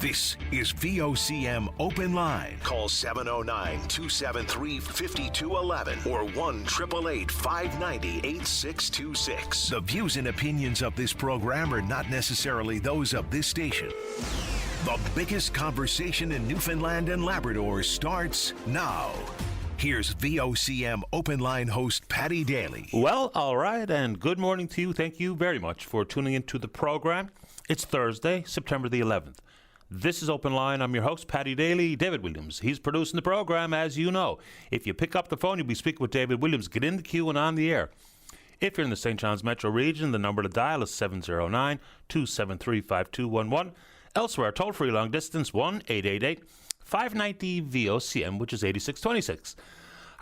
This is VOCM Open Line. Call 709-273-5211 or 1-888-590-8626. The views and opinions of this program are not necessarily those of this station. The biggest conversation in Newfoundland and Labrador starts now. Here's VOCM Open Line host Paddy Daly. Well, all right, and good morning to you. Thank you very much for tuning into the program. It's Thursday, September the 11th. This is Open Line. I'm your host, Paddy Daly. David Williams, he's producing the program, as you know. If you pick up the phone, you'll be speaking with David Williams. Get in the queue and on the air. If you're in the St. John's metro region, the number to dial is 709-273-5211. Elsewhere, toll-free long distance, 1-888-590-VOCM, which is 8626.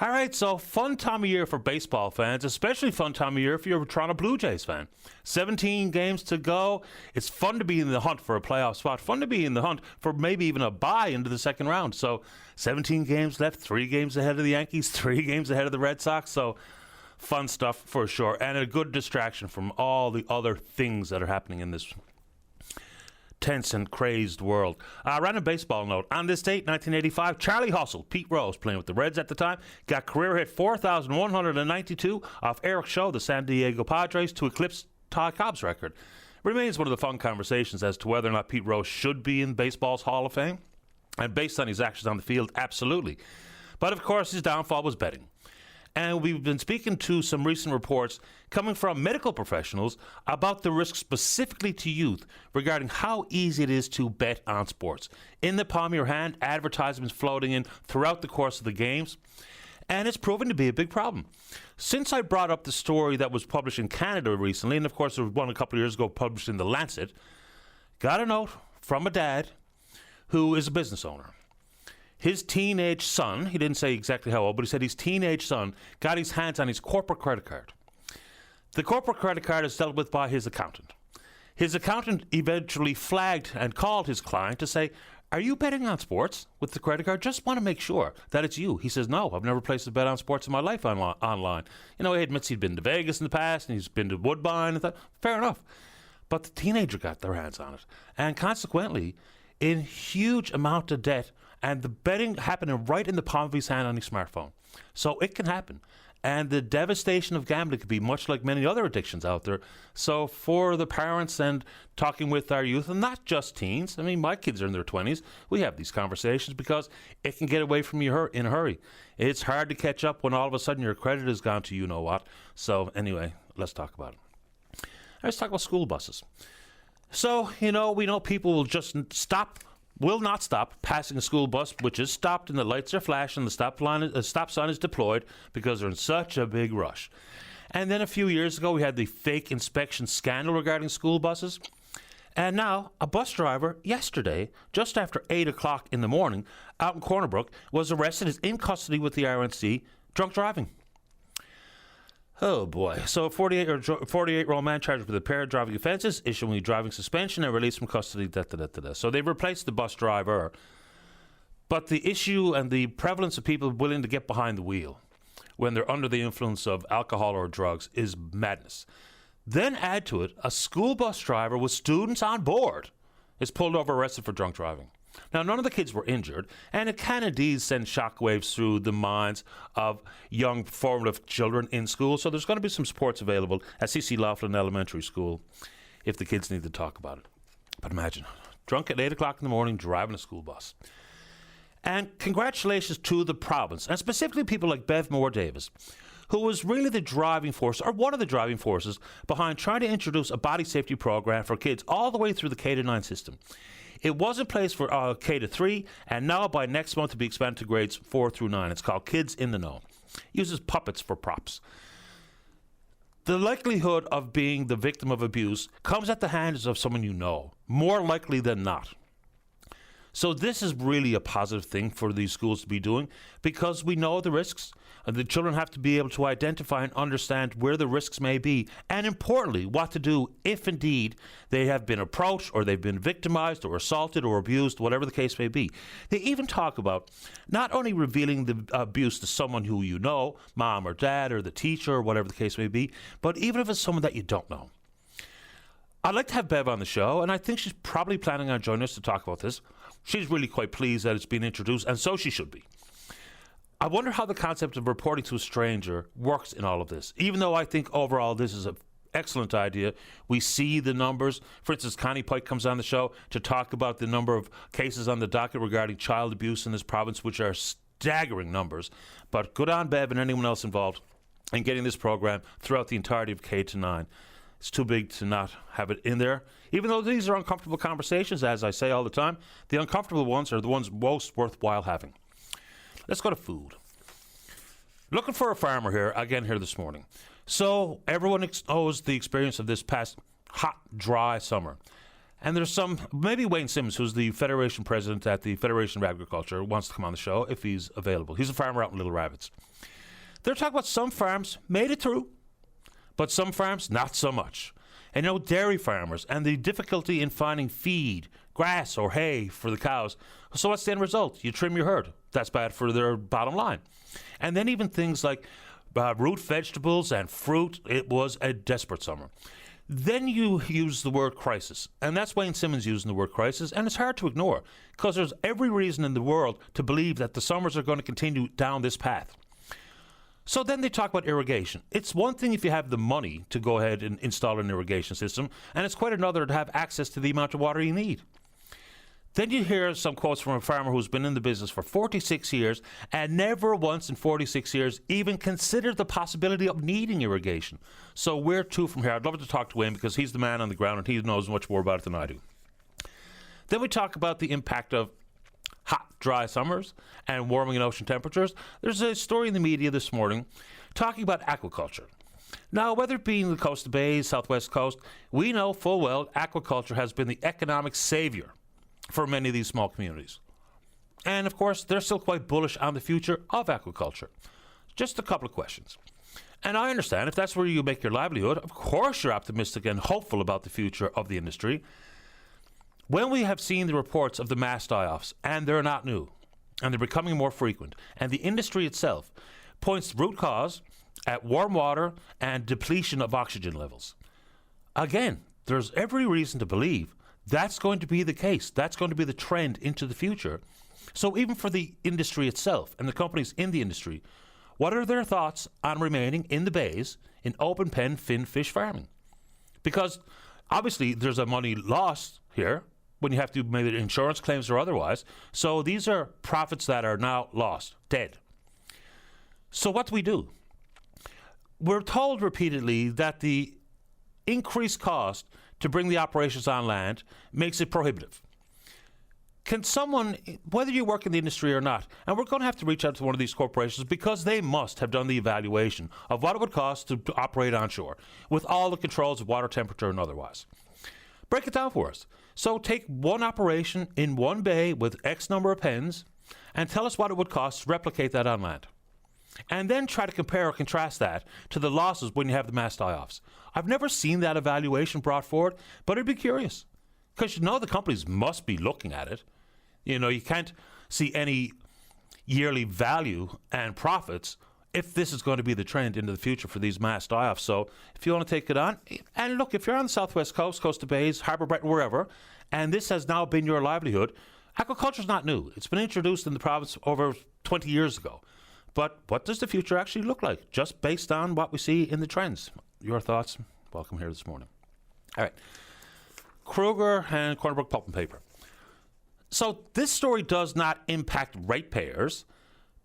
All right, so fun time of year for baseball fans, especially fun time of year if you're a Toronto Blue Jays fan. 17 games to go. It's fun to be in the hunt for a playoff spot. Fun to be in the hunt for maybe even a bye into the second round. So 17 games left, 3 games ahead of the Yankees, 3 games ahead of the Red Sox. So fun stuff for sure, and a good distraction from all the other things that are happening in this tense and crazed world. Random baseball note. On this date, 1985, Charlie Hustle, Pete Rose, playing with the Reds at the time, got career hit 4,192 off Eric Show, the San Diego Padres, to eclipse Ty Cobb's record. Remains one of the fun conversations as to whether or not Pete Rose should be in baseball's Hall of Fame. And based on his actions on the field, absolutely. But of course, his downfall was betting. And we've been speaking to some recent reports coming from medical professionals about the risks specifically to youth regarding how easy it is to bet on sports. In the palm of your hand, advertisements floating in throughout the course of the games. And it's proven to be a big problem. Since I brought up the story that was published in Canada recently, and of course there was one a couple of years ago published in The Lancet, got a note from a dad who is a business owner. His teenage son, he didn't say exactly how old, but he said his teenage son got his hands on his corporate credit card. The corporate credit card is dealt with by his accountant. His accountant eventually flagged and called his client to say, "Are you betting on sports with the credit card? Just want to make sure that it's you." He says, "No, I've never placed a bet on sports in my life online." You know, he admits he'd been to Vegas in the past and he's been to Woodbine and that. Fair enough. But the teenager got their hands on it. And consequently, in huge amount of debt, and the betting happening right in the palm of his hand on his smartphone. So it can happen. And the devastation of gambling could be much like many other addictions out there. So for the parents and talking with our youth, and not just teens, I mean, my kids are in their 20s, we have these conversations because it can get away from you in a hurry. It's hard to catch up when all of a sudden your credit has gone to you know what. So anyway, let's talk about it. Let's talk about school buses. So, we know people will just will not stop passing a school bus, which is stopped and the lights are flashing, the stop sign is deployed because they're in such a big rush. And then a few years ago, we had the fake inspection scandal regarding school buses. And now, a bus driver yesterday, just after 8 o'clock in the morning, out in Corner Brook, was arrested, is in custody with the RNC, drunk driving. Oh boy. So a 48-year-old man charged with impaired driving offences, issuing a driving suspension and released from custody. So they've replaced the bus driver. But the issue and the prevalence of people willing to get behind the wheel when they're under the influence of alcohol or drugs is madness. Then add to it, a school bus driver with students on board is pulled over, arrested for drunk driving. Now, none of the kids were injured, and it can indeed send shockwaves through the minds of young, formative children in school. So there's going to be some supports available at C.C. Laughlin Elementary School if the kids need to talk about it. But imagine, drunk at 8 o'clock in the morning, driving a school bus. And congratulations to the province, and specifically people like Bev Moore-Davis, who was really the driving force, or one of the driving forces, behind trying to introduce a body safety program for kids all the way through the K-9 system. It was in place for K-3, and now by next month to be expanded to grades 4 through 9. It's called Kids in the Know. Uses puppets for props. The likelihood of being the victim of abuse comes at the hands of someone you know, more likely than not. So this is really a positive thing for these schools to be doing because we know the risks. And the children have to be able to identify and understand where the risks may be, and importantly, what to do if indeed they have been approached or they've been victimized or assaulted or abused, whatever the case may be. They even talk about not only revealing the abuse to someone who you know, mom or dad or the teacher or whatever the case may be, but even if it's someone that you don't know. I'd like to have Bev on the show, and I think she's probably planning on joining us to talk about this. She's really quite pleased that it's been introduced, and so she should be. I wonder how the concept of reporting to a stranger works in all of this, even though I think overall this is an excellent idea. We see the numbers. For instance, Connie Pike comes on the show to talk about the number of cases on the docket regarding child abuse in this province, which are staggering numbers. But good on Bev and anyone else involved in getting this program throughout the entirety of K to 9. It's too big to not have it in there. Even though these are uncomfortable conversations, as I say all the time, the uncomfortable ones are the ones most worthwhile having. Let's go to food. Looking for a farmer here, again here this morning. So everyone knows the experience of this past hot, dry summer. And there's some, maybe Wayne Simmons, who's the Federation president at the Federation of Agriculture, wants to come on the show if he's available. He's a farmer out in Little Rabbits. They're talking about some farms made it through, but some farms, not so much. And dairy farmers and the difficulty in finding feed, grass or hay for the cows. So what's the end result? You trim your herd. That's bad for their bottom line. And then even things like root vegetables and fruit, it was a desperate summer. Then you use the word crisis, and that's Wayne Simmons using the word crisis, and it's hard to ignore because there's every reason in the world to believe that the summers are going to continue down this path. So then they talk about irrigation. It's one thing if you have the money to go ahead and install an irrigation system, and it's quite another to have access to the amount of water you need. Then you hear some quotes from a farmer who's been in the business for 46 years and never once in 46 years even considered the possibility of needing irrigation. So where to from here? I'd love to talk to him because he's the man on the ground and he knows much more about it than I do. Then we talk about the impact of hot, dry summers and warming in ocean temperatures. There's a story in the media this morning talking about aquaculture. Now, whether it be in the coastal bays, southwest coast, we know full well aquaculture has been the economic savior for many of these small communities. And of course, they're still quite bullish on the future of aquaculture. Just a couple of questions. And I understand if that's where you make your livelihood, of course you're optimistic and hopeful about the future of the industry. When we have seen the reports of the mass die-offs, and they're not new, and they're becoming more frequent, and the industry itself points the root cause at warm water and depletion of oxygen levels. Again, there's every reason to believe that's going to be the case. That's going to be the trend into the future. So even for the industry itself and the companies in the industry, what are their thoughts on remaining in the bays in open pen fin fish farming? Because obviously there's a money lost here when you have to make insurance claims or otherwise. So these are profits that are now lost, dead. So what do? We're told repeatedly that the increased cost to bring the operations on land makes it prohibitive. Can someone, whether you work in the industry or not, and we're going to have to reach out to one of these corporations because they must have done the evaluation of what it would cost to operate onshore with all the controls of water temperature and otherwise. Break it down for us. So take one operation in one bay with X number of pens and tell us what it would cost to replicate that on land. And then try to compare or contrast that to the losses when you have the mass die-offs. I've never seen that evaluation brought forward, but I'd be curious. Because the companies must be looking at it. You can't see any yearly value and profits if this is going to be the trend into the future for these mass die-offs. So if you want to take it on, and look, if you're on the southwest coast, Coast of Bays, Harbour Breton, wherever, and this has now been your livelihood, aquaculture is not new. It's been introduced in the province over 20 years ago. But what does the future actually look like, just based on what we see in the trends? Your thoughts? Welcome here this morning. All right. Kruger and Corner Brook Pulp and Paper. So this story does not impact ratepayers,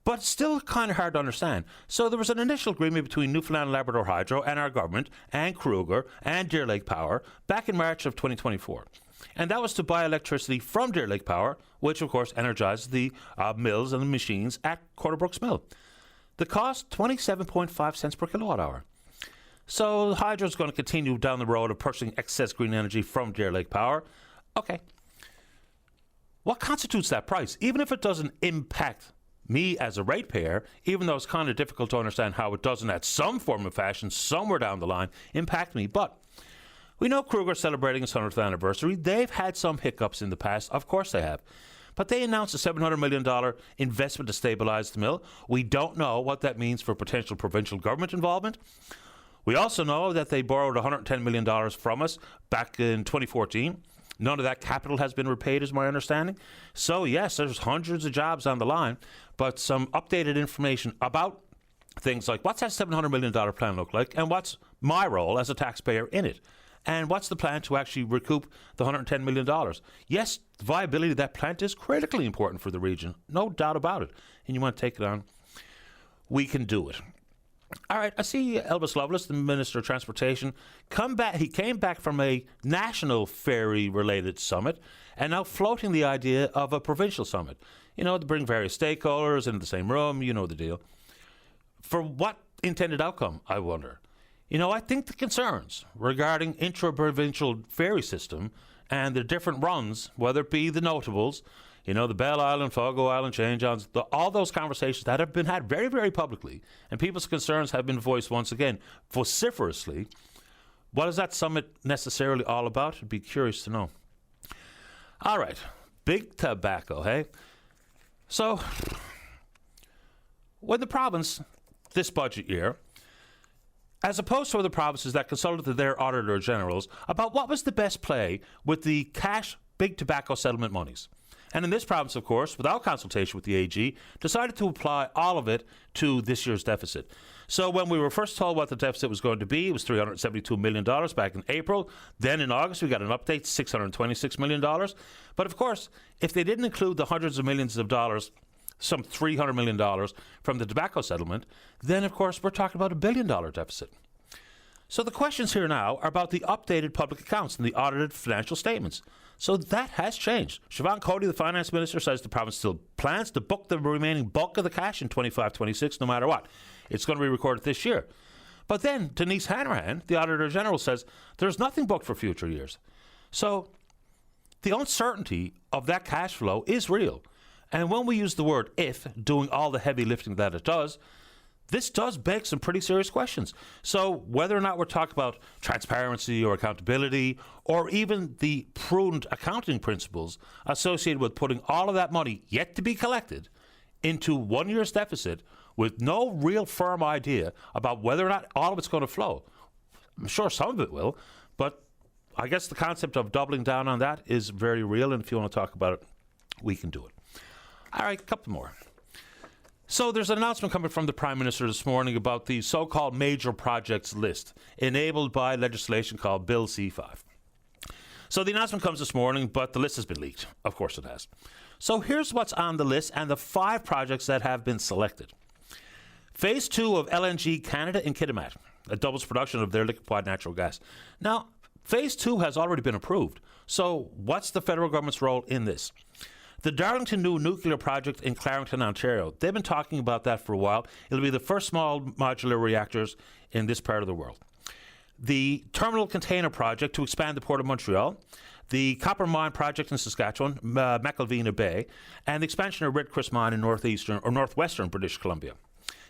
but still kind of hard to understand. So there was an initial agreement between Newfoundland and Labrador Hydro and our government and Kruger and Deer Lake Power back in March of 2024. And that was to buy electricity from Deer Lake Power, which of course energizes the mills and the machines at Corner Brook's mill. The cost, 27.5 cents per kilowatt hour. So Hydro is going to continue down the road of purchasing excess green energy from Deer Lake Power. Okay. What constitutes that price? Even if it doesn't impact me as a ratepayer, even though it's kind of difficult to understand how it doesn't at some form of fashion, somewhere down the line, impact me. But we know Kruger's celebrating its 100th anniversary. They've had some hiccups in the past. Of course they have. But they announced a $700 million investment to stabilize the mill. We don't know what that means for potential provincial government involvement. We also know that they borrowed $110 million from us back in 2014. None of that capital has been repaid, is my understanding. So, yes, there's hundreds of jobs on the line, but some updated information about things like what's that $700 million plan look like, and what's my role as a taxpayer in it, and what's the plan to actually recoup the $110 million. Yes, the viability of that plant is critically important for the region, no doubt about it, and you want to take it on, we can do it. All right, I see Elvis Lovelace, the Minister of Transportation, come back. He came back from a national ferry-related summit and now floating the idea of a provincial summit. You know, to bring various stakeholders into the same room, you know the deal. For what intended outcome, I wonder? You know, I think the concerns regarding intra-provincial ferry system and the different runs, whether it be the notables, you know, the Bell Island, Fogo Island, change-ons, all those conversations that have been had very, very publicly, and people's concerns have been voiced once again vociferously. What is that summit necessarily all about? I'd be curious to know. All right, big tobacco, hey? So, when the province, this budget year, as opposed to other provinces that consulted their Auditor Generals about what was the best play with the cash big tobacco settlement monies. And in this province, of course, without consultation with the AG, decided to apply all of it to this year's deficit. So when we were first told what the deficit was going to be, it was $372 million back in April. Then in August, we got an update, $626 million. But of course, if they didn't include the hundreds of millions of dollars, some $300 million from the tobacco settlement, then of course we're talking about $1 billion deficit. So the questions here now are about the updated public accounts and the audited financial statements. So that has changed. Siobhan Cody, the finance minister, says the province still plans to book the remaining bulk of the cash in 25-26 no matter what. It's going to be recorded this year. But then Denise Hanrahan, the Auditor General, says there's nothing booked for future years. So the uncertainty of that cash flow is real. And when we use the word if, doing all the heavy lifting that it does, this does beg some pretty serious questions. So whether or not we're talking about transparency or accountability or even the prudent accounting principles associated with putting all of that money yet to be collected into 1 year's deficit with no real firm idea about whether or not all of it's going to flow. I'm sure some of it will, but I guess the concept of doubling down on that is very real, and if you want to talk about it, we can do it. All right, a couple more. So there's an announcement coming from the Prime Minister this morning about the so-called major projects list, enabled by legislation called Bill C5. So the announcement comes this morning, but the list has been leaked. Of course it has. So here's what's on the list and the 5 projects that have been selected. Phase 2 of LNG Canada in Kitimat, that doubles production of their liquefied natural gas. Now, Phase 2 has already been approved. So what's the federal government's role in this? The Darlington New Nuclear Project in Clarington, Ontario. They've been talking about that for a while. It'll be the first small modular reactors in this part of the world. The Terminal Container Project to expand the Port of Montreal. The Copper Mine Project in Saskatchewan, McIlvena Bay. And the expansion of Red Chris Mine in northwestern British Columbia.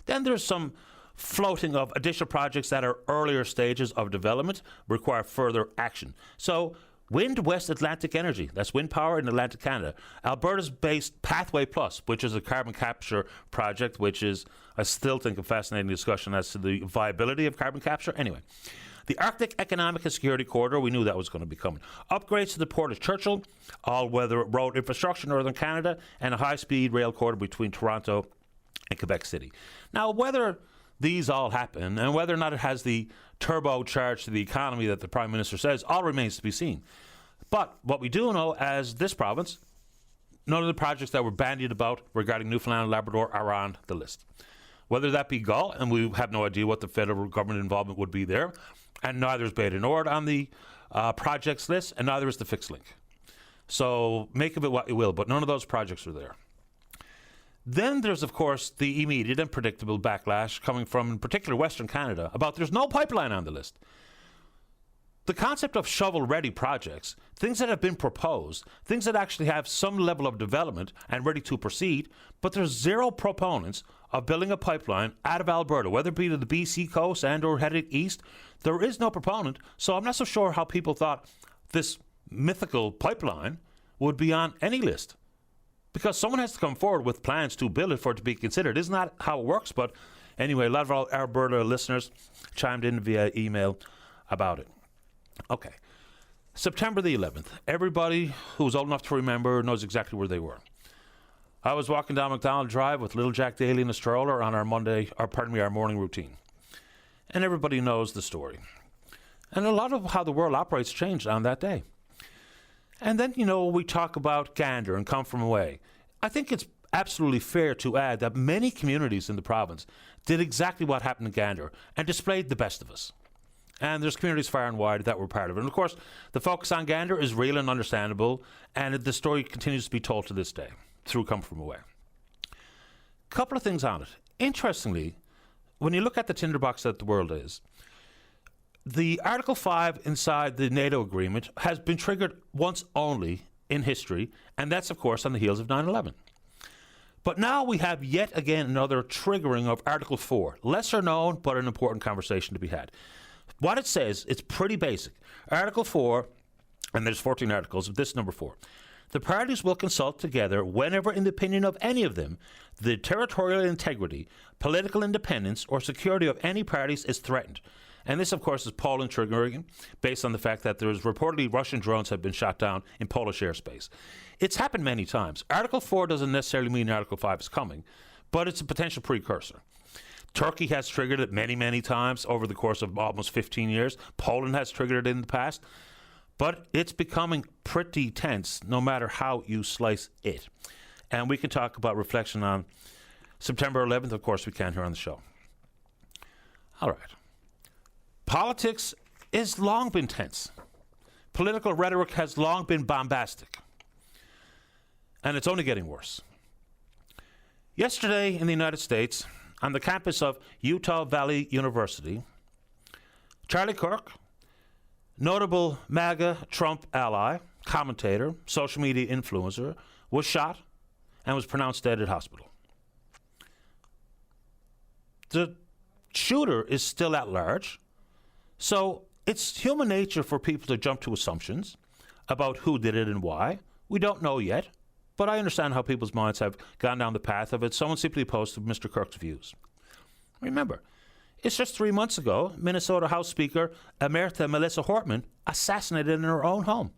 Then there's some floating of additional projects that are earlier stages of development, require further action. So, Wind West Atlantic Energy, that's wind power in Atlantic Canada. Alberta's based Pathway Plus, which is a carbon capture project, which is, I still think, a fascinating discussion as to the viability of carbon capture. Anyway, the Arctic Economic and Security Corridor, we knew that was going to be coming. Upgrades to the Port of Churchill, all-weather road infrastructure in Northern Canada, and a high-speed rail corridor between Toronto and Quebec City. Now, whether these all happen and whether or not it has the turbocharge to the economy that the Prime Minister says all remains to be seen. But what we do know as this province, none of the projects that were bandied about regarding Newfoundland and Labrador are on the list. Whether that be Gull, and we have no idea what the federal government involvement would be there, and neither is Bay du Nord on the projects list, and neither is the Fixed Link. So make of it what you will, but none of those projects are there. Then there's, of course, the immediate and predictable backlash coming from, in particular, Western Canada, about there's no pipeline on the list. The concept of shovel-ready projects, things that have been proposed, things that actually have some level of development and ready to proceed, but there's zero proponents of building a pipeline out of Alberta, whether it be to the BC coast and or headed east. There is no proponent, so I'm not so sure how people thought this mythical pipeline would be on any list. Because someone has to come forward with plans to build it for it to be considered. Isn't that how it works? But Anyway, a lot of our Alberta listeners chimed in via email about it. Okay. September the 11th. Everybody who's old enough to remember knows exactly where they were. I was walking down McDonald Drive with little Jack Daly in a stroller on our morning routine. And everybody knows the story. And a lot of how the world operates changed on that day. And then, we talk about Gander and Come From Away. I think it's absolutely fair to add that many communities in the province did exactly what happened in Gander and displayed the best of us. And there's communities far and wide that were part of it. And of course, the focus on Gander is real and understandable, and the story continues to be told to this day through Come From Away. Couple of things on it. Interestingly, when you look at the tinderbox that the world is, the Article 5 inside the NATO agreement has been triggered once only in history, and that's, of course, on the heels of 9/11. But now we have yet again another triggering of Article 4. Lesser known, but an important conversation to be had. What it says, it's pretty basic. Article 4, and there's 14 articles, this number 4. The parties will consult together whenever, in the opinion of any of them, the territorial integrity, political independence, or security of any parties is threatened. And this, of course, is Poland triggering, based on the fact that there's reportedly Russian drones have been shot down in Polish airspace. It's happened many times. Article 4 doesn't necessarily mean Article 5 is coming, but it's a potential precursor. Turkey has triggered it many, many times over the course of almost 15 years. Poland has triggered it in the past. But it's becoming pretty tense no matter how you slice it. And we can talk about reflection on September 11th. Of course, we can here on the show. All right. Politics has long been tense. Political rhetoric has long been bombastic. And it's only getting worse. Yesterday in the United States, on the campus of Utah Valley University, Charlie Kirk, notable MAGA Trump ally, commentator, social media influencer, was shot and was pronounced dead at hospital. The shooter is still at large, so it's human nature for people to jump to assumptions about who did it and why. We don't know yet, but I understand how people's minds have gone down the path of it. Someone simply posted Mr. Kirk's views. Remember, it's just 3 months ago, Minnesota House Speaker Emerita Melissa Hortman assassinated in her own home.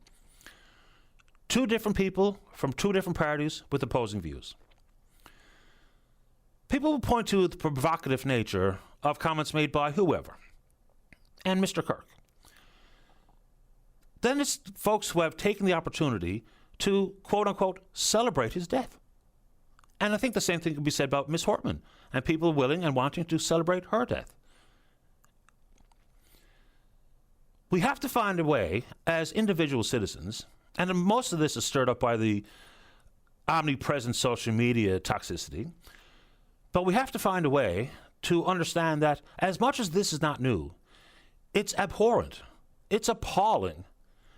2 different people from 2 different parties with opposing views. People will point to the provocative nature of comments made by whoever, and Mr. Kirk. Then it's folks who have taken the opportunity to, quote-unquote, celebrate his death. And I think the same thing can be said about Ms. Hortman and people willing and wanting to celebrate her death. We have to find a way as individual citizens, and most of this is stirred up by the omnipresent social media toxicity, but we have to find a way to understand that as much as this is not new, it's abhorrent, it's appalling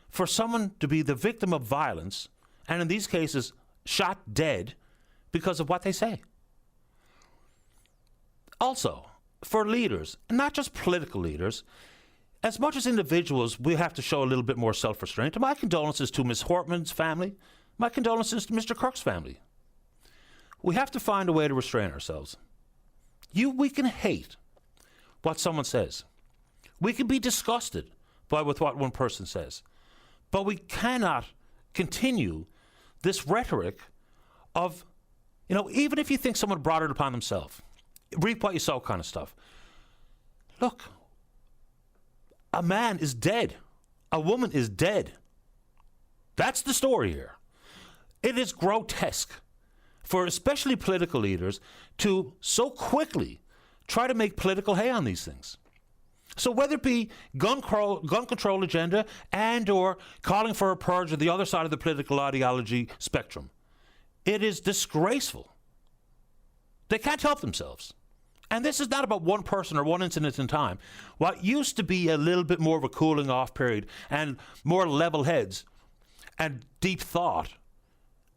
for someone to be the victim of violence, and in these cases, shot dead because of what they say. Also, for leaders, not just political leaders, as much as individuals, we have to show a little bit more self-restraint. My condolences to Ms. Hortman's family. My condolences to Mr. Kirk's family. We have to find a way to restrain ourselves. We can hate what someone says. We can be disgusted with what one person says. But we cannot continue this rhetoric of, even if you think someone brought it upon themselves, reap what you sow kind of stuff. Look, a man is dead. A woman is dead. That's the story here. It is grotesque for especially political leaders to so quickly try to make political hay on these things. So whether it be gun control agenda and or calling for a purge of the other side of the political ideology spectrum, it is disgraceful. They can't help themselves. And this is not about one person or one incident in time. What used to be a little bit more of a cooling off period and more level heads and deep thought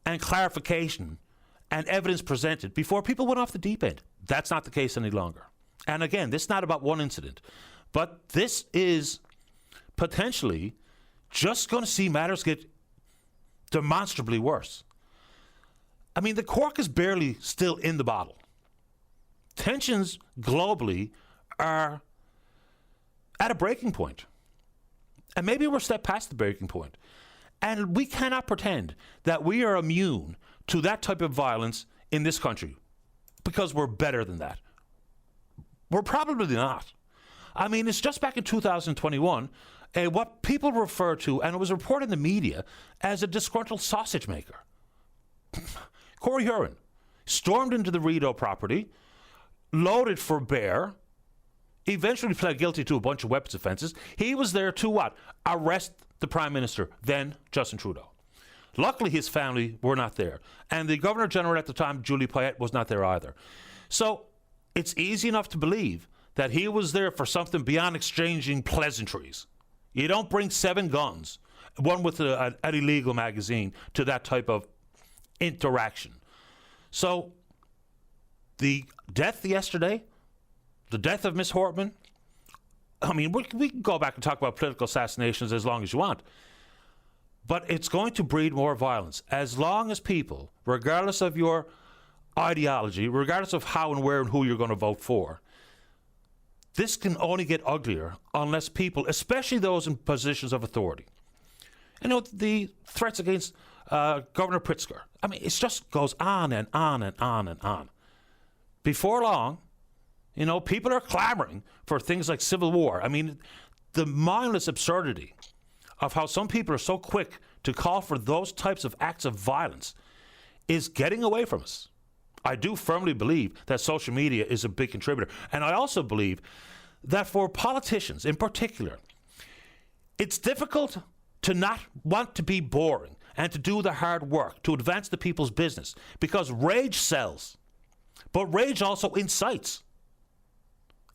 and clarification and evidence presented before people went off the deep end. That's not the case any longer. And again, this is not about one incident, but this is potentially just going to see matters get demonstrably worse. I mean, the cork is barely still in the bottle. tensions globally are at a breaking point. And maybe we're a step past the breaking point. And we cannot pretend that we are immune to that type of violence in this country because we're better than that. We're probably not. I mean, it's just back in 2021, what people refer to, and it was reported in the media, as a disgruntled sausage maker. Corey Huron stormed into the Rideau property, loaded for bear, eventually pled guilty to a bunch of weapons offenses. He was there to what? Arrest the Prime Minister, then Justin Trudeau. Luckily, his family were not there. And the Governor General at the time, Julie Payette, was not there either. So it's easy enough to believe that he was there for something beyond exchanging pleasantries. You don't bring 7 guns, one with an illegal magazine, to that type of interaction. So the death yesterday, the death of Miss Hortman, I mean, we can go back and talk about political assassinations as long as you want. But it's going to breed more violence. As long as people, regardless of your ideology, regardless of how and where and who you're going to vote for, this can only get uglier unless people, especially those in positions of authority. You know, the threats against Governor Pritzker, I mean, it just goes on and on and on and on. Before long, you know, people are clamoring for things like civil war. I mean, the mindless absurdity of how some people are so quick to call for those types of acts of violence is getting away from us. I do firmly believe that social media is a big contributor. And I also believe that for politicians in particular, it's difficult to not want to be boring and to do the hard work to advance the people's business because rage sells. But rage also incites.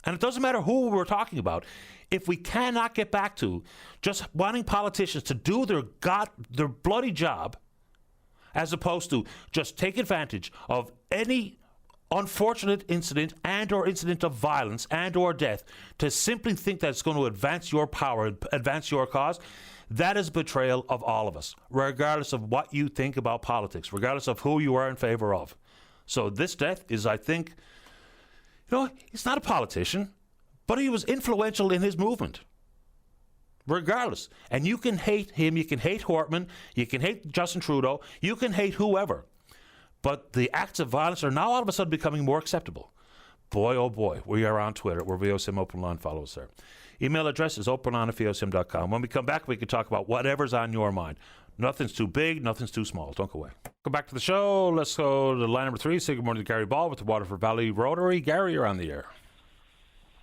And it doesn't matter who we're talking about. If we cannot get back to just wanting politicians to do their bloody job, as opposed to just take advantage of any unfortunate incident and or incident of violence and or death to simply think that it's going to advance your power, advance your cause, that is betrayal of all of us, regardless of what you think about politics, regardless of who you are in favor of. So this death is, I think, you know, he's not a politician, but he was influential in his movement. Regardless. And you can hate him, you can hate Hortman, you can hate Justin Trudeau, you can hate whoever. But the acts of violence are now all of a sudden becoming more acceptable. Boy, oh boy, we are on Twitter. We're VOCM Open Line. Follow us there. Email address is openline@vocm.com. When we come back, we can talk about whatever's on your mind. Nothing's too big, nothing's too small. Don't go away. Come back to the show. Let's go to line number 3. Say good morning to Gary Ball with the Waterford Valley Rotary. Gary, you're on the air.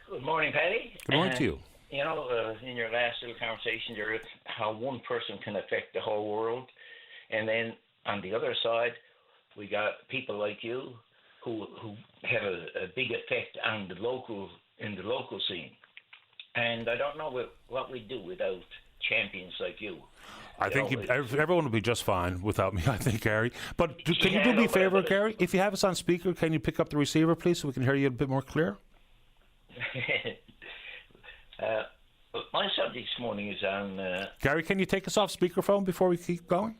Good morning, Paddy. Good morning to you. You know, in your last little conversation, there is how one person can affect the whole world. And then on the other side, we got people like you who have a big effect on in the local scene. And I don't know what we'd do without champions like you. I think everyone would be just fine without me, I think, Gary. But can you do me a favor, Gary? If you have us on speaker, can you pick up the receiver, please, so we can hear you a bit more clear? My subject this morning is on... Gary, can you take us off speakerphone before we keep going?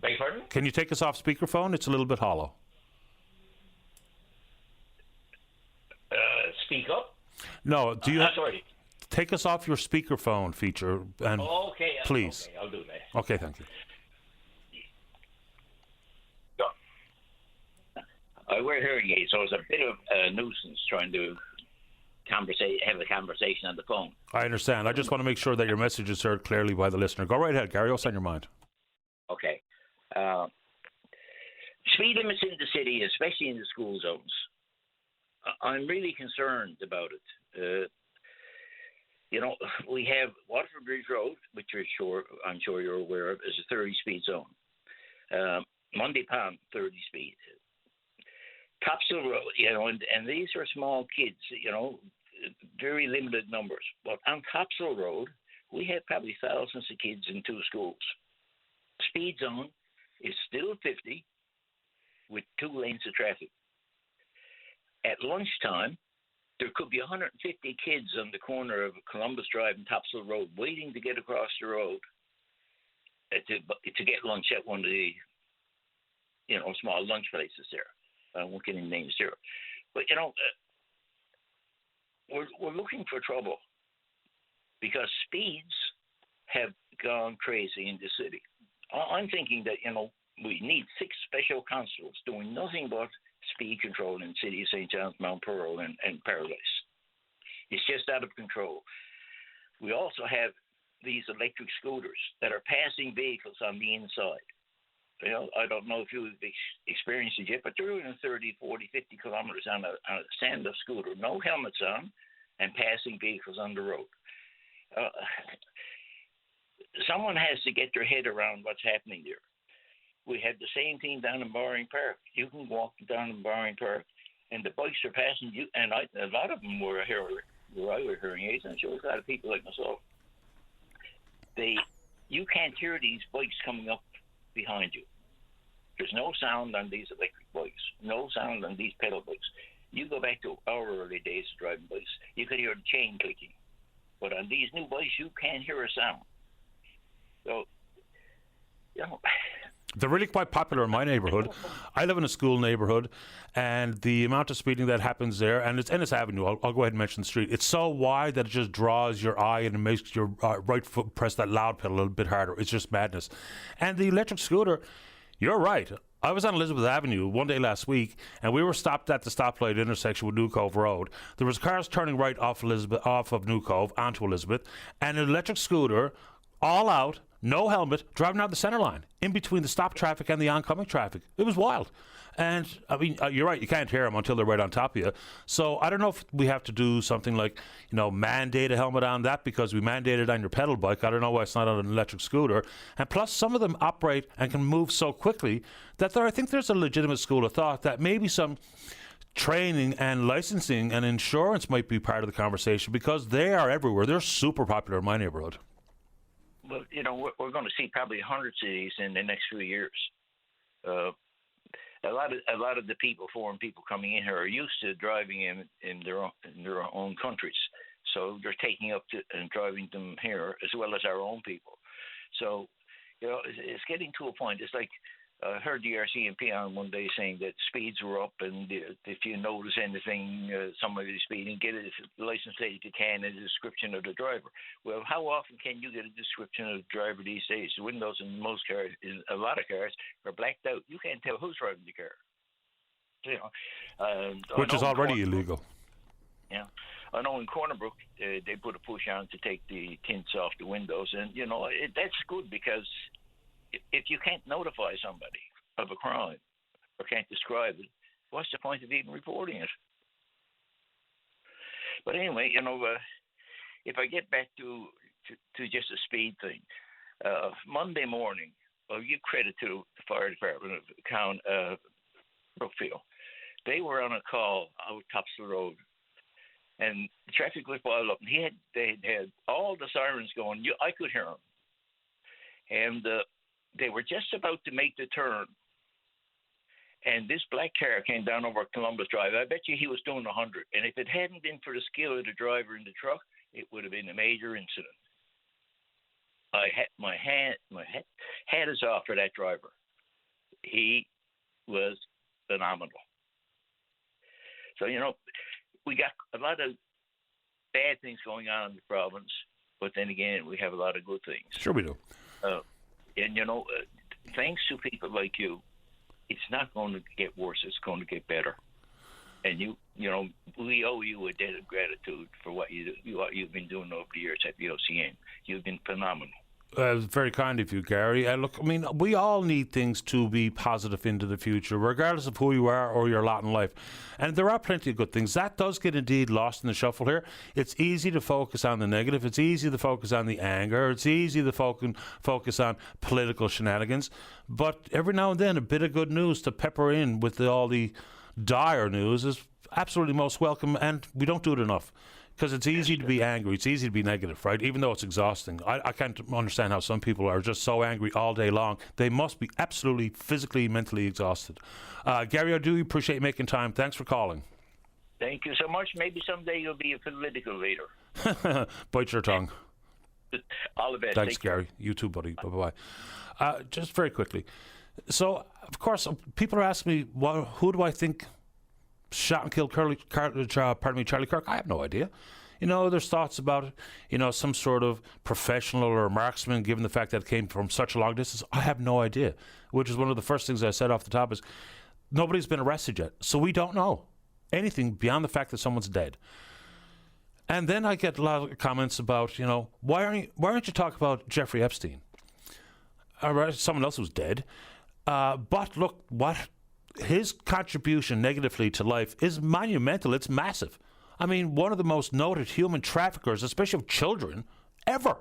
Beg pardon? Can you take us off speakerphone? It's a little bit hollow. Speak up? No, do you... sorry. Take us off your speakerphone feature, and okay, please. Okay, I'll do that. Okay, thank you. I wear hearing aids, so it's a bit of a nuisance trying to have a conversation on the phone. I understand. I just want to make sure that your message is heard clearly by the listener. Go right ahead, Gary. What's on your mind? Okay. Speed limits in the city, especially in the school zones. I'm really concerned about it. You know, we have Waterford Bridge Road, which I'm sure you're aware of, is a 30-speed zone. Monday Palm, 30 speed. Topsail Road, you know, and these are small kids, you know, very limited numbers. But on Topsail Road, we have probably thousands of kids in 2 schools. Speed zone is still 50 with 2 lanes of traffic. At lunchtime, there could be 150 kids on the corner of Columbus Drive and Topsail Road waiting to get across the road to get lunch at one of the, you know, small lunch places there. I won't get any names there. But we're looking for trouble because speeds have gone crazy in the city. I'm thinking that we need 6 special constables doing nothing but speed control in the city of St. John's, Mount Pearl, and Paradise. It's just out of control. We also have these electric scooters that are passing vehicles on the inside. I don't know if you've experienced it yet, but they're doing 30, 40, 50 kilometers on a stand-up scooter, no helmets on, and passing vehicles on the road. Someone has to get their head around what's happening there. We have the same thing down in Barring Park. You can walk down in Barring Park, and the bikes are passing you. And a lot of them were hearing aids. I'm sure a lot of people like myself. You can't hear these bikes coming up behind you. There's no sound on these electric bikes. No sound on these pedal bikes. You go back to our early days of driving bikes, you could hear the chain clicking. But on these new bikes, you can't hear a sound. So, they're really quite popular in my neighbourhood. I live in a school neighbourhood, and the amount of speeding that happens there, and it's Ennis Avenue, I'll go ahead and mention the street. It's so wide that it just draws your eye and it makes your right foot press that loud pedal a little bit harder. It's just madness. And the electric scooter, you're right. I was on Elizabeth Avenue one day last week, and we were stopped at the stoplight intersection with New Cove Road. There was cars turning right off of New Cove onto Elizabeth, and an electric scooter, all out, no helmet, driving down the centre line, in between the stop traffic and the oncoming traffic. It was wild. And, I mean, you're right, you can't hear them until they're right on top of you. So I don't know if we have to do something like, mandate a helmet on that, because we mandated on your pedal bike. I don't know why it's not on an electric scooter. And plus, some of them operate and can move so quickly that I think there's a legitimate school of thought that maybe some training and licensing and insurance might be part of the conversation, because they are everywhere. They're super popular in my neighborhood. Well, we're going to see probably 100 cities in the next few years. A lot of the foreign people coming in here are used to driving in their own countries, so they're taking up and driving them here as well as our own people. So, it's getting to a point. It's like I heard the RCMP on one day saying that speeds were up, and if you notice anything, somebody speeding, get a license plate if you can, and a description of the driver. Well, how often can you get a description of the driver these days? The windows in most cars, in a lot of cars, are blacked out. You can't tell who's driving the car. Which is already illegal. Yeah. I know in Corner Brook, they put a push on to take the tints off the windows, and, that's good, because if you can't notify somebody of a crime or can't describe it, what's the point of even reporting it? But anyway, if I get back to just a speed thing, Monday morning, I'll give credit to the fire department of Brookfield. They were on a call out Topsail Road, and the traffic was piled up. And they had all the sirens going. I could hear them, and they were just about to make the turn, and this black car came down over Columbus Drive. I bet you he was doing 100, and if it hadn't been for the skill of the driver in the truck, it would have been a major incident. My hat is off for that driver. He was phenomenal. So, we got a lot of bad things going on in the province, but then again, we have a lot of good things. Sure we do. And, thanks to people like you, it's not going to get worse. It's going to get better. And we owe you a debt of gratitude for what you've been doing over the years at the OCN. You've been phenomenal. Very kind of you, Gary. Look, I mean, we all need things to be positive into the future, regardless of who you are or your lot in life. And there are plenty of good things. That does get indeed lost in the shuffle here. It's easy to focus on the negative. It's easy to focus on the anger. It's easy to focus on political shenanigans. But every now and then, a bit of good news to pepper in with all the dire news is absolutely most welcome, and we don't do it enough. Because it's easy to be angry. It's easy to be negative, right? Even though it's exhausting. I can't understand how some people are just so angry all day long. They must be absolutely physically, mentally exhausted. Gary, I do appreciate you making time. Thanks for calling. Thank you so much. Maybe someday you'll be a political leader. Bite your tongue. All the best. Thanks, Gary. You too, buddy. Bye-bye. Just very quickly. So, of course, people are asking me, who do I think shot and killed Charlie Kirk? I have no idea. There's thoughts about, some sort of professional or marksman, given the fact that it came from such a long distance. I have no idea, which is one of the first things I said off the top is nobody's been arrested yet. So we don't know anything beyond the fact that someone's dead. And then I get a lot of comments about, why aren't you talking about Jeffrey Epstein? Someone else was dead. But look, his contribution negatively to life is monumental. It's massive. I mean, one of the most noted human traffickers, especially of children, ever.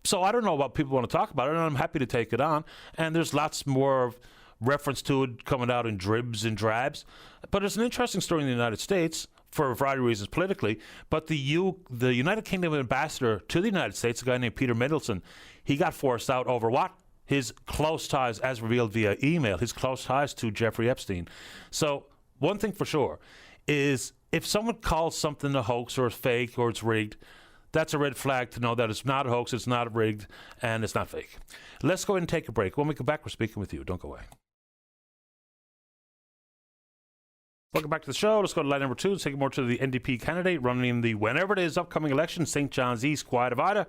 So I don't know what people want to talk about it, and I'm happy to take it on. And there's lots more of reference to it coming out in dribs and drabs. But it's an interesting story in the United States for a variety of reasons politically. But the United Kingdom ambassador to the United States, a guy named Peter Middleton, he got forced out over what? His close ties, as revealed via email, his close ties to Jeffrey Epstein. So one thing for sure is if someone calls something a hoax or it's fake or it's rigged, that's a red flag to know that it's not a hoax, it's not rigged, and it's not fake. Let's go ahead and take a break. When we come back, we're speaking with you. Don't go away. Welcome back to the show. Let's go to line number 2. Let's take more to the NDP candidate running in the whenever it is upcoming election, St. John's East, Quiet of Ida.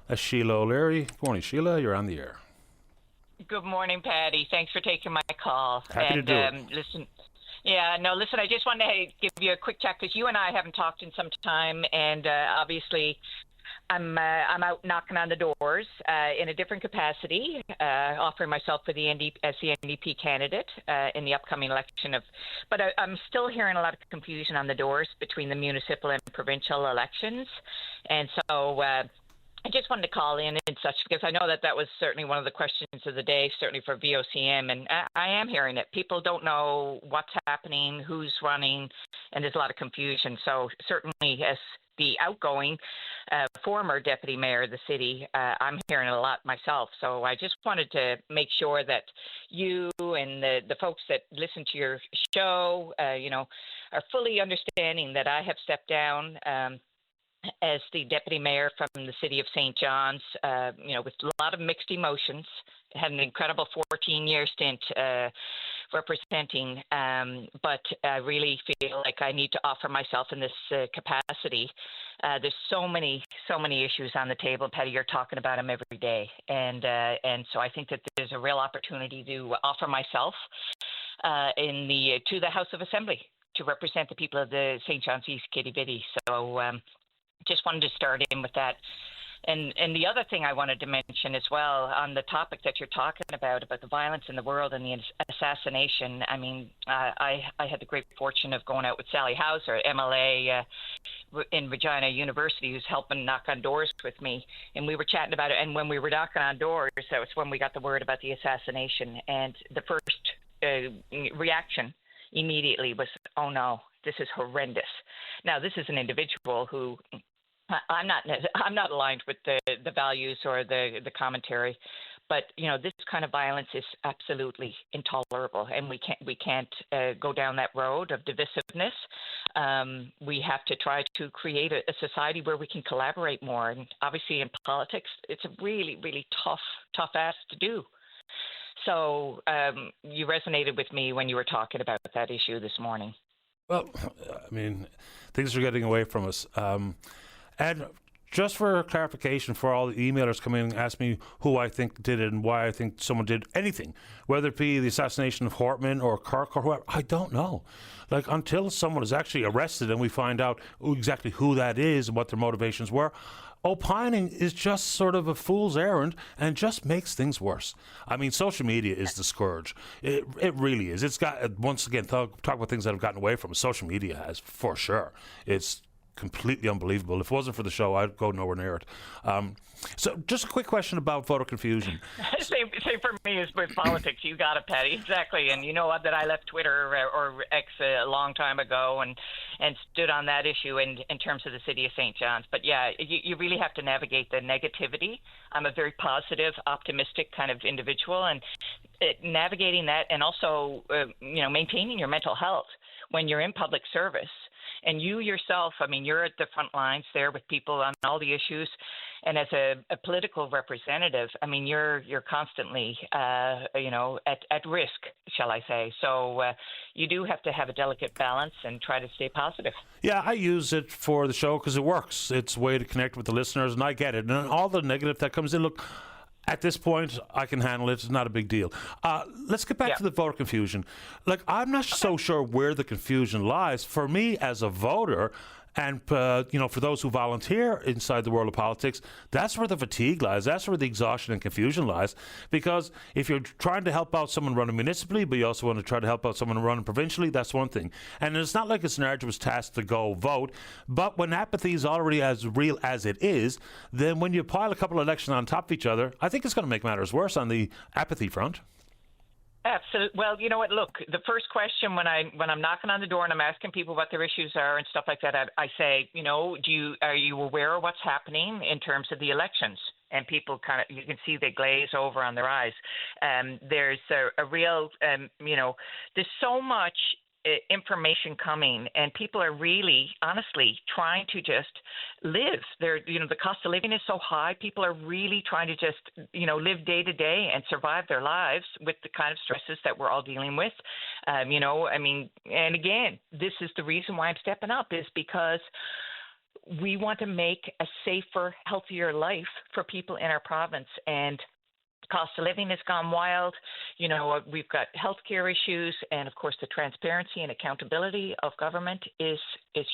That's Sheila O'Leary. Good morning, Sheila. You're on the air. Good morning, Patty. Thanks for taking my call. Happy to do it. Listen, I just wanted to give you a quick chat because you and I haven't talked in some time, and obviously I'm out knocking on the doors in a different capacity, offering myself for the as the NDP candidate in the upcoming election But I'm still hearing a lot of confusion on the doors between the municipal and provincial elections, and so. I just wanted to call in and such because I know that was certainly one of the questions of the day, certainly for VOCM, and I am hearing it. People don't know what's happening, who's running, and there's a lot of confusion. So certainly as the outgoing former deputy mayor of the city, I'm hearing a lot myself. So I just wanted to make sure that you and the folks that listen to your show, are fully understanding that I have stepped down as the deputy mayor from the city of St. John's, with a lot of mixed emotions. Had an incredible 14-year stint representing, but I really feel like I need to offer myself in this capacity. There's so many issues on the table, Patty. You're talking about them every day, and so I think that there's a real opportunity to offer myself to the House of Assembly to represent the people of the St. John's East Kitty Bitty. So. Just wanted to start in with that. And the other thing I wanted to mention as well on the topic that you're talking about the violence in the world and the assassination. I mean, I had the great fortune of going out with Sally Hauser, MLA in Regina University, who's helping knock on doors with me. And we were chatting about it. And when we were knocking on doors, that was when we got the word about the assassination. And the first reaction immediately was, oh, no, this is horrendous. Now, this is an individual who I'm not aligned with the values or the commentary, but this kind of violence is absolutely intolerable, and we can't go down that road of divisiveness. We have to try to create a society where we can collaborate more. And obviously, in politics, it's a really, really tough ask to do. So you resonated with me when you were talking about that issue this morning. Well, I mean, things are getting away from us. And just for clarification, for all the emailers coming in and ask me who I think did it and why I think someone did anything, whether it be the assassination of Hortman or Kirk or whoever, I don't know. Like, until someone is actually arrested and we find out exactly who that is and what their motivations were, opining is just sort of a fool's errand and just makes things worse. I mean, social media is the scourge. It really is. It's got, once again, talk about things that have gotten away from us. Social media has, for sure. It's completely unbelievable. If it wasn't for the show, I'd go nowhere near it. So just a quick question about voter confusion. Same for me as with politics. You got it, Patty. Exactly. And you know what, that I left Twitter or X a long time ago and stood on that issue in terms of the city of St. John's. But yeah, you really have to navigate the negativity. I'm a very positive, optimistic kind of individual, and navigating that, and also maintaining your mental health when you're in public service. And you yourself, I mean, you're at the front lines there with people on all the issues. And as a political representative, I mean, you're constantly, at risk, shall I say. So you do have to have a delicate balance and try to stay positive. Yeah, I use it for the show because it works. It's a way to connect with the listeners, and I get it. And all the negative that comes in, look, at this point, I can handle it. It's not a big deal. Let's get back to the voter confusion. Like, I'm not so sure where the confusion lies. For me, as a voter, and, for those who volunteer inside the world of politics, that's where the fatigue lies. That's where the exhaustion and confusion lies. Because if you're trying to help out someone running municipally, but you also want to try to help out someone running provincially, that's one thing. And it's not like it's an arduous task to go vote. But when apathy is already as real as it is, then when you pile a couple of elections on top of each other, I think it's going to make matters worse on the apathy front. Absolutely. Well, you know what? Look, the first question when I'm knocking on the door and I'm asking people what their issues are and stuff like that, I say, are you aware of what's happening in terms of the elections? And people you can see they glaze over on their eyes. There's a real, there's so much information coming, and people are really, honestly, trying to just live. The cost of living is so high. People are really trying to just, live day to day and survive their lives with the kind of stresses that we're all dealing with. And again, this is the reason why I'm stepping up, is because we want to make a safer, healthier life for people in our province. And cost of living has gone wild. We've got healthcare issues, and of course, the transparency and accountability of government is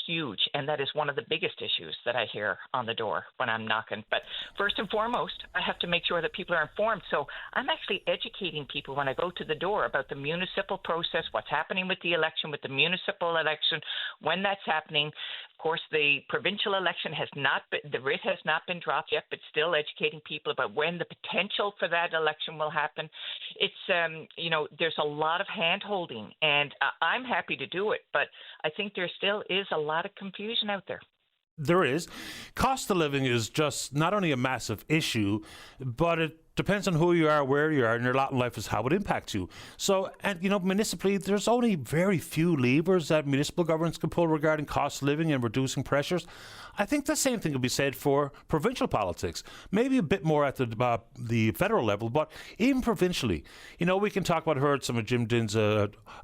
huge, and that is one of the biggest issues that I hear on the door when I'm knocking. But first and foremost, I have to make sure that people are informed. So I'm actually educating people when I go to the door about the municipal process, what's happening with the election, with the municipal election, when that's happening. Of course, the provincial election the writ has not been dropped yet, but still educating people about when the potential for that election will happen. It's, there's a lot of hand-holding, and I'm happy to do it, but I think there still is a lot of confusion out there. There is. Cost of living is just not only a massive issue, but it depends on who you are, where you are, and your lot in life is how it impacts you. So, and municipally, there's only very few levers that municipal governments can pull regarding cost of living and reducing pressures. I think the same thing could be said for provincial politics. Maybe a bit more at the federal level, but even provincially. We can talk about, heard some of Jim Dinn's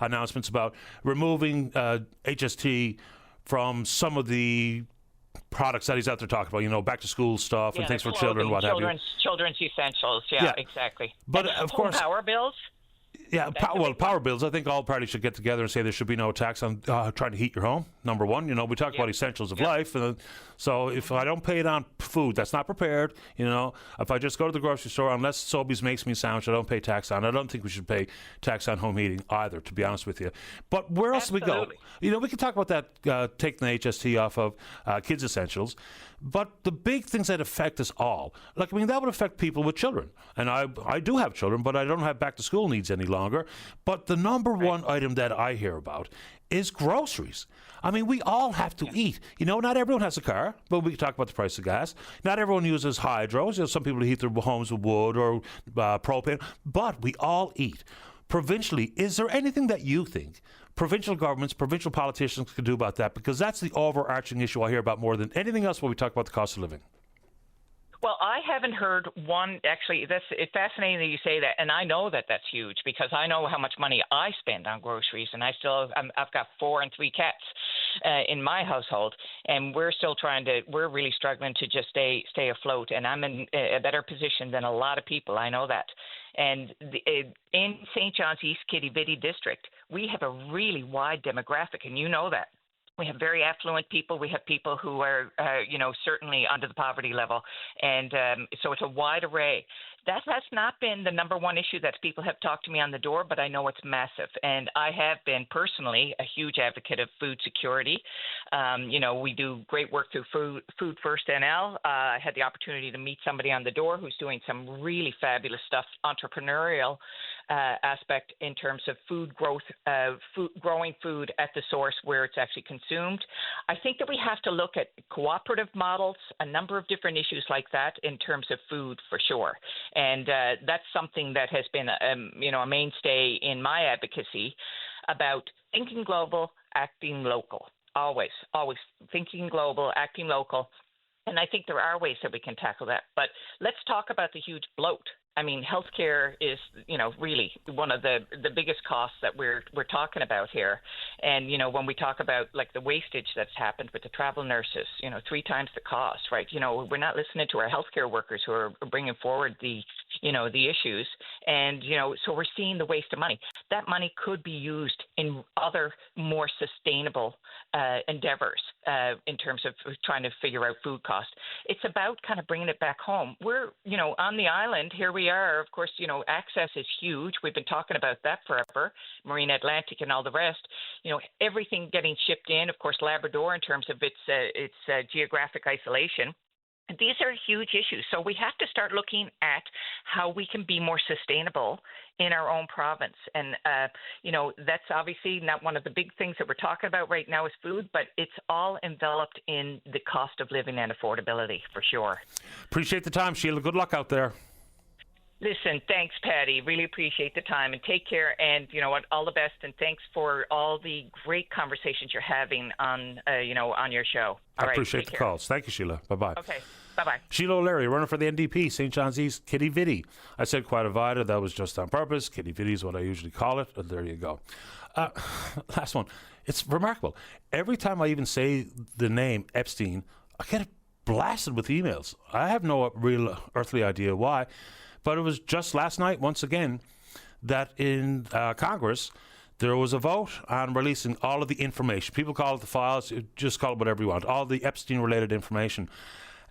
announcements about removing HST from some of the products that he's out there talking about, back to school stuff and things for children, what have you. Children's essentials, yeah, exactly. But of course, power bills. Yeah, power bills. I think all parties should get together and say there should be no tax on trying to heat your home. Number one, we talk about essentials of life. So if I don't pay it on food that's not prepared, if I just go to the grocery store, unless Sobeys makes me a sandwich, I don't pay tax on it. I don't think we should pay tax on home heating either, to be honest with you. But where else do we go? We can talk about that, taking the HST off of kids' essentials. But the big things that affect us all, that would affect people with children. And I do have children, but I don't have back-to-school needs any longer. But the number one item that I hear about is groceries. I mean, we all have to eat. Not everyone has a car, but we can talk about the price of gas. Not everyone uses hydros. Some people heat their homes with wood or propane. But we all eat. Provincially, is there anything that you think provincial governments, provincial politicians can do about that? Because that's the overarching issue I hear about more than anything else when we talk about the cost of living. Well, I haven't heard one. Actually, it's fascinating that you say that, and I know that that's huge because I know how much money I spend on groceries, and I've got 4 and 3 cats in my household, and we're really struggling to just stay afloat, and I'm in a better position than a lot of people. I know that. And in St. John's East Kitty Vitty district, we have a really wide demographic, and you know that. We have very affluent people. We have people who are, certainly under the poverty level. And so it's a wide array. That has not been the number one issue that people have talked to me on the door, but I know it's massive. And I have been personally a huge advocate of food security. We do great work through Food First NL. I had the opportunity to meet somebody on the door who's doing some really fabulous stuff, entrepreneurial aspect in terms of food growth, growing food at the source where it's actually consumed. I think that we have to look at cooperative models, a number of different issues like that in terms of food for sure. And that's something that has been, a mainstay in my advocacy about thinking global, acting local. Always thinking global, acting local. And I think there are ways that we can tackle that. But let's talk about the huge bloat. I mean, healthcare is, really one of the biggest costs that we're talking about here. And, when we talk about like the wastage that's happened with the travel nurses, 3 times the cost, right? We're not listening to our healthcare workers who are bringing forward the issues. And, so we're seeing the waste of money. That money could be used in other more sustainable endeavors in terms of trying to figure out food costs. It's about kind of bringing it back home. We're, on the island, here we are. Of course, access is huge. We've been talking about that forever, Marine Atlantic and all the rest. Everything getting shipped in, of course, Labrador in terms of its geographic isolation. These are huge issues. So we have to start looking at how we can be more sustainable in our own province. And, that's obviously not one of the big things that we're talking about right now is food, but it's all enveloped in the cost of living and affordability for sure. Appreciate the time, Sheila. Good luck out there. Listen, thanks, Patty. Really appreciate the time and take care. And you know what? All the best. And thanks for all the great conversations you're having on your show. I appreciate the calls. Thank you, Sheila. Bye-bye. Okay. Bye-bye. Sheila O'Leary, runner for the NDP, St. John's East, Kitty Vitty. I said quite a vida. That was just on purpose. Kitty Vitty is what I usually call it. And there you go. Last one. It's remarkable. Every time I even say the name Epstein, I get blasted with emails. I have no real earthly idea why. But it was just last night, once again, that in Congress, there was a vote on releasing all of the information. People call it the files, just call it whatever you want, all the Epstein-related information.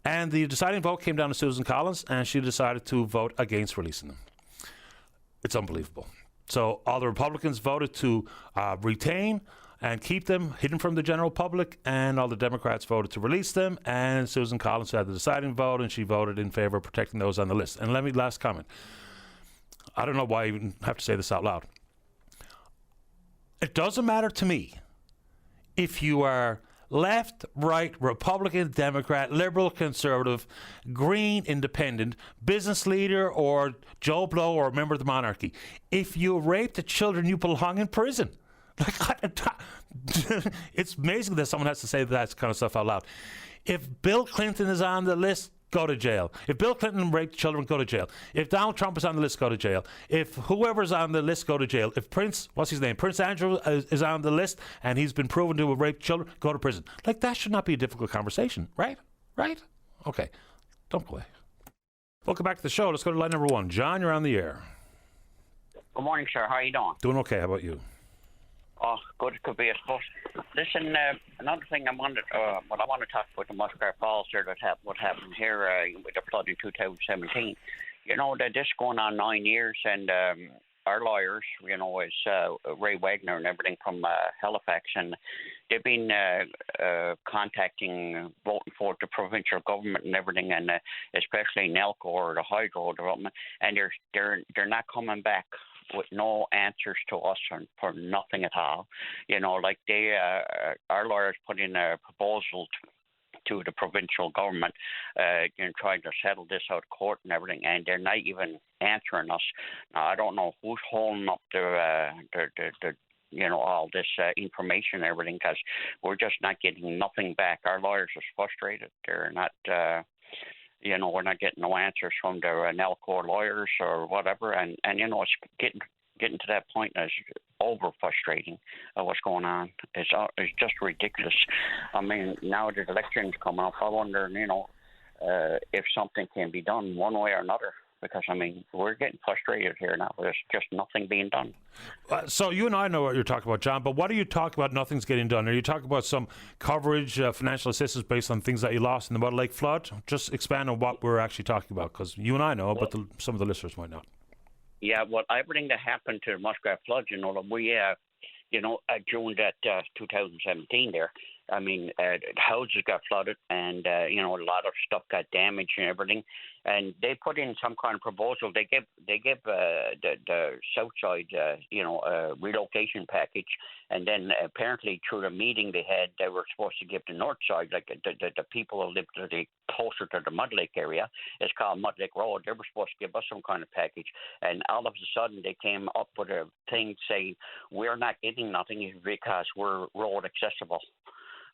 And the deciding vote came down to Susan Collins, and she decided to vote against releasing them. It's unbelievable. So all the Republicans voted to retain and keep them hidden from the general public, and all the Democrats voted to release them, and Susan Collins had the deciding vote, and she voted in favor of protecting those on the list. And let me last comment. I don't know why I even have to say this out loud. It doesn't matter to me if you are left, right, Republican, Democrat, liberal, conservative, green, independent, business leader, or Joe Blow, or a member of the monarchy. If you rape the children, you belong in prison. It's amazing that someone has to say that kind of stuff out loud. If Bill Clinton is on the list, go to jail. If Bill Clinton raped children, go to jail. If Donald Trump is on the list, go to jail. If whoever's on the list, go to jail. If Prince Andrew is on the list and he's been proven to have raped children, go to prison. That should not be a difficult conversation, right? Right? Okay. Don't play. Welcome back to the show. Let's go to line number 1. John, you're on the air. Good morning, sir. How are you doing? Doing okay. How about you? Oh, good. It could be, I suppose. Listen, another thing I want to talk about the Muskrat Falls there, what happened here with the flood in 2017. That this going on 9 years, and our lawyers, is Ray Wagner and everything from Halifax, and they've been voting for the provincial government and everything, and especially Nelco or the hydro development, and they're not coming back with no answers to us for nothing at all. Our lawyers put in a proposal to the provincial government trying to settle this out of court and everything, and they're not even answering us. Now, I don't know who's holding up the all this information and everything, because we're just not getting nothing back. Our lawyers are frustrated. They're not we're not getting no answers from the Nelco lawyers or whatever, and it's getting to that point that's over frustrating what's going on. It's just ridiculous. I mean, now the election's coming up. I wonder, if something can be done one way or another. Because, we're getting frustrated here now. There's just nothing being done. So you and I know what you're talking about, John, but what are you talking about nothing's getting done? Are you talking about some coverage, financial assistance based on things that you lost in the Mud Lake flood? Just expand on what we're actually talking about, because you and I know, but some of the listeners might not. Yeah, well, everything that happened to the Muskrat flood, we, during that 2017 there, houses got flooded, and a lot of stuff got damaged and everything. And they put in some kind of proposal. They give the south side, a relocation package, and then apparently through the meeting they had, they were supposed to give the north side, like the people who live closer to the Mud Lake area. It's called Mud Lake Road. They were supposed to give us some kind of package, and all of a sudden they came up with a thing saying we're not getting nothing because we're road accessible.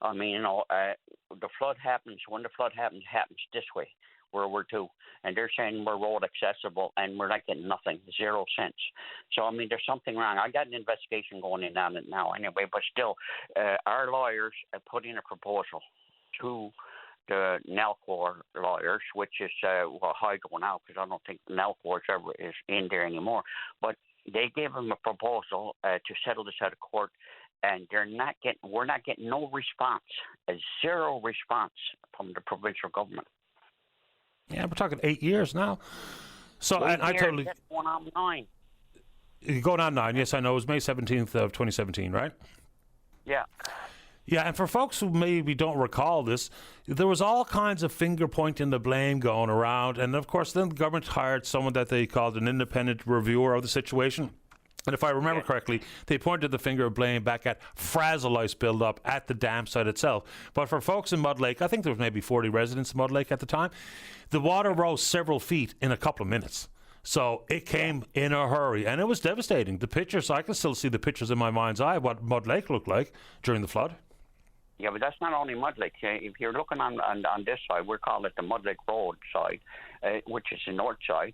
I mean, the flood happens. When the flood happens, it happens this way, World War II. And they're saying we're road accessible and we're not getting nothing, 0 cents. So, I mean, there's something wrong. I got an investigation going in on it now anyway, but still, our lawyers have put in a proposal to the Nalcor lawyers, which is Hydro now, because I don't think Nalcor ever is in there anymore. But they gave them a proposal to settle this out of court, and we're not getting no response, a 0 response from the provincial government. Yeah, we're talking 8 years now. So I totally. That's going on 9. Going on 9, yes, I know. It was May 17th of 2017, right? Yeah. Yeah, and for folks who maybe don't recall this, there was all kinds of finger-pointing the blame going around. And, of course, then the government hired someone that they called an independent reviewer of the situation. And if I remember correctly, they pointed the finger of blame back at frazzle ice build-up at the dam site itself. But for folks in Mud Lake, I think there was maybe 40 residents in Mud Lake at the time, the water rose several feet in a couple of minutes. So it came in a hurry, and it was devastating. The pictures, I can still see the pictures in my mind's eye, what Mud Lake looked like during the flood. Yeah, but that's not only Mud Lake. If you're looking on this side, we call it the Mud Lake Road side, which is the north side.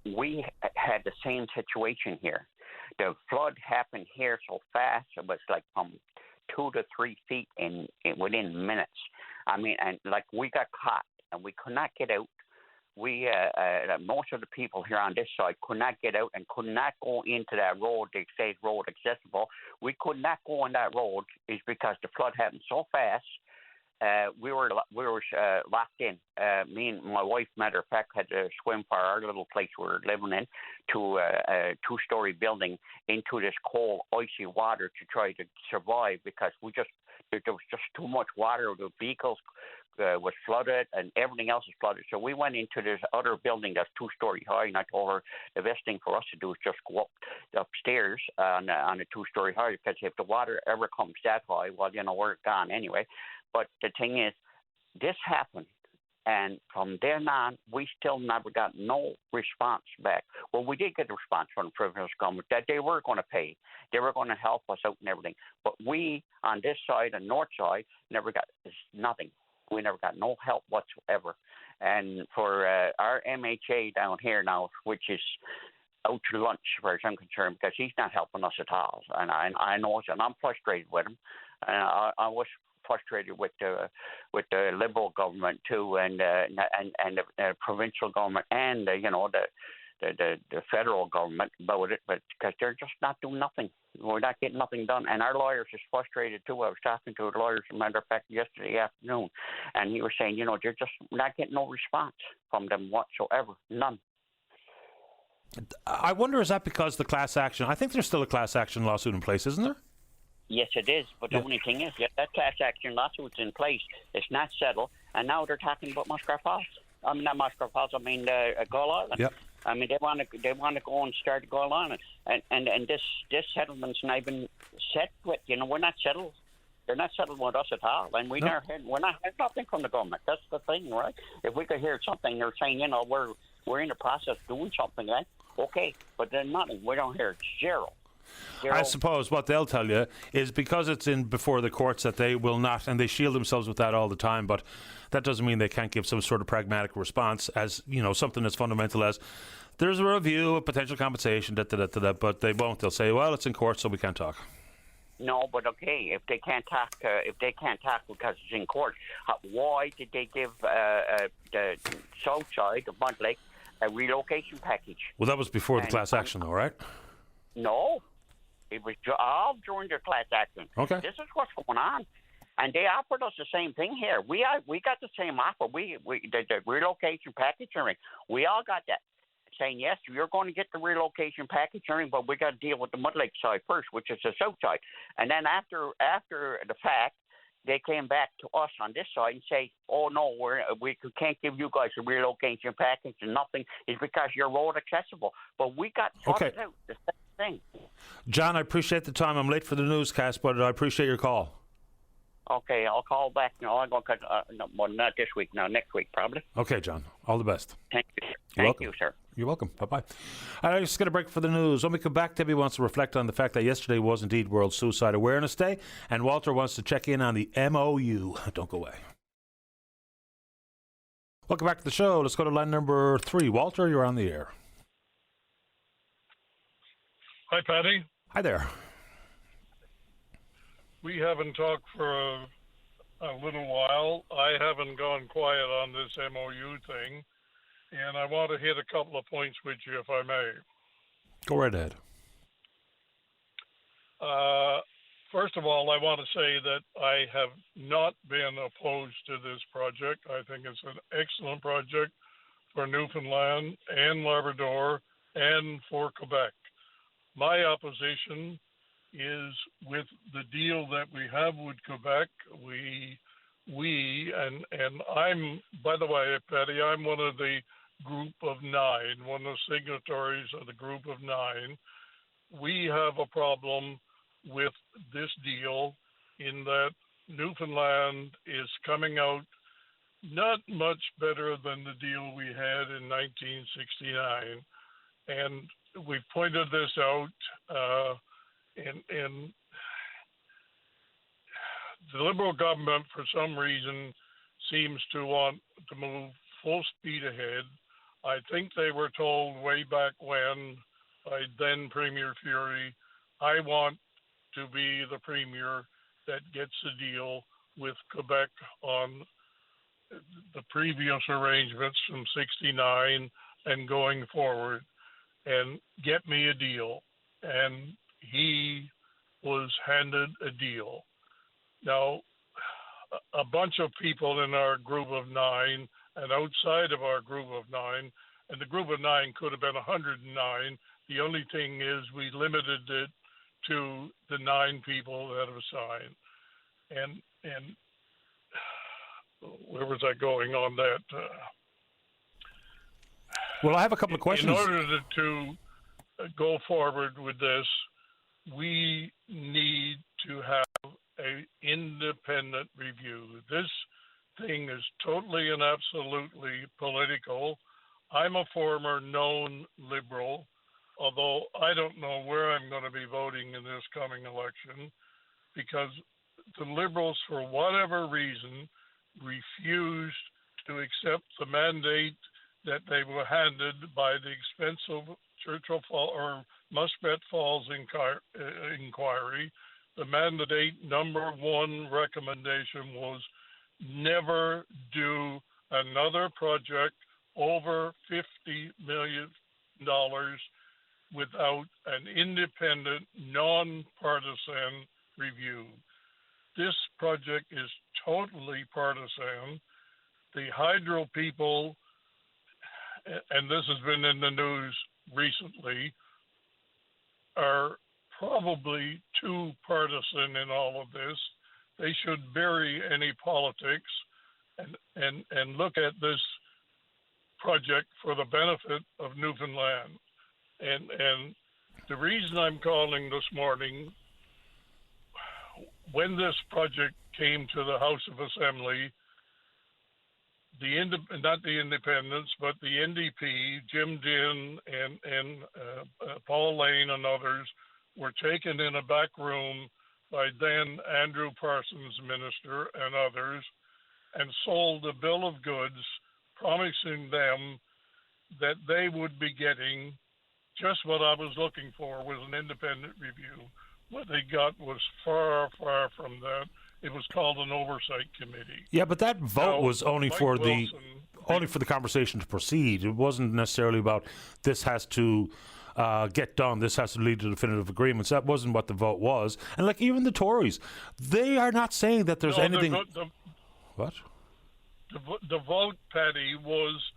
We had the same situation here. The flood happened here so fast, it was like from 2 to 3 feet within minutes. I mean, and like we got caught, and we could not get out. We most of the people here on this side could not get out and could not go into that road. They say road accessible. We could not go on that road is because the flood happened so fast. We were locked in. Me and my wife, matter of fact, had to swim for our little place we were living in to a 2-story building into this cold, icy water to try to survive because there was just too much water. The vehicles was flooded and everything else is flooded. So we went into this other building that's 2-story high, and I told her the best thing for us to do is just go up upstairs on a 2-story high because if the water ever comes that high, well, we're gone anyway. But the thing is, this happened, and from then on, we still never got no response back. Well, we did get a response from the provincial government that they were going to pay. They were going to help us out and everything. But we, on this side, the north side, never got nothing. We never got no help whatsoever. And for our MHA down here now, which is out to lunch, as far as I'm concerned, because he's not helping us at all. And I know it, and I'm frustrated with him. And I was frustrated with the Liberal government too, and the provincial government, and the federal government about it, but because they're just not doing nothing. We're not getting nothing done, and our lawyers is frustrated too. I was talking to the lawyers, as a matter of fact, yesterday afternoon, and he was saying, they're just not getting no response from them whatsoever, none. I wonder, is that because the class action? I think there's still a class action lawsuit in place, isn't there? Yes, it is. But the only thing is, that class action lawsuit's in place. It's not settled, and now they're talking about Muskrat Falls. I mean, not Muskrat Falls. I mean, Gull Island. Yep. I mean, they want to go and start Gull Island, and this settlement's not even set with. We're not settled. They're not settled with us at all, and we're not hearing nothing from the government. That's the thing, right? If we could hear something, they're saying, we're in the process of doing something, right? Okay, but then nothing. We don't hear zero. I suppose what they'll tell you is because it's in before the courts that they will not, and they shield themselves with that all the time, but that doesn't mean they can't give some sort of pragmatic response as, something as fundamental as there's a review of potential compensation, but they won't. They'll say, well, it's in court, so we can't talk. No, but okay, if they can't talk because it's in court, why did they give the south side of Mud Lake a relocation package? Well, that was before the class action, though, right? No, it was all during their class action. Okay. This is what's going on. And they offered us the same thing here. We got the same offer. The relocation package, we all got that. Saying, yes, you're going to get the relocation package, but we got to deal with the Mud Lake side first, which is the south side. And then after the fact, they came back to us on this side and say, oh, no, we can't give you guys a relocation package and nothing. It's because you're road accessible. But we got sorted out the same thing. John, I appreciate the time. I'm late for the newscast, but I appreciate your call. Okay, I'll call back. No, I'm going to cut. Not this week. No, next week probably. Okay, John. All the best. Thank you. You're welcome. You, sir. You're welcome. Bye-bye. I'm just going to break for the news. When we come back, Debbie wants to reflect on the fact that yesterday was indeed World Suicide Awareness Day, and Walter wants to check in on the MOU. Don't go away. Welcome back to the show. Let's go to line number 3. Walter, you're on the air. Hi, Patty. Hi there. We haven't talked for a little while. I haven't gone quiet on this MOU thing, and I want to hit a couple of points with you, if I may. Go right ahead. First of all, I want to say that I have not been opposed to this project. I think it's an excellent project for Newfoundland and Labrador and for Quebec. My opposition is with the deal that we have with Quebec. And I'm, by the way, Patty, I'm one of the group of 9, one of the signatories of the group of 9. We have a problem with this deal in that Newfoundland is coming out not much better than the deal we had in 1969. And we've pointed this out, and the Liberal government, for some reason, seems to want to move full speed ahead. I think they were told way back when by then Premier Fury, I want to be the premier that gets a deal with Quebec on the previous arrangements from 69 and going forward, and get me a deal. And he was handed a deal. Now, a bunch of people in our group of 9 and outside of our group of 9, and the group of 9 could have been 109. The only thing is we limited it to the 9 people that have signed. And where was I going on that? Well, I have a couple of questions. In order to go forward with this, we need to have an independent review. This thing is totally and absolutely political. I'm a former known Liberal, although I don't know where I'm going to be voting in this coming election, because the Liberals, for whatever reason, refused to accept the mandate that they were handed by the expensive Churchill Falls or Muskrat Falls inquiry. The mandate number 1 recommendation was never do another project over $50 million without an independent, non-partisan review. This project is totally partisan. The hydro people, and this has been in the news recently, are probably too partisan in all of this. They should bury any politics and look at this project for the benefit of Newfoundland. And the reason I'm calling this morning, when this project came to the House of Assembly, not the independents, but the NDP, Jim Dinn and Paul Lane and others were taken in a back room by then Andrew Parsons minister and others and sold a bill of goods promising them that they would be getting just what I was looking for, was an independent review. What they got was far, far from that. It was called an oversight committee. Yeah, but that vote was only for Wilson, the conversation to proceed. It wasn't necessarily about this has to get done, this has to lead to definitive agreements. That wasn't what the vote was. And like even the Tories, they are not saying that there's anything. What? The vote, Patty, was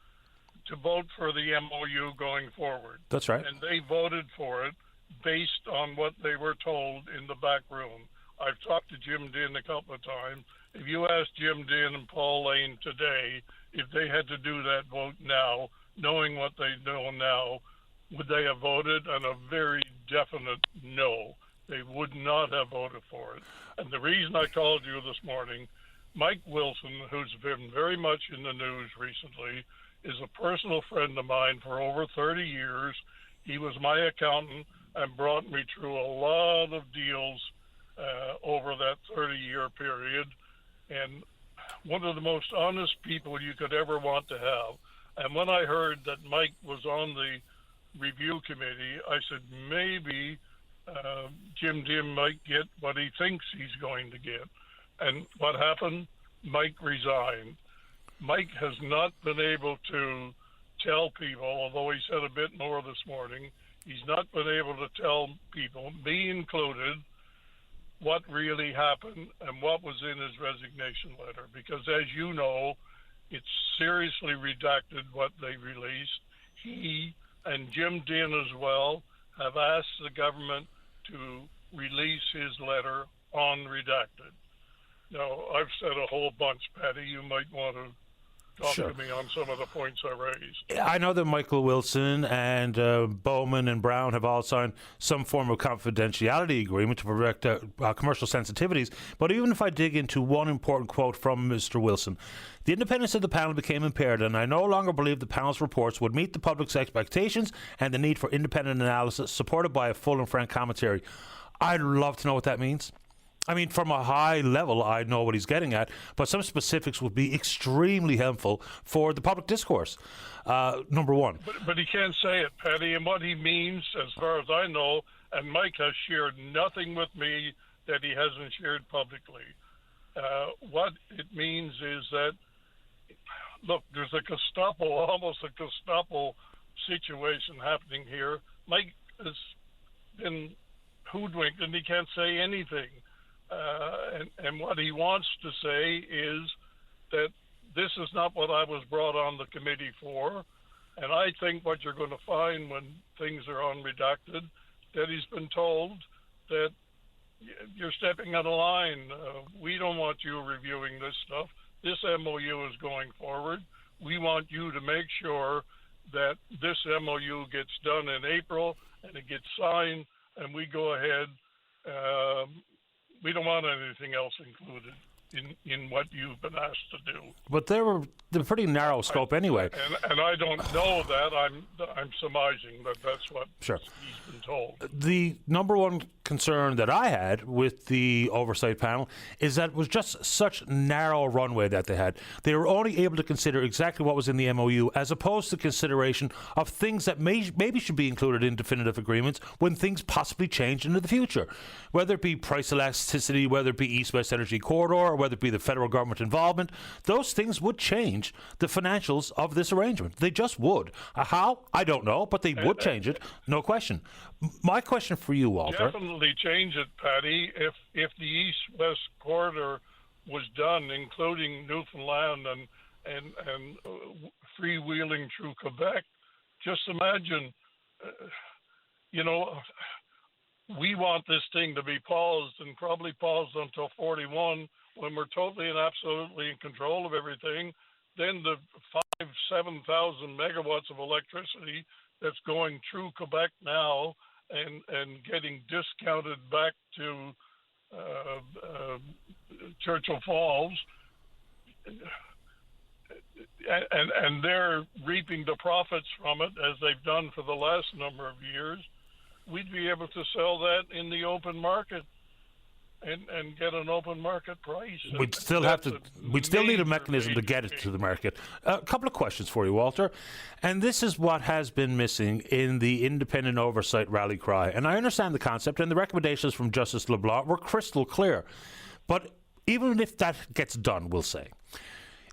to vote for the MOU going forward. That's right. And they voted for it based on what they were told in the back room. I've talked to Jim Dinn a couple of times. If you ask Jim Dinn and Paul Lane today if they had to do that vote now, knowing what they know now, would they have voted? And a very definite no. They would not have voted for it. And the reason I called you this morning, Mike Wilson, who's been very much in the news recently, is a personal friend of mine for over 30 years. He was my accountant and brought me through a lot of deals over that 30-year period. And one of the most honest people you could ever want to have. And when I heard that Mike was on the review committee, I said, maybe Jim Dim might get what he thinks he's going to get. And what happened? Mike resigned. Mike has not been able to tell people, although he said a bit more this morning, he's not been able to tell people, me included, what really happened and what was in his resignation letter. Because as you know, it's seriously redacted what they released. He and Jim Din as well have asked the government to release his letter unredacted. Now, I've said a whole bunch, Patty. You might want to talk Sure. to me on some of the points I raised. I know that Michael Wilson and Bowman and Brown have all signed some form of confidentiality agreement to protect commercial sensitivities. But even if I dig into one important quote from Mr. Wilson, the independence of the panel became impaired, and I no longer believe the panel's reports would meet the public's expectations and the need for independent analysis supported by a full and frank commentary. I'd love to know what that means. I mean, from a high level, I know what he's getting at, but some specifics would be extremely helpful for the public discourse. Number one. But he can't say it, Patty, and what he means, as far as I know, and Mike has shared nothing with me that he hasn't shared publicly. What it means is that, look, there's a Gestapo, almost a Gestapo situation happening here. Mike has been hoodwinked and he can't say anything. And what he wants to say is that this is not what I was brought on the committee for. And I think what you're going to find when things are unredacted, that he's been told that you're stepping out of line. We don't want you reviewing this stuff. This MOU is going forward. We want you to make sure that this MOU gets done in April and it gets signed and we go ahead. We don't want anything else included in what you've been asked to do. But they're pretty narrow scope anyway. And I don't know that. I'm surmising that that's what Sure. he's been told. The number one concern that I had with the oversight panel is that it was just such narrow runway that they had. They were only able to consider exactly what was in the MOU as opposed to consideration of things that maybe should be included in definitive agreements when things possibly change into the future. Whether it be price elasticity, whether it be East-West Energy Corridor, or whether it be the federal government involvement, those things would change the financials of this arrangement. They just would. How? I don't know, but they would change it, no question. My question for you, Walter. Definitely change it, Patty. If the East-West Corridor was done, including Newfoundland and freewheeling through Quebec, just imagine, we want this thing to be paused and probably paused until 41 when we're totally and absolutely in control of everything. Then the 7,000 megawatts of electricity that's going through Quebec now and getting discounted back to Churchill Falls, and they're reaping the profits from it as they've done for the last number of years. We'd be able to sell that in the open market and get an open market price. We'd still need a mechanism to get it to the market. A couple of questions for you, Walter. And this is what has been missing in the independent oversight rally cry. And I understand the concept, and the recommendations from Justice LeBlanc were crystal clear. But even if that gets done, we'll say,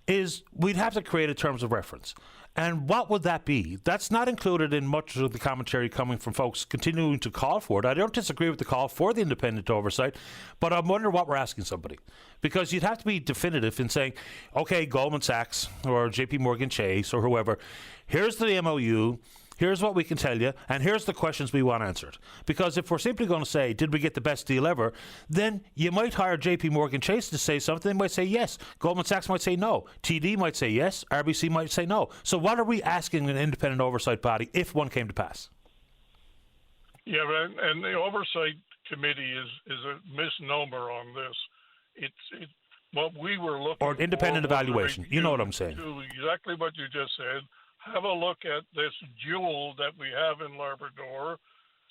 is we'd have to create a terms of reference. And what would that be? That's not included in much of the commentary coming from folks continuing to call for it. I don't disagree with the call for the independent oversight, but I'm wondering what we're asking somebody. Because you'd have to be definitive in saying, okay, Goldman Sachs or JP Morgan Chase or whoever, here's the MOU, here's what we can tell you, and here's the questions we want answered. Because if we're simply going to say, did we get the best deal ever, then you might hire JP Morgan Chase to say something. They might say yes. Goldman Sachs might say no. TD might say yes. RBC might say no. So what are we asking an independent oversight body if one came to pass? Yeah, and the oversight committee is a misnomer on this. It's what we were looking or independent for evaluation. You know what I'm saying. To exactly what you just said. have a look at this jewel that we have in Labrador,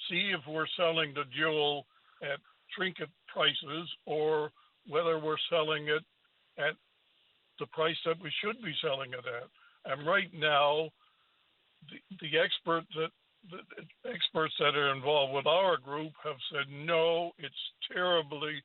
see if we're selling the jewel at trinket prices or whether we're selling it at the price that we should be selling it at. And right now, the experts that are involved with our group have said, no, it's terribly,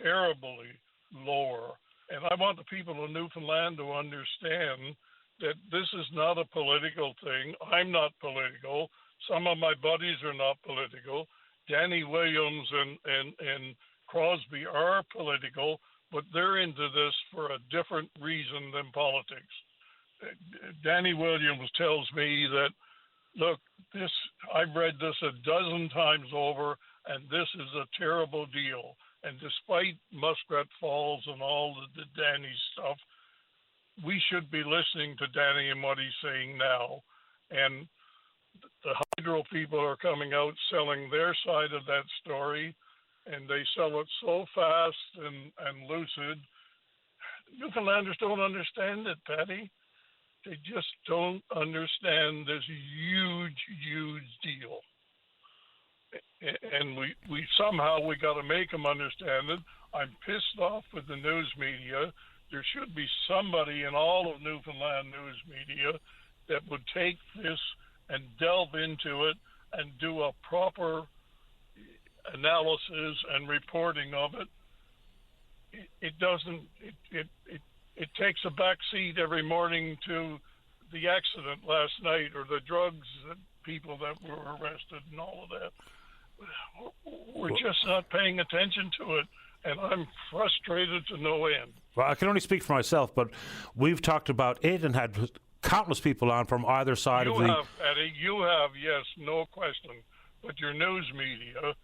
terribly lower. And I want the people of Newfoundland to understand that this is not a political thing. I'm not political. Some of my buddies are not political. Danny Williams and Crosby are political, but they're into this for a different reason than politics. Danny Williams tells me that, look, I've read this a dozen times over, and this is a terrible deal. And despite Muskrat Falls and all the Danny stuff, we should be listening to Danny and what he's saying now. And the hydro people are coming out selling their side of that story, and they sell it so fast and lucid. Newfoundlanders don't understand it, Patty. They just don't understand this huge, huge deal. And we somehow got to make them understand it. I'm pissed off with the news media. There should be somebody in all of Newfoundland news media that would take this and delve into it and do a proper analysis and reporting of it. It takes a back seat every morning to the accident last night or the drugs that people that were arrested and all of that. We're just not paying attention to it, and I'm frustrated to no end. Well, I can only speak for myself, but we've talked about it and had countless people on from either side of the... You have, Eddie. You have, yes, no question. But your news media,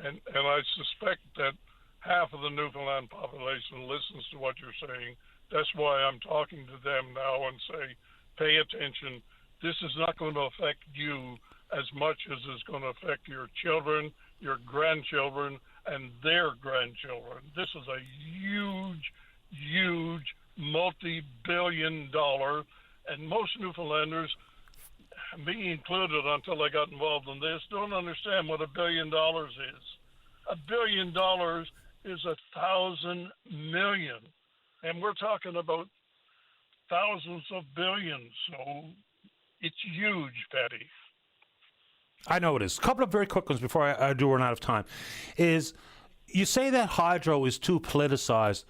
and I suspect that half of the Newfoundland population listens to what you're saying. That's why I'm talking to them now and say, pay attention. This is not going to affect you as much as it's going to affect your children, your grandchildren, and their grandchildren. This is a huge, huge, multi-billion-dollar, and most Newfoundlanders, me included until I got involved in this, don't understand what $1 billion is. $1 billion is 1,000 million, and we're talking about thousands of billions, so it's huge, Patty. I know it is. A couple of very quick ones before I do run out of time. Is you say that hydro is too politicized.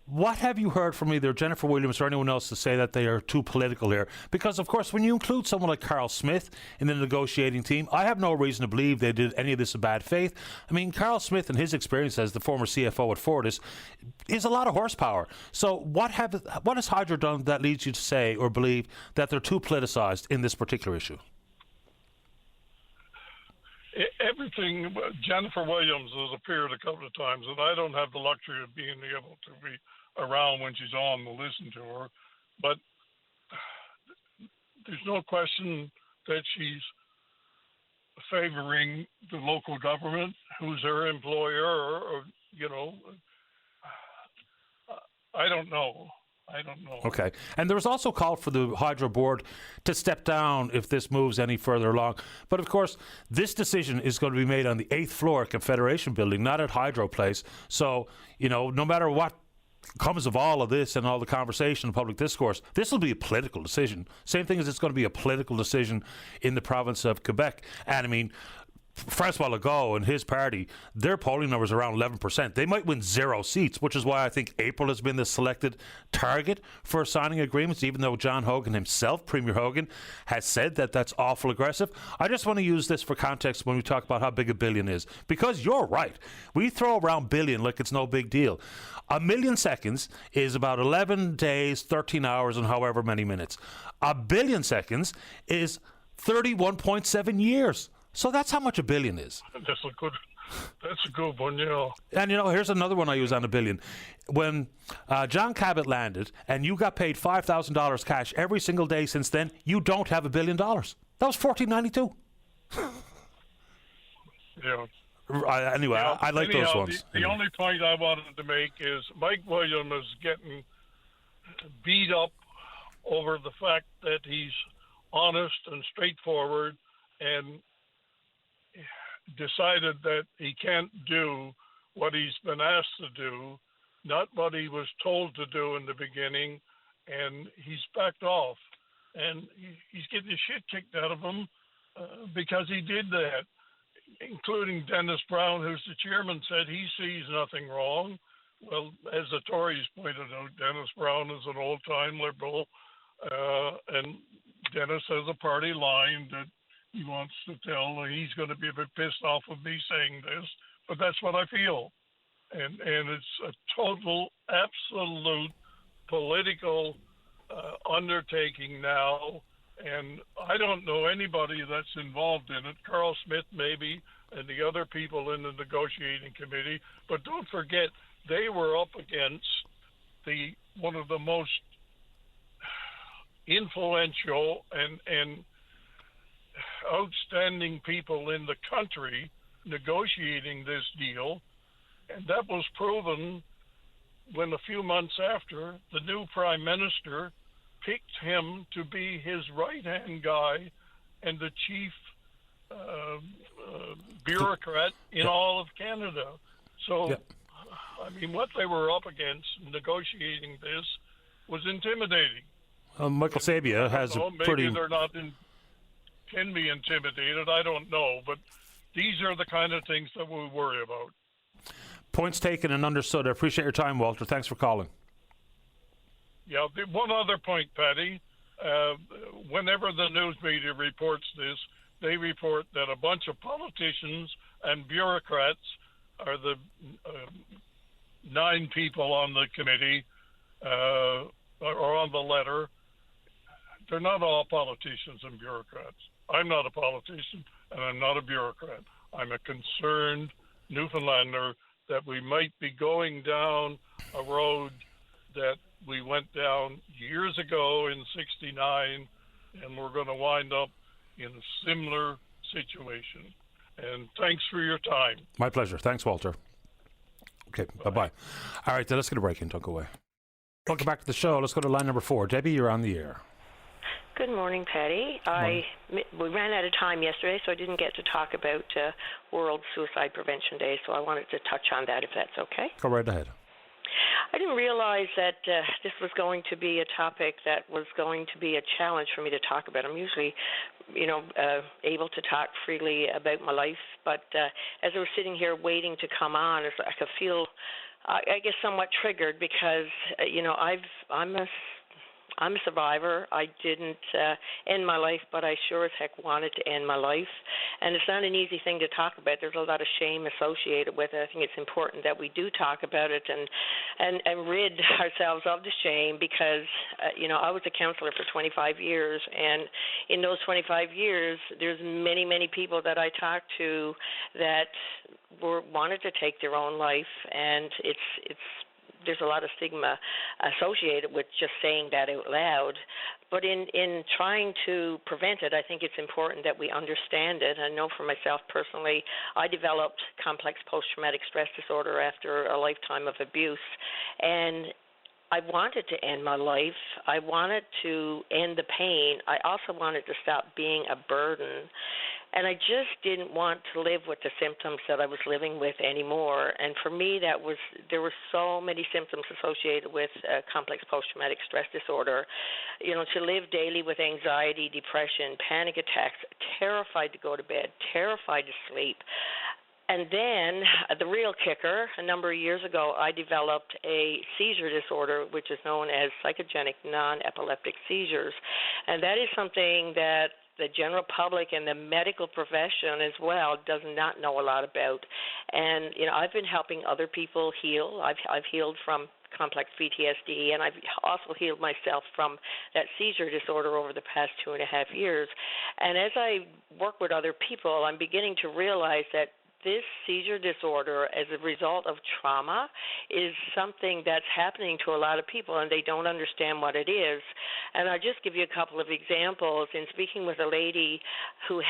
What have you heard from either Jennifer Williams or anyone else to say that they are too political here? Because, of course, when you include someone like Carl Smith in the negotiating team, I have no reason to believe they did any of this in bad faith. I mean, Carl Smith and his experience as the former CFO at Fortis is a lot of horsepower. So what has Hydro done that leads you to say or believe that they're too politicized in this particular issue? Everything. Jennifer Williams has appeared a couple of times, and I don't have the luxury of being able to be around when she's on to listen to her, but there's no question that she's favoring the local government, who's her employer, or I don't know. Okay. And there was also a call for the Hydro Board to step down if this moves any further along. But, of course, this decision is going to be made on the 8th floor at Confederation Building, not at Hydro Place. So, no matter what comes of all of this and all the conversation and public discourse, this will be a political decision. Same thing as it's going to be a political decision in the province of Quebec. And, I mean, Francois Legault and his party, their polling numbers are around 11%. They might win 0 seats, which is why I think April has been the selected target for signing agreements, even though John Hogan himself, Premier Hogan, has said that that's awful aggressive. I just want to use this for context when we talk about how big $1 billion is, because you're right. We throw around billion like it's no big deal. 1 million seconds is about 11 days, 13 hours, and however many minutes. 1 billion seconds is 31.7 years. So that's how much $1 billion is. That's a good one, yeah. And, here's another one I use on $1 billion. When John Cabot landed and you got paid $5,000 cash every single day since then, you don't have $1 billion. That was 1492. Yeah. Anyway, I like those ones. The only point I wanted to make is Mike Williams is getting beat up over the fact that he's honest and straightforward and decided that he can't do what he's been asked to do, not what he was told to do in the beginning, and he's backed off. And he's getting the shit kicked out of him because he did that, including Dennis Brown, who's the chairman, said he sees nothing wrong. Well, as the Tories pointed out, Dennis Brown is an old-time Liberal, and Dennis has a party line that he wants to tell. He's going to be a bit pissed off with me saying this, but that's what I feel. And it's a total, absolute political undertaking now, and I don't know anybody that's involved in it. Carl Smith maybe, and the other people in the negotiating committee. But don't forget, they were up against one of the most influential and outstanding people in the country negotiating this deal, and that was proven when a few months after the new prime minister picked him to be his right-hand guy and the chief bureaucrat in all of Canada. So, I mean, what they were up against negotiating this was intimidating. Michael Sabia has a pretty... Maybe they're not can be intimidated, I don't know, but these are the kind of things that we worry about. Points taken and understood. I appreciate your time, Walter. Thanks for calling. Yeah, one other point, Paddy. Whenever the news media reports this, they report that a bunch of politicians and bureaucrats are the 9 people on the committee or on the letter. They're not all politicians and bureaucrats. I'm not a politician, and I'm not a bureaucrat. I'm a concerned Newfoundlander that we might be going down a road that we went down years ago in '69, and we're going to wind up in a similar situation. And thanks for your time. My pleasure. Thanks, Walter. Okay, bye-bye. All right, then let's get a break in. Don't go away. Welcome back to the show. Let's go to line number 4. Debbie, you're on the air. Good morning, Patty. We ran out of time yesterday, so I didn't get to talk about World Suicide Prevention Day, so I wanted to touch on that, if that's okay. Go right ahead. I didn't realize that this was going to be a topic that was going to be a challenge for me to talk about. I'm usually, able to talk freely about my life, but as I was sitting here waiting to come on, I could feel, I guess, somewhat triggered because, I'm a survivor. I didn't end my life, but I sure as heck wanted to end my life. And it's not an easy thing to talk about. There's a lot of shame associated with it. I think it's important that we do talk about it and rid ourselves of the shame because, I was a counselor for 25 years. And in those 25 years, there's many, many people that I talked to that wanted to take their own life. And there's a lot of stigma associated with just saying that out loud. But in trying to prevent it, I think it's important that we understand it. I know for myself personally, I developed complex post-traumatic stress disorder after a lifetime of abuse. And I wanted to end my life. I wanted to end the pain. I also wanted to stop being a burden. And I just didn't want to live with the symptoms that I was living with anymore. And for me, there were so many symptoms associated with complex post-traumatic stress disorder. To live daily with anxiety, depression, panic attacks, terrified to go to bed, terrified to sleep. And then the real kicker, a number of years ago, I developed a seizure disorder, which is known as psychogenic non-epileptic seizures. And that is something that the general public and the medical profession as well does not know a lot about. And, I've been helping other people heal. I've healed from complex PTSD, and I've also healed myself from that seizure disorder over the past 2.5 years. And as I work with other people, I'm beginning to realize that this seizure disorder as a result of trauma is something that's happening to a lot of people, and they don't understand what it is. And I'll just give you a couple of examples. In speaking with a lady who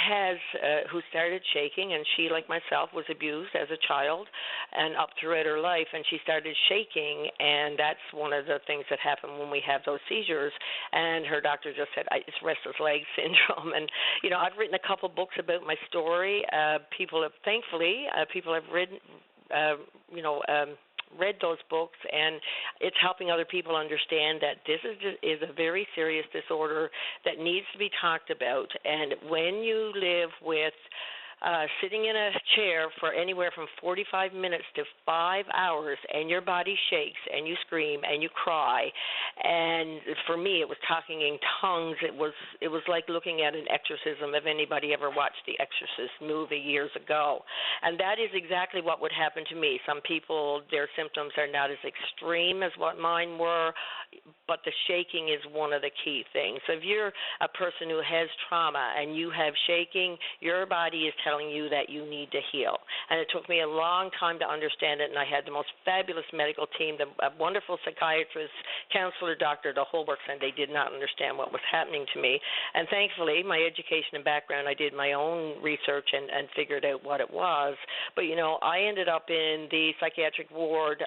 started shaking, and she, like myself, was abused as a child and up throughout her life, and she started shaking, and that's one of the things that happen when we have those seizures. And her doctor just said, it's restless leg syndrome. And, I've written a couple books about my story. People have read those books, and it's helping other people understand that this is a very serious disorder that needs to be talked about. And when you live with sitting in a chair for anywhere from 45 minutes to 5 hours, and your body shakes, and you scream, and you cry, and for me, it was talking in tongues. It was like looking at an exorcism. If anybody ever watched the Exorcist movie years ago, and that is exactly what would happen to me. Some people, their symptoms are not as extreme as what mine were, but the shaking is one of the key things. So if you're a person who has trauma and you have shaking, your body is telling you that you need to heal. And it took me a long time to understand it, and I had the most fabulous medical team, a wonderful psychiatrist, counselor, doctor, the whole works, and they did not understand what was happening to me. And thankfully, my education and background, I did my own research and figured out what it was. But, I ended up in the psychiatric ward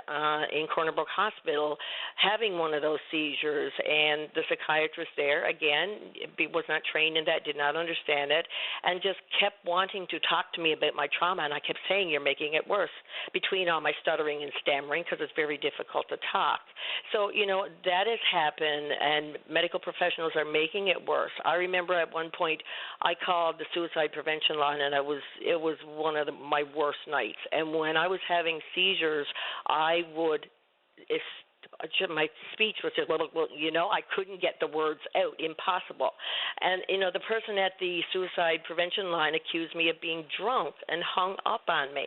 in Corner Brook Hospital having one of those seizures, and the psychiatrist there, again, was not trained in that, did not understand it, and just kept wanting to talk to me about my trauma, and I kept saying, you're making it worse, between all my stuttering and stammering, because it's very difficult to talk. So, that has happened, and medical professionals are making it worse. I remember at one point I called the suicide prevention line, and it was one of my worst nights. And when I was having seizures, I would my speech was just, I couldn't get the words out, impossible. And, the person at the suicide prevention line accused me of being drunk and hung up on me.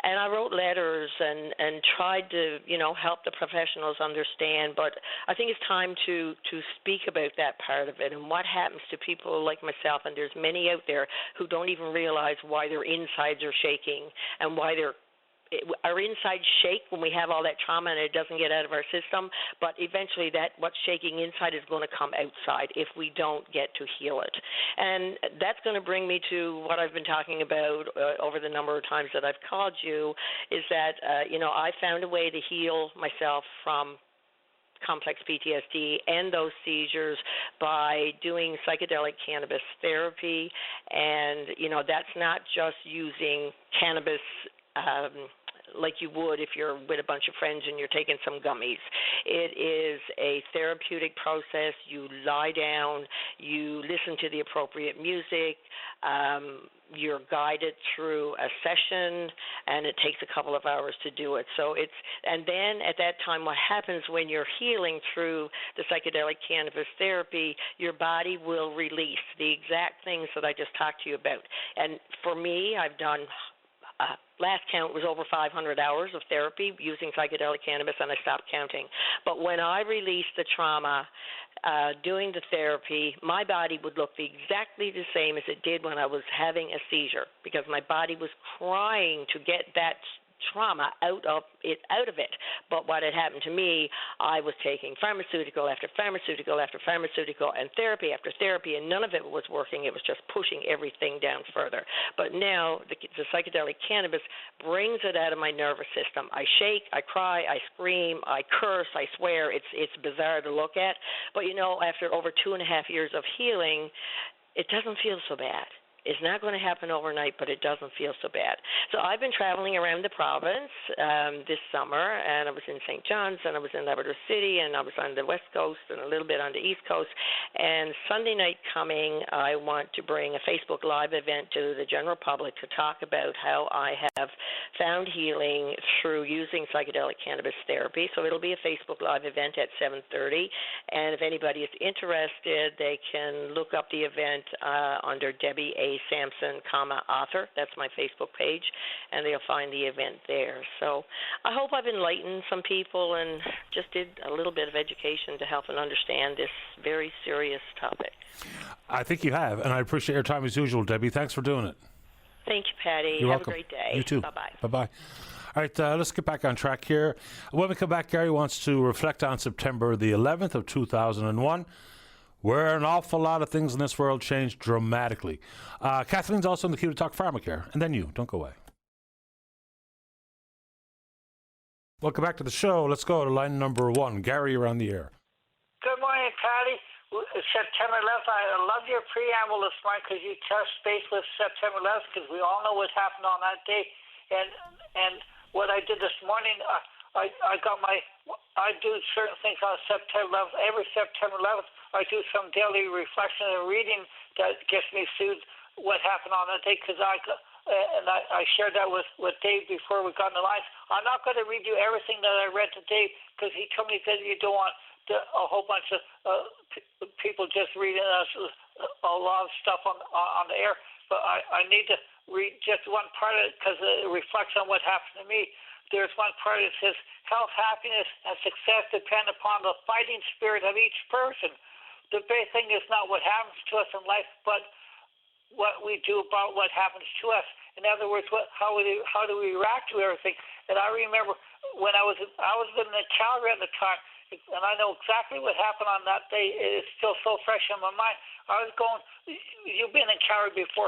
And I wrote letters and tried to, help the professionals understand, but I think it's time to speak about that part of it and what happens to people like myself, and there's many out there who don't even realize why their insides are shaking and why our insides shake when we have all that trauma and it doesn't get out of our system, but eventually what's shaking inside is going to come outside if we don't get to heal it. And that's going to bring me to what I've been talking about over the number of times that I've called you, is that, I found a way to heal myself from complex PTSD and those seizures by doing psychedelic cannabis therapy. And, that's not just using cannabis like you would if you're with a bunch of friends and you're taking some gummies. It is a therapeutic process. You lie down, you listen to the appropriate music, you're guided through a session, and it takes a couple of hours to do it. And then at that time, what happens when you're healing through the psychedelic cannabis therapy, your body will release the exact things that I just talked to you about. And for me, I've done last count was over 500 hours of therapy using psychedelic cannabis, and I stopped counting. But when I released the trauma, doing the therapy, my body would look exactly the same as it did when I was having a seizure, because my body was crying to get that trauma out of it. But what had happened to me, I was taking pharmaceutical after pharmaceutical after pharmaceutical and therapy after therapy, and none of it was working. It was just pushing everything down further. But now the psychedelic cannabis brings it out of my nervous system. I shake, I cry, I scream, I curse, I swear. It's bizarre to look at. But, after over 2.5 years of healing, it doesn't feel so bad. It's not going to happen overnight, but it doesn't feel so bad. So I've been traveling around the province this summer, and I was in St. John's, and I was in Labrador City, and I was on the West Coast and a little bit on the East Coast. And Sunday night coming, I want to bring a Facebook Live event to the general public to talk about how I have found healing through using psychedelic cannabis therapy. So it'll be a Facebook Live event at 7:30, and if anybody is interested, they can look up the event under Debbie A. Sampson, author. That's my Facebook page, and they'll find the event there. So I hope I've enlightened some people and just did a little bit of education to help and understand this very serious topic. I think you have, and I appreciate your time as usual, Debbie. Thanks for doing it. Thank you, Patty. You're Have welcome. a great day. You too. Bye-bye. Bye-bye. All right, let's get back on track here. When we come back, Gary wants to reflect on September the 11th of 2001, where an awful lot of things in this world changed dramatically. Kathleen's also in the queue to talk pharmacare. And then you. Don't go away. Welcome back to the show. Let's go to line number 1. Gary, you're on the air. Good morning, Patty. September 11th, I love your preamble this morning because you touched base with September 11th because we all know what happened on that day. And what I did this morning, I do certain things on September 11th. Every September 11th, I do some daily reflection and reading that gets me through what happened on that day because I shared that with Dave before we got in the lines. I'm not going to read you everything that I read to Dave because he told me that you don't want a whole bunch of people just reading us a lot of stuff on the air. But I need to read just one part of it because it reflects on what happened to me. There's one part that says, health, happiness, and success depend upon the fighting spirit of each person. The big thing is not what happens to us in life, but what we do about what happens to us. In other words, how do we react to everything? And I remember when I was living in Calgary at the time, and I know exactly what happened on that day. It's still so fresh in my mind. I was going. You've been in Calgary before.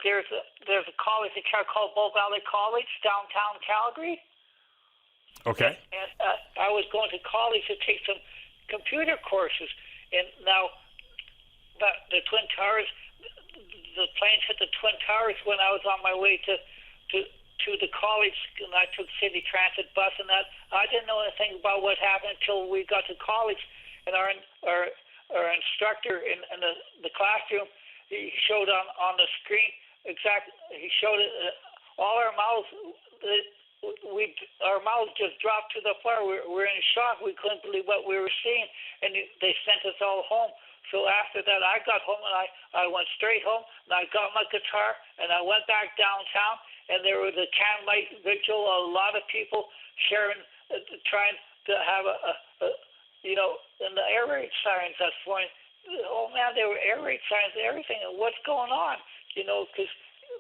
There's a college in Calgary called Bow Valley College, downtown Calgary. Okay. And I was going to college to take some computer courses. And now, the Twin Towers, the planes hit the Twin Towers when I was on my way to the college, and I took city transit bus and that. I didn't know anything about what happened until we got to college, and our instructor in the classroom, he showed on the screen exactly. He showed it. All our mouths, our mouths just dropped to the floor. We're in shock. We couldn't believe what we were seeing, and they sent us all home. So after that, I got home and I went straight home and I got my guitar and I went back downtown and there was a candlelight vigil. A lot of people sharing, trying to have and the air raid sirens that's flying. Oh man, there were air raid sirens and everything. And what's going on? Because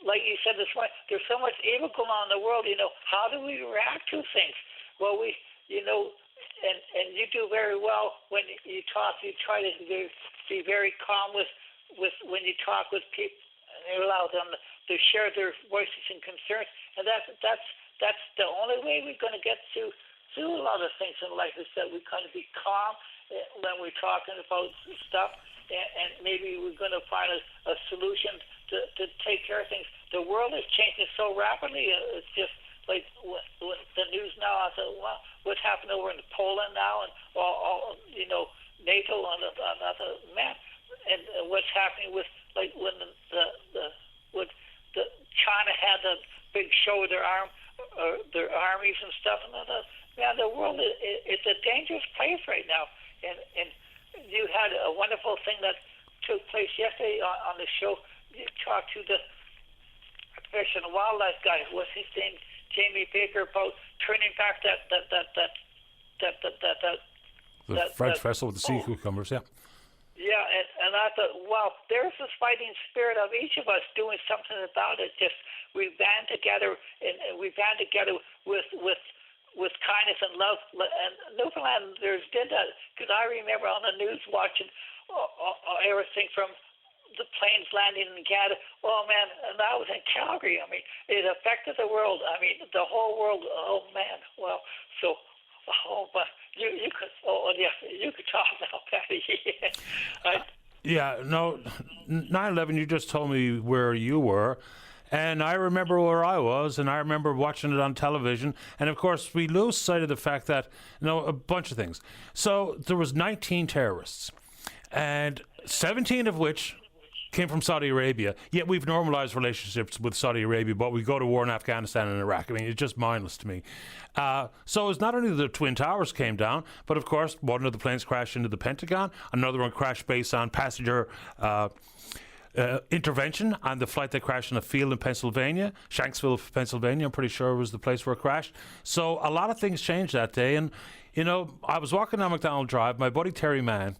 like you said this morning, there's so much evil going on in the world. How do we react to things? Well, and you do very well when you talk. You try to be very calm with when you talk with people, and you allow them to share their voices and concerns. And that's the only way we're going to get through a lot of things in life is that we kind of be calm when we're talking about stuff, and maybe we're going to find a solution to take care of things. The world is changing so rapidly. It's just like when the news now. I said, well, what's happened over in Poland now, and all NATO and another man, and what's happening with like when the China had the big show of their armies and stuff, and the world it's a dangerous place right now. And you had a wonderful thing that took place yesterday on the show. You talked to the Fish and Wildlife guy. What's his name? Jamie Baker, about turning back that French Festival with the sea cucumbers, yeah. Yeah, and I thought, wow, there's this fighting spirit of each of us doing something about it. Just we band together, and we band together with kindness and love. And Newfoundlanders did that because I remember on the news watching everything from the planes landing in Canada. Oh man, and I was in Calgary. I mean, it affected the world. I mean, the whole world. Oh man. Well, so. But you could talk now, Patty. Yeah, no, 9/11. You just told me where you were, and I remember where I was, and I remember watching it on television. And of course, we lose sight of the fact that a bunch of things. So there was 19 terrorists, and 17 of which came from Saudi Arabia, yet we've normalized relationships with Saudi Arabia, but we go to war in Afghanistan and Iraq. I mean, it's just mindless to me. So it's not only the Twin Towers came down, but of course, one of the planes crashed into the Pentagon, another one crashed based on passenger intervention on the flight that crashed in a field in Pennsylvania, Shanksville, Pennsylvania, I'm pretty sure was the place where it crashed. So a lot of things changed that day, and I was walking down McDonald Drive, my buddy Terry Mann,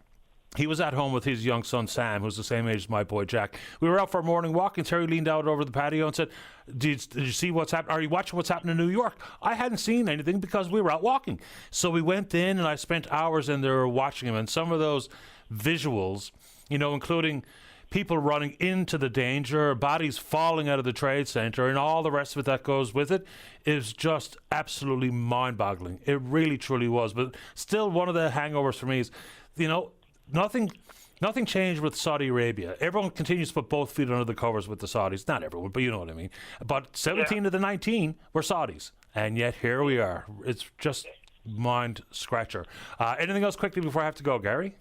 He was at home with his young son, Sam, who's the same age as my boy, Jack. We were out for a morning walk, and Terry leaned out over the patio and said, did you see what's happening? Are you watching what's happening in New York? I hadn't seen anything because we were out walking. So we went in, and I spent hours in there watching him. And some of those visuals, including people running into the danger, bodies falling out of the trade center, and all the rest of it that goes with it, is just absolutely mind-boggling. It really, truly was. But still, one of the hangovers for me is, Nothing changed with Saudi Arabia. Everyone continues to put both feet under the covers with the Saudis. Not everyone, but you know what I mean. But 17 of the 19 were Saudis. And yet here we are. It's just mind-scratcher. Anything else quickly before I have to go, Gary?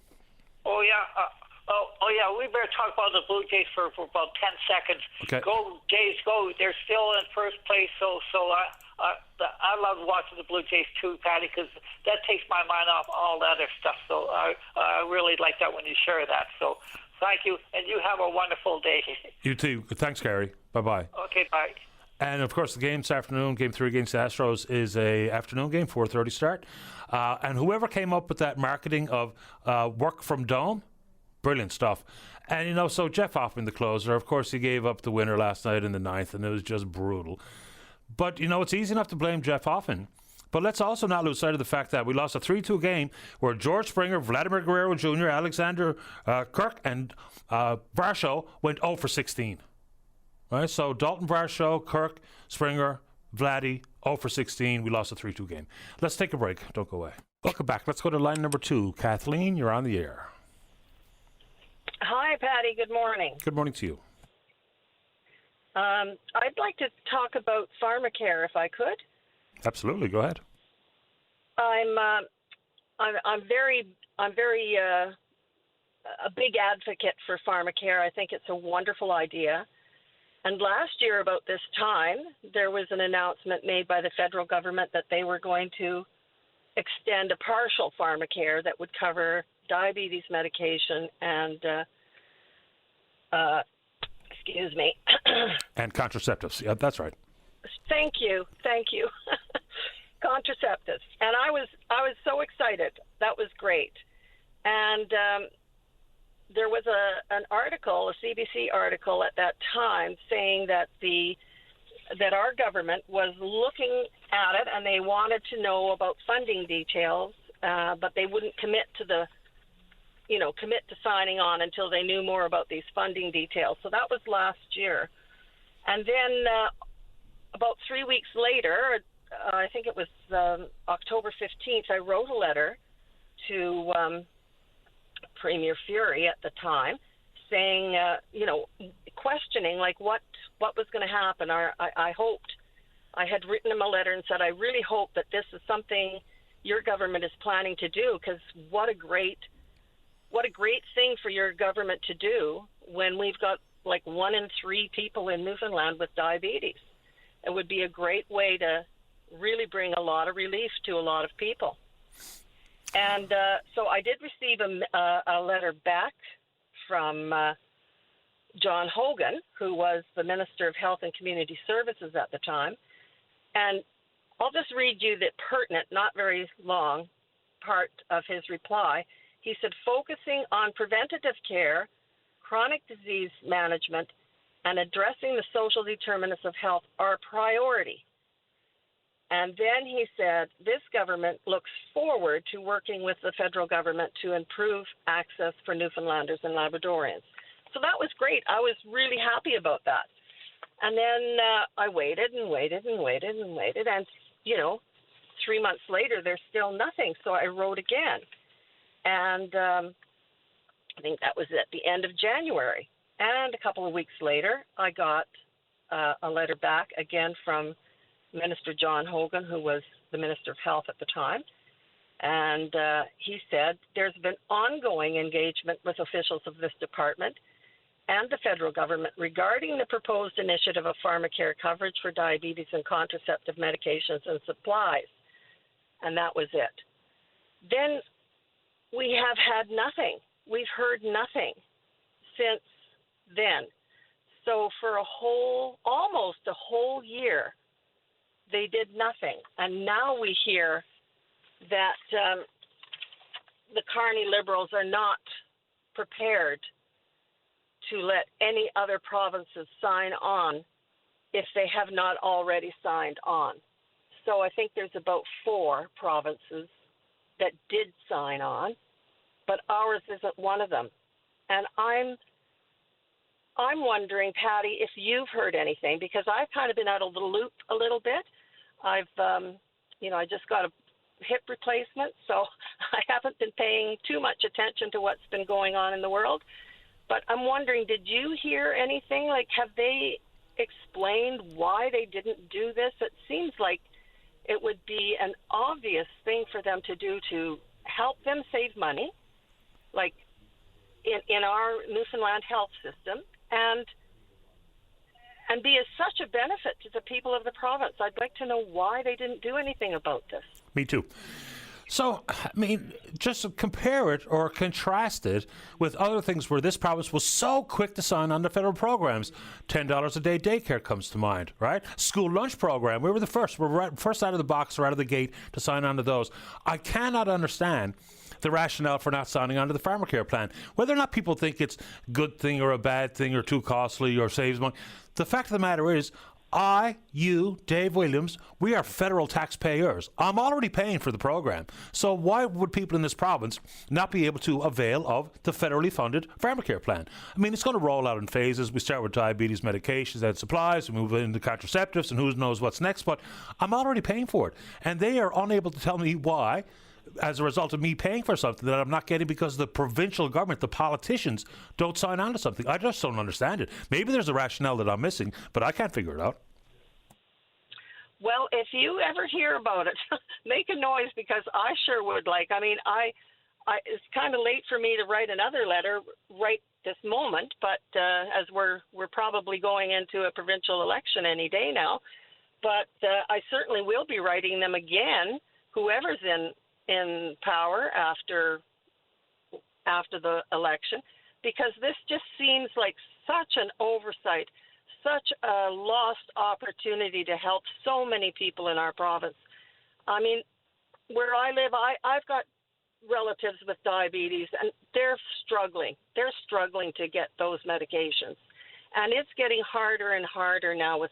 Oh, yeah. Yeah, we better talk about the Blue Jays for about 10 seconds. Okay. Go, Jays, go. They're still in first place, so I love watching the Blue Jays too, Patty, because that takes my mind off all the other stuff. So I really like that when you share that. So thank you, and you have a wonderful day. You too. Thanks, Gary. Bye-bye. Okay, bye. And, of course, the game this afternoon, Game 3 against the Astros, is a afternoon game, 4:30 start. And whoever came up with that marketing of work from Dome, brilliant stuff. And, so Jeff Hoffman, the closer, of course, he gave up the winner last night in the ninth, and it was just brutal. But, it's easy enough to blame Jeff Hoffman. But let's also not lose sight of the fact that we lost a 3-2 game where George Springer, Vladimir Guerrero Jr., Alexander Kirk, and Varsho went 0 for 16. Right? So Dalton Varsho, Kirk, Springer, Vladdy, 0 for 16. We lost a 3-2 game. Let's take a break. Don't go away. Welcome back. Let's go to line number 2. Kathleen, you're on the air. Hi, Patty. Good morning. Good morning to you. I'd like to talk about pharmacare, if I could. Absolutely. Go ahead. I'm very a big advocate for pharmacare. I think it's a wonderful idea. And last year, about this time, there was an announcement made by the federal government that they were going to extend a partial pharmacare that would cover diabetes medication and excuse me. And contraceptives. Yeah, that's right. Thank you. Contraceptives. And I was so excited. That was great. And there was an article, a CBC article at that time, saying that our government was looking at it and they wanted to know about funding details, but they wouldn't commit to signing on until they knew more about these funding details. So that was last year. And then about 3 weeks later, I think it was October 15th, I wrote a letter to Premier Fury at the time saying, questioning like what was going to happen. I hoped, I had written him a letter and said, I really hope that this is something your government is planning to do, because what a great thing for your government to do when we've got like 1 in 3 people in Newfoundland with diabetes. It would be a great way to really bring a lot of relief to a lot of people. And so I did receive a letter back from John Hogan, who was the Minister of Health and Community Services at the time. And I'll just read you the pertinent, not very long, part of his reply. He said, focusing on preventative care, chronic disease management, and addressing the social determinants of health are a priority. And then he said, this government looks forward to working with the federal government to improve access for Newfoundlanders and Labradorians. So that was great. I was really happy about that. And then I waited and waited and waited and waited. And, 3 months later, there's still nothing. So I wrote again. And I think that was at the end of January. And a couple of weeks later, I got a letter back again from Minister John Hogan, who was the Minister of Health at the time. And he said, there's been ongoing engagement with officials of this department and the federal government regarding the proposed initiative of pharmacare coverage for diabetes and contraceptive medications and supplies. And that was it. Then we have had nothing. We've heard nothing since then. So for almost a whole year, they did nothing. And now we hear that the Carney Liberals are not prepared to let any other provinces sign on if they have not already signed on. So I think there's about 4 provinces that did sign on, but ours isn't one of them. And I'm wondering, Patty, if you've heard anything, because I've kind of been out of the loop a little bit. I just got a hip replacement, so I haven't been paying too much attention to what's been going on in the world. But I'm wondering, did you hear anything? Like, have they explained why they didn't do this? It seems like it would be an obvious thing for them to do to help them save money, like in our Newfoundland health system, and be as such a benefit to the people of the province. I'd like to know why they didn't do anything about this. Me too. So, I mean, just compare it or contrast it with other things where this province was so quick to sign on to federal programs. $10 a day daycare comes to mind, right? School lunch program, we were the first. We're first out of the box or out of the gate to sign on to those. I cannot understand the rationale for not signing on to the pharmacare plan. Whether or not people think it's a good thing or a bad thing or too costly or saves money, the fact of the matter is, you, Dave Williams, we are federal taxpayers. I'm already paying for the program. So why would people in this province not be able to avail of the federally funded pharmacare plan? I mean, it's going to roll out in phases. We start with diabetes medications and supplies, we move into contraceptives, and who knows what's next. But I'm already paying for it. And they are unable to tell me why, as a result of me paying for something that I'm not getting because the provincial government, the politicians, don't sign on to something. I just don't understand it. Maybe there's a rationale that I'm missing, but I can't figure it out. Well, if you ever hear about it, make a noise, because I sure would like. I mean, it's kind of late for me to write another letter right this moment, but as we're probably going into a provincial election any day now, but I certainly will be writing them again, whoever's in power after the election, because this just seems like such an oversight, such a lost opportunity to help so many people in our province. I mean, where I live, I've got relatives with diabetes, and they're struggling. They're struggling to get those medications. And it's getting harder and harder now with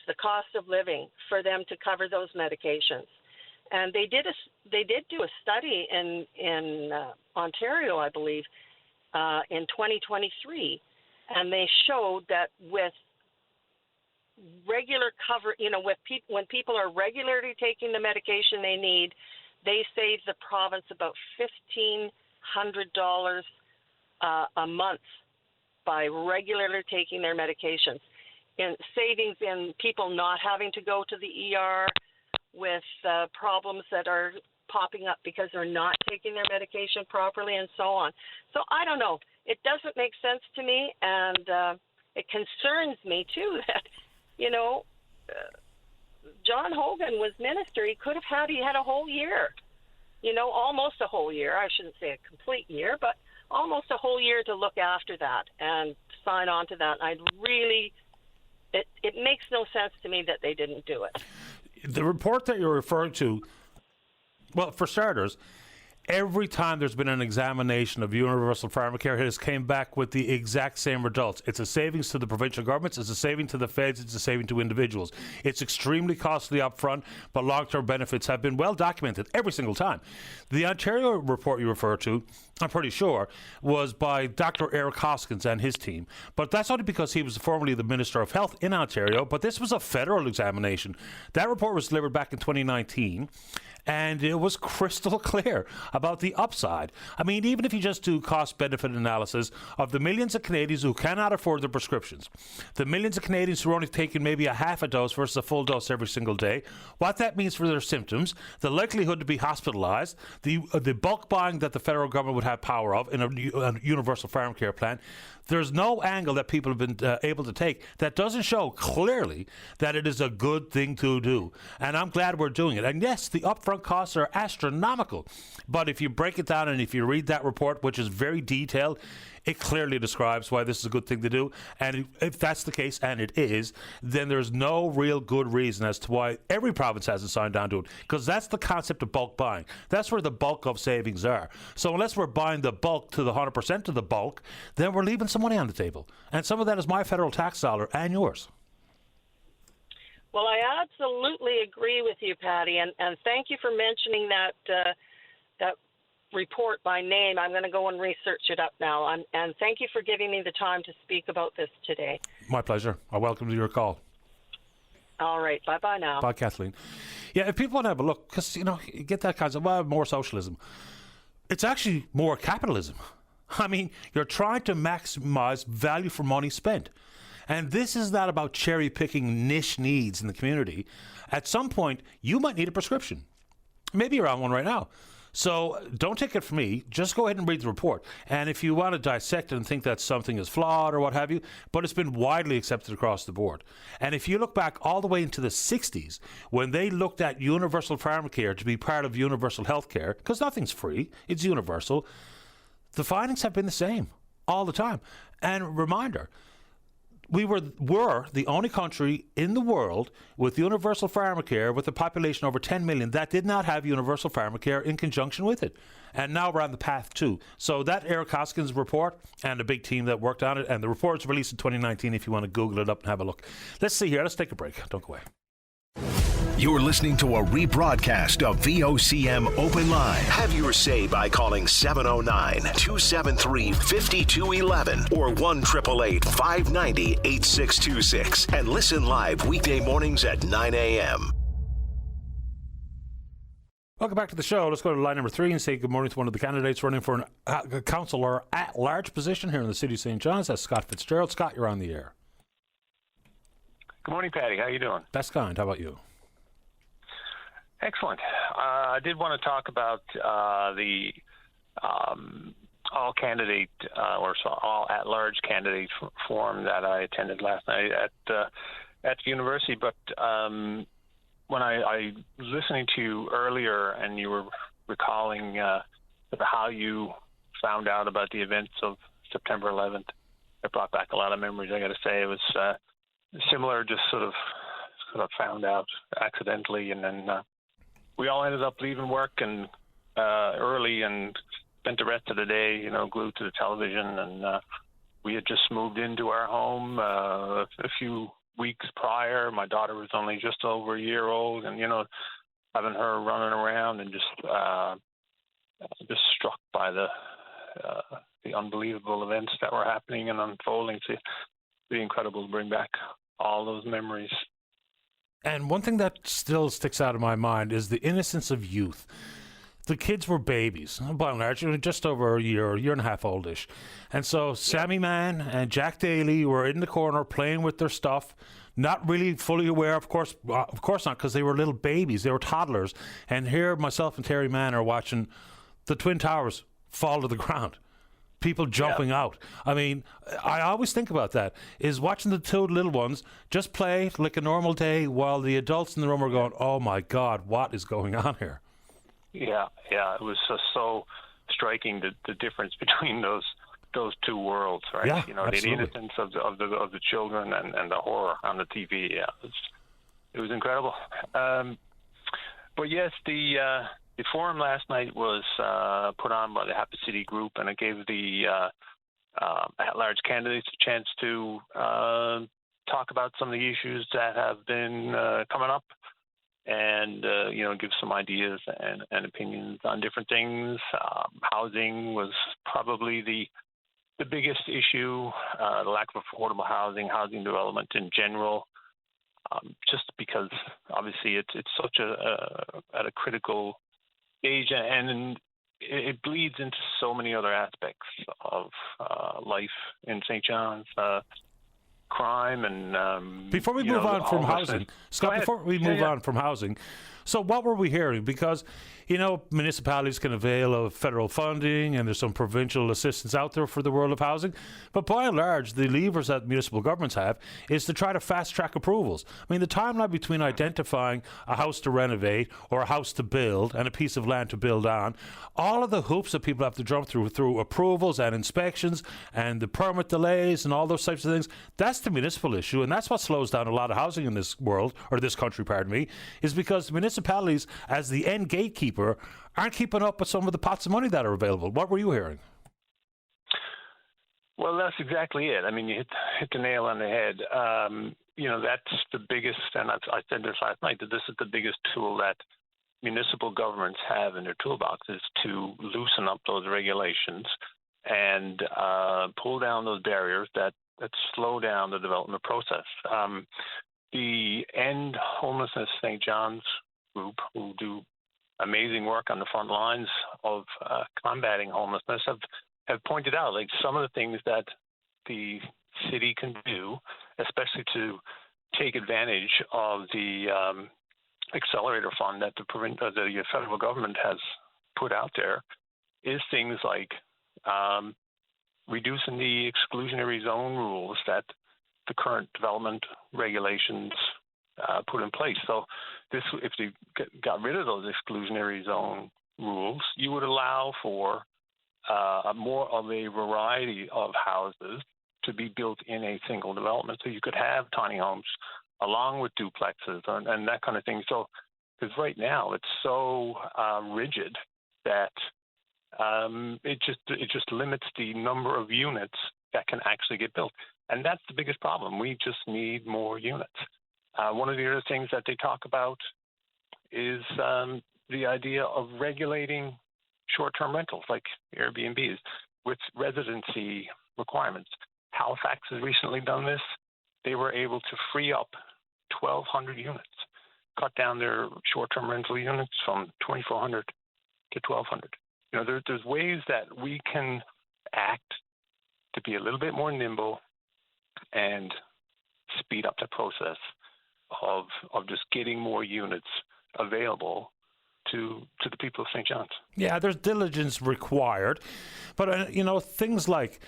the cost of living for them to cover those medications. And they did do a study in Ontario, I believe, in 2023, and they showed that with regular cover, when people are regularly taking the medication they need, they save the province about $1,500 a month by regularly taking their medications. In savings in people not having to go to the ER with problems that are popping up because they're not taking their medication properly, and so on. So I don't know. It doesn't make sense to me, and it concerns me too that, John Hogan was minister. He had a whole year, almost a whole year. I shouldn't say a complete year, but almost a whole year to look after that and sign on to that. It makes no sense to me that they didn't do it. The report that you're referring to, well, for starters, every time there's been an examination of universal pharmacare, it has came back with the exact same results. It's a savings to the provincial governments, it's a saving to the feds, it's a saving to individuals. It's extremely costly up front, but long-term benefits have been well documented every single time. The Ontario report you refer to, I'm pretty sure, was by Dr. Eric Hoskins and his team. But that's only because he was formerly the Minister of Health in Ontario, but this was a federal examination. That report was delivered back in 2019. And it was crystal clear about the upside. I mean, even if you just do cost-benefit analysis of the millions of Canadians who cannot afford their prescriptions, the millions of Canadians who are only taking maybe a half a dose versus a full dose every single day, what that means for their symptoms, the likelihood to be hospitalized, the bulk buying that the federal government would have power of in a universal pharmacare plan, there's no angle that people have been able to take that doesn't show clearly that it is a good thing to do. And I'm glad we're doing it. And yes, the upfront upfront costs are astronomical. But if you break it down and if you read that report, which is very detailed, it clearly describes why this is a good thing to do. And if that's the case, and it is, then there's no real good reason as to why every province hasn't signed on to it. Because that's the concept of bulk buying. That's where the bulk of savings are. So unless we're buying the bulk to the 100% of the bulk, then we're leaving some money on the table. And some of that is my federal tax dollar and yours. Well, I absolutely agree with you, Patty, and thank you for mentioning that report by name. I'm going to go and research it up now, and thank you for giving me the time to speak about this today. My pleasure. I welcome your call. All right. Bye-bye now. Bye, Kathleen. Yeah, if people want to have a look, because, you get that kind of, well, more socialism. It's actually more capitalism. I mean, you're trying to maximize value for money spent. And this is not about cherry-picking niche needs in the community. At some point, you might need a prescription. Maybe you're on one right now. So don't take it from me. Just go ahead and read the report. And if you want to dissect it and think that something is flawed or what have you, but it's been widely accepted across the board. And if you look back all the way into the 60s, when they looked at universal pharmacare to be part of universal health care, because nothing's free, it's universal, the findings have been the same all the time. And reminder, we were the only country in the world with universal pharmacare with a population over 10 million that did not have universal pharmacare in conjunction with it. And now we're on the path too. So that Eric Hoskins report and a big team that worked on it, and the report was released in 2019 if you want to Google it up and have a look. Let's see here. Let's take a break. Don't go away. You're listening to a rebroadcast of VOCM Open Line. Have your say by calling 709-273-5211 or 1-888-590-8626 and listen live weekday mornings at 9 a.m. Welcome back to the show. Let's go to line number 3 and say good morning to one of the candidates running for a councillor at-large position here in the city of St. John's. That's Scott Fitzgerald. Scott, you're on the air. Good morning, Patty. How you doing? Best kind. How about you? Excellent. I did want to talk about the all candidate all at-large candidate forum that I attended last night at the university. But when I was listening to you earlier, and you were recalling how you found out about the events of September 11th, it brought back a lot of memories. I got to say, it was similar, just sort of found out accidentally, and then we all ended up leaving work and early and spent the rest of the day, glued to the television. And we had just moved into our home a few weeks prior. My daughter was only just over a year old, and having her running around and just struck by the unbelievable events that were happening and unfolding. It's really incredible to bring back all those memories. And one thing that still sticks out of my mind is the innocence of youth. The kids were babies, by and large, just over a year and a half oldish. And so Sammy Mann and Jack Daly were in the corner playing with their stuff, not really fully aware, of course not, because they were little babies, they were toddlers. And here myself and Terry Mann are watching the Twin Towers fall to the ground. People jumping out. I mean, I always think about that, is watching the two little ones just play like a normal day while the adults in the room are going, oh my God, what is going on here? Yeah. It was so striking, the difference between those two worlds, right? Yeah, the absolutely. innocence of the children and the horror on the TV. Yeah, it was incredible. But yes, the forum last night was put on by the Happy City Group, and it gave the at-large candidates a chance to talk about some of the issues that have been coming up, and give some ideas and opinions on different things. Housing was probably the biggest issue, the lack of affordable housing development in general. Just because obviously it's such at a critical age, and it bleeds into so many other aspects of life in St. John's, crime, and before we move on from housing, Scott, before we move on from housing, So what were we hearing? Because, municipalities can avail of federal funding and there's some provincial assistance out there for the world of housing. But by and large, the levers that municipal governments have is to try to fast-track approvals. I mean, the timeline between identifying a house to renovate or a house to build and a piece of land to build on, all of the hoops that people have to jump through approvals and inspections and the permit delays and all those types of things, that's the municipal issue. And that's what slows down a lot of housing in this world, or this country, pardon me, is because the municipalities, as the end gatekeeper, aren't keeping up with some of the pots of money that are available. What were you hearing? Well, that's exactly it. I mean, you hit the nail on the head. That's the biggest, and I said this last night, that this is the biggest tool that municipal governments have in their toolbox, is to loosen up those regulations and pull down those barriers that slow down the development process. The End Homelessness St. John's group, who do amazing work on the front lines of combating homelessness, have pointed out like some of the things that the city can do, especially to take advantage of the accelerator fund that the federal government has put out there, is things like reducing the exclusionary zone rules that the current development regulations put in place. So if they got rid of those exclusionary zone rules, you would allow for more of a variety of houses to be built in a single development. So you could have tiny homes along with duplexes and that kind of thing. So, because right now it's so rigid that it just limits the number of units that can actually get built. And that's the biggest problem. We just need more units. One of the other things that they talk about is the idea of regulating short-term rentals like Airbnbs with residency requirements. Halifax has recently done this. They were able to free up 1,200 units, cut down their short-term rental units from 2,400 to 1,200. There's ways that we can act to be a little bit more nimble and speed up the process of just getting more units available to the people of St. John's. Yeah, there's diligence required, but things like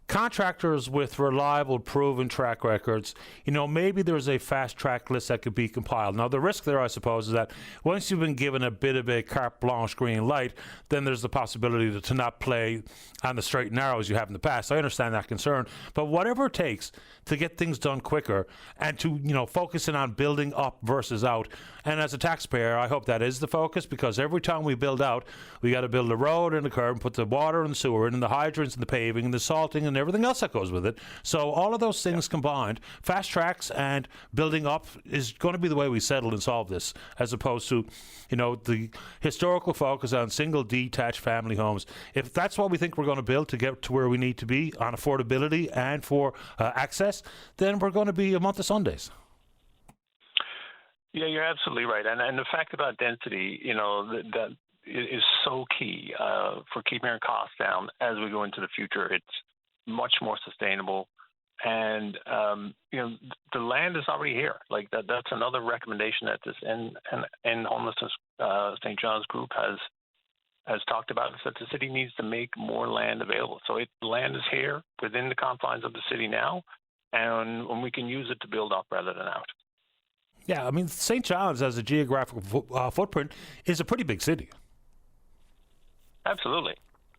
contractors with reliable, proven track records, maybe there's a fast track list that could be compiled. Now, the risk there, I suppose, is that once you've been given a bit of a carte blanche green light, then there's the possibility to not play on the straight and narrow as you have in the past. I understand that concern, but whatever it takes to get things done quicker and to, focusing on building up versus out. And as a taxpayer, I hope that is the focus, because every time we build out, we got to build a road and a curb and put the water and the sewer in and the hydrants and the paving and the salting and everything else that goes with it. So all of those things combined, fast tracks and building up is going to be the way we settle and solve this, as opposed to, the historical focus on single detached family homes. If that's what we think we're going to build to get to where we need to be on affordability and for access, then we're going to be a month of Sundays. Yeah, you're absolutely right. And the fact about density, that is so key for keeping our costs down as we go into the future. It's much more sustainable. And, the land is already here. Like that's another recommendation that this End Homelessness St. John's group has talked about, is that the city needs to make more land available. So land is here within the confines of the city now, and we can use it to build up rather than out. Yeah, I mean, St. John's as a geographical footprint is a pretty big city. Absolutely.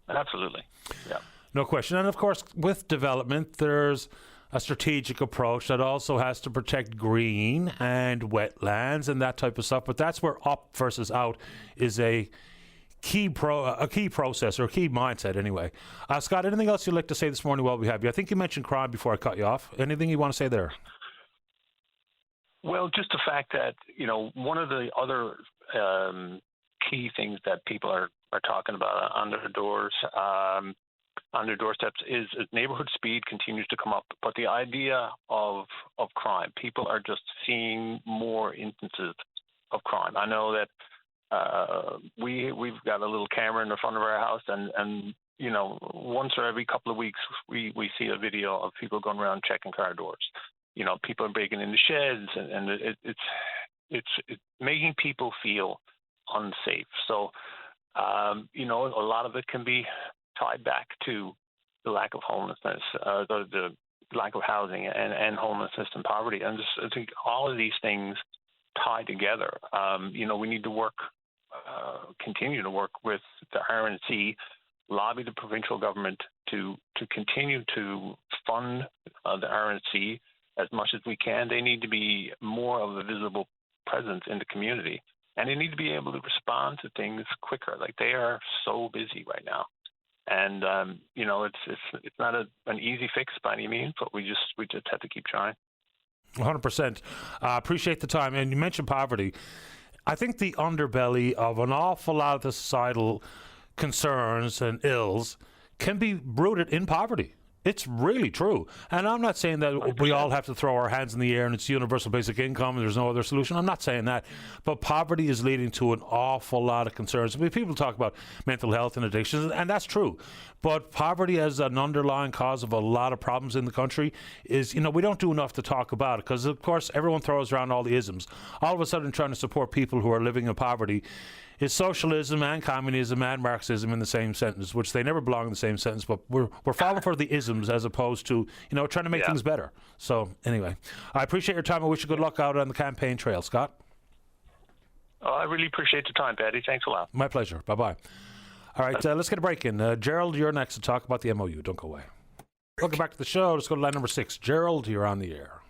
Yeah. No question. And of course, with development, there's a strategic approach that also has to protect green and wetlands and that type of stuff. But that's where up versus out is a key process, or a key mindset anyway. Scott, anything else you'd like to say this morning while we have you? I think you mentioned crime before I cut you off. Anything you want to say there? Well, just the fact that, one of the other key things that people are talking about on their doors, on their doorsteps, is neighborhood speed continues to come up. But the idea of crime, people are just seeing more instances of crime. I know that we've got a little camera in the front of our house, and once or every couple of weeks we see a video of people going around checking car doors. People are breaking into sheds, and it's making people feel unsafe. So, a lot of it can be tied back to the lack of homelessness, the lack of housing and homelessness and poverty. And I think all of these things tie together. We need to continue to work with the RNC, lobby the provincial government to continue to fund the RNC as much as we can. They need to be more of a visible presence in the community, and they need to be able to respond to things quicker. Like, they are so busy right now, and it's not an easy fix by any means, but we just have to keep trying. 100%. Appreciate the time. And you mentioned poverty. I think the underbelly of an awful lot of the societal concerns and ills can be rooted in poverty. It's really true. And I'm not saying that 100%. We all have to throw our hands in the air and it's universal basic income and there's no other solution. I'm not saying that. But poverty is leading to an awful lot of concerns. I mean, people talk about mental health and addictions, and that's true. But poverty as an underlying cause of a lot of problems in the country is, we don't do enough to talk about it because, of course, everyone throws around all the isms. All of a sudden, trying to support people who are living in poverty is socialism and communism and Marxism in the same sentence, which they never belong in the same sentence, but we're falling for the isms as opposed to, trying to make things better. So anyway, I appreciate your time. I wish you good luck out on the campaign trail, Scott. Oh, I really appreciate the time, Paddy. Thanks a lot. My pleasure. Bye-bye. All right, let's get a break in. Gerald, you're next to talk about the MOU. Don't go away. Welcome back to the show. Let's go to line number 6. Gerald, you're on the air.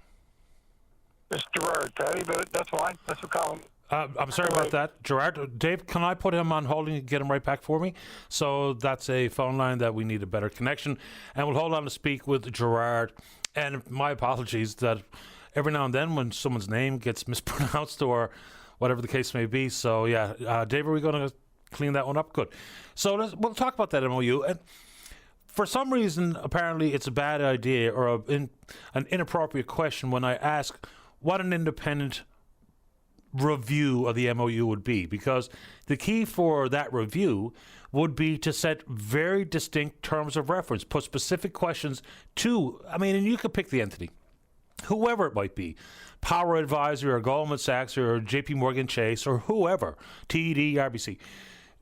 It's Gerard, Paddy, but that's fine. That's what calling. I'm sorry about that, Gerard. Dave, can I put him on holding and get him right back for me? So that's a phone line that we need a better connection. And we'll hold on to speak with Gerard. And my apologies that every now and then when someone's name gets mispronounced or whatever the case may be. So, yeah, Dave, are we going to clean that one up? Good. So we'll talk about that MOU. And for some reason, apparently it's a bad idea or an inappropriate question when I ask what an independent review of the MOU would be, because the key for that review would be to set very distinct terms of reference, put specific questions to, and you could pick the entity, whoever it might be, Power Advisor or Goldman Sachs or JP Morgan Chase or whoever, TED, RBC.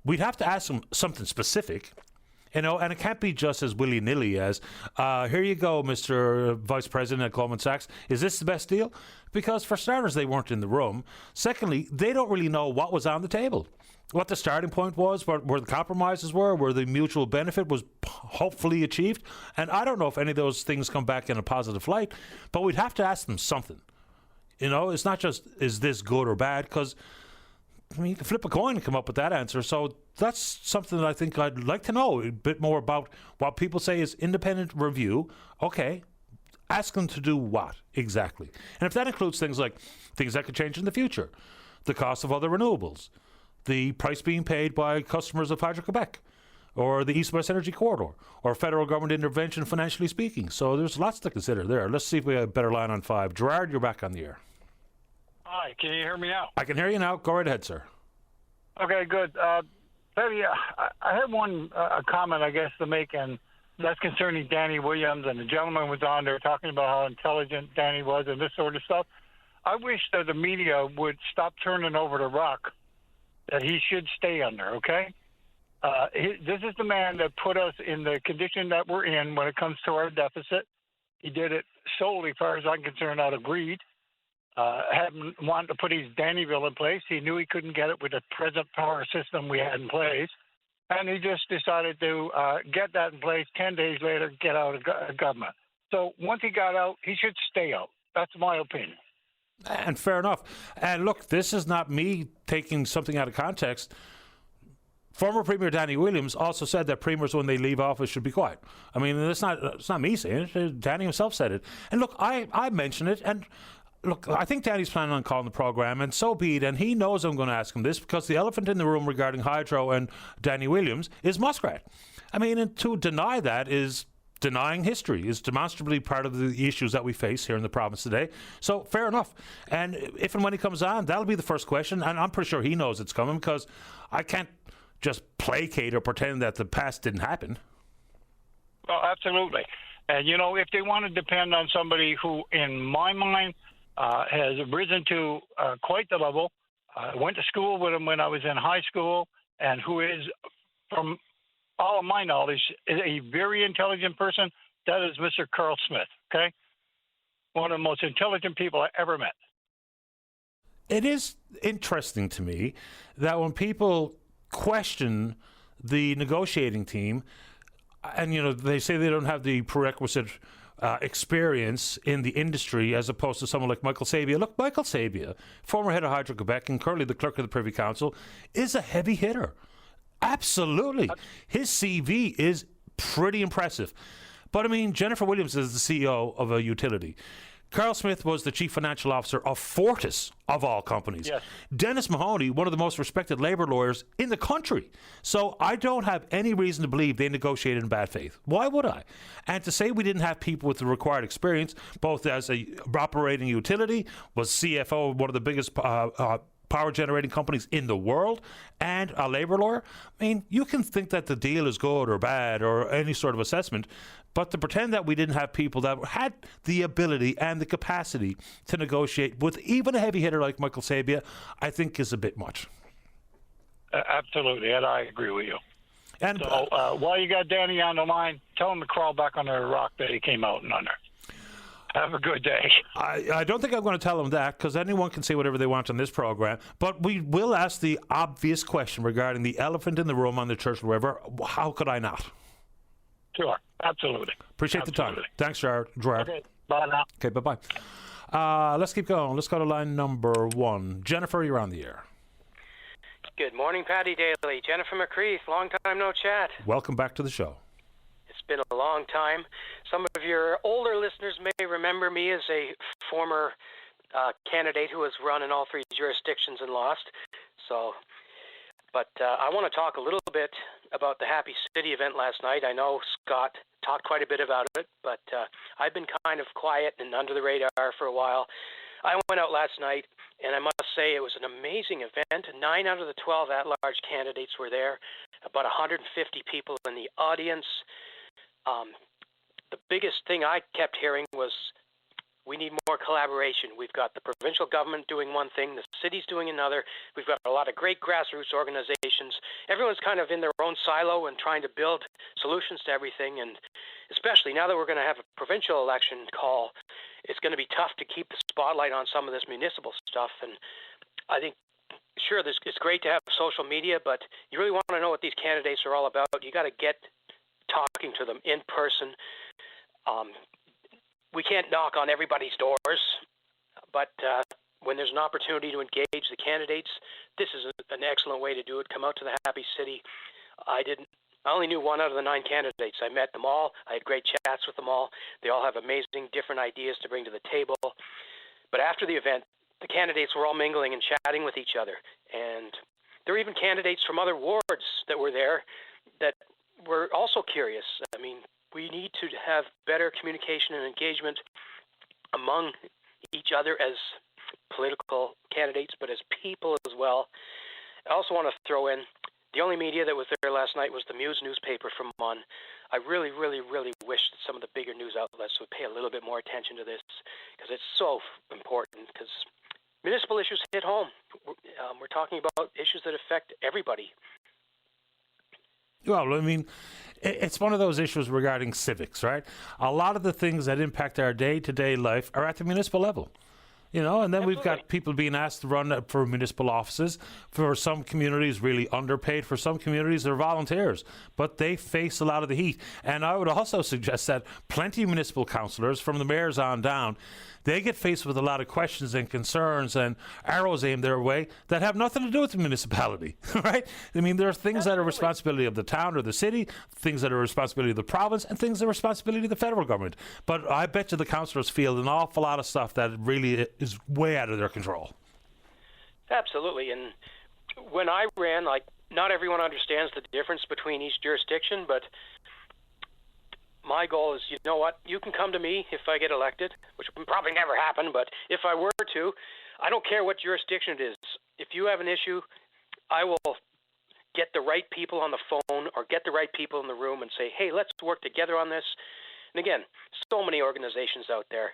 We'd have to ask them something specific, and it can't be just as willy-nilly as, here you go, Mr. Vice President at Goldman Sachs, is this the best deal? Because for starters, they weren't in the room. Secondly, they don't really know what was on the table, what the starting point was, where the compromises were, where the mutual benefit was hopefully achieved. And I don't know if any of those things come back in a positive light, but we'd have to ask them something. It's not just, is this good or bad? Because you can flip a coin and come up with that answer. So that's something that I think I'd like to know a bit more about. What people say is independent review. Okay, ask them to do what exactly? And if that includes things like things that could change in the future, the cost of other renewables, the price being paid by customers of Hydro-Quebec, or the East-West Energy Corridor, or federal government intervention financially speaking. So there's lots to consider there. Let's see if we have a better line on 5. Gerard, you're back on the air. Hi, can you hear me now? I can hear you now. Go right ahead, sir. Okay, good. Paddy, I had one comment, I guess, to make, and that's concerning Danny Williams, and the gentleman was on there talking about how intelligent Danny was and this sort of stuff. I wish that the media would stop turning over the rock that he should stay under, okay? This is the man that put us in the condition that we're in when it comes to our deficit. He did it solely, as far as I'm concerned, out of greed. Hadn't wanted to put his Dannyville in place. He knew he couldn't get it with the present power system we had in place. And he just decided to get that in place. 10 days later, get out of government. So once he got out, he should stay out. That's my opinion. And fair enough. And look, this is not me taking something out of context. Former Premier Danny Williams also said that premiers, when they leave office, should be quiet. It's not me saying it. Danny himself said it. And look, I mentioned it, and look, I think Danny's planning on calling the program, and so be it. And he knows I'm going to ask him this, because the elephant in the room regarding Hydro and Danny Williams is Muskrat. And to deny that is denying history, is demonstrably part of the issues that we face here in the province today. So fair enough. And if and when he comes on, that'll be the first question. And I'm pretty sure he knows it's coming, because I can't just placate or pretend that the past didn't happen. Well, absolutely. And, if they want to depend on somebody who, in my mind, has risen to quite the level. I went to school with him when I was in high school, and who is, from all of my knowledge, is a very intelligent person. That is Mr. Carl Smith, okay? One of the most intelligent people I ever met. It is interesting to me that when people question the negotiating team, and, they say they don't have the prerequisite experience in the industry as opposed to someone like Michael Sabia. Look, Michael Sabia, former head of Hydro-Quebec and currently the clerk of the Privy Council, is a heavy hitter. Absolutely. His CV is pretty impressive. But, Jennifer Williams is the CEO of a utility. Carl Smith was the chief financial officer of Fortis, of all companies. Yes. Dennis Mahoney, one of the most respected labour lawyers in the country. So I don't have any reason to believe they negotiated in bad faith. Why would I? And to say we didn't have people with the required experience, both as a operating utility, was CFO of one of the biggest power generating companies in the world, and a labour lawyer. You can think that the deal is good or bad or any sort of assessment, but to pretend that we didn't have people that had the ability and the capacity to negotiate with even a heavy hitter like Michael Sabia, I think is a bit much. Absolutely, and I agree with you. And so, while you got Danny on the line, tell him to crawl back under the rock that he came out and under. Have a good day. I don't think I'm going to tell them that, because anyone can say whatever they want on this program. But we will ask the obvious question regarding the elephant in the room on the Churchill River. How could I not? Sure. Absolutely. Appreciate the time. Thanks, Gerard. Okay. Bye now. Okay, bye-bye. Let's keep going. Let's go to line number 1. Jennifer, you're on the air. Good morning, Paddy Daly. Jennifer McCreath, long time no chat. Welcome back to the show. It's been a long time. Some of your older listeners may remember me as a former candidate who has run in all 3 jurisdictions and lost. But I want to talk a little bit about the Happy City event last night. I know Scott talked quite a bit about it, but I've been kind of quiet and under the radar for a while. I went out last night, and I must say it was an amazing event. 9 out of the 12 at-large candidates were there, about 150 people in the audience. The biggest thing I kept hearing was we need more collaboration. We've got the provincial government doing one thing, the city's doing another. We've got a lot of great grassroots organizations. Everyone's kind of in their own silo and trying to build solutions to everything. And especially now that we're going to have a provincial election call, it's going to be tough to keep the spotlight on some of this municipal stuff. And I think, sure, it's great to have social media, but you really want to know what these candidates are all about. You got to get talking to them in person. We can't knock on everybody's doors, but when there's an opportunity to engage the candidates, this is an excellent way to do it. Come out to the Happy City. I only knew 1 out of the 9 candidates. I met them all. I had great chats with them all. They all have amazing different ideas to bring to the table. But after the event, the candidates were all mingling and chatting with each other. And there were even candidates from other wards that were there that were also curious. We need to have better communication and engagement among each other as political candidates, but as people as well. I also want to throw in the only media that was there last night was the Muse newspaper from Munn. I really, really, really wish that some of the bigger news outlets would pay a little bit more attention to this, because it's so important, because municipal issues hit home. We're talking about issues that affect everybody. Well, it's one of those issues regarding civics, right? A lot of the things that impact our day-to-day life are at the municipal level. And then Absolutely. We've got people being asked to run for municipal offices. For some communities, really underpaid. For some communities, they're volunteers, but they face a lot of the heat. And I would also suggest that plenty of municipal councillors, from the mayors on down, they get faced with a lot of questions and concerns and arrows aimed their way that have nothing to do with the municipality, right? There are things that are responsibility of the town or the city, things that are responsibility of the province, and things that are responsibility of the federal government. But I bet you the councillors feel an awful lot of stuff that really is way out of their control. Absolutely. And when I ran, not everyone understands the difference between each jurisdiction, but my goal is, you know what, you can come to me if I get elected, which will probably never happen, but if I were to, I don't care what jurisdiction it is. If you have an issue, I will get the right people on the phone or get the right people in the room and say, hey, let's work together on this. And again, so many organizations out there.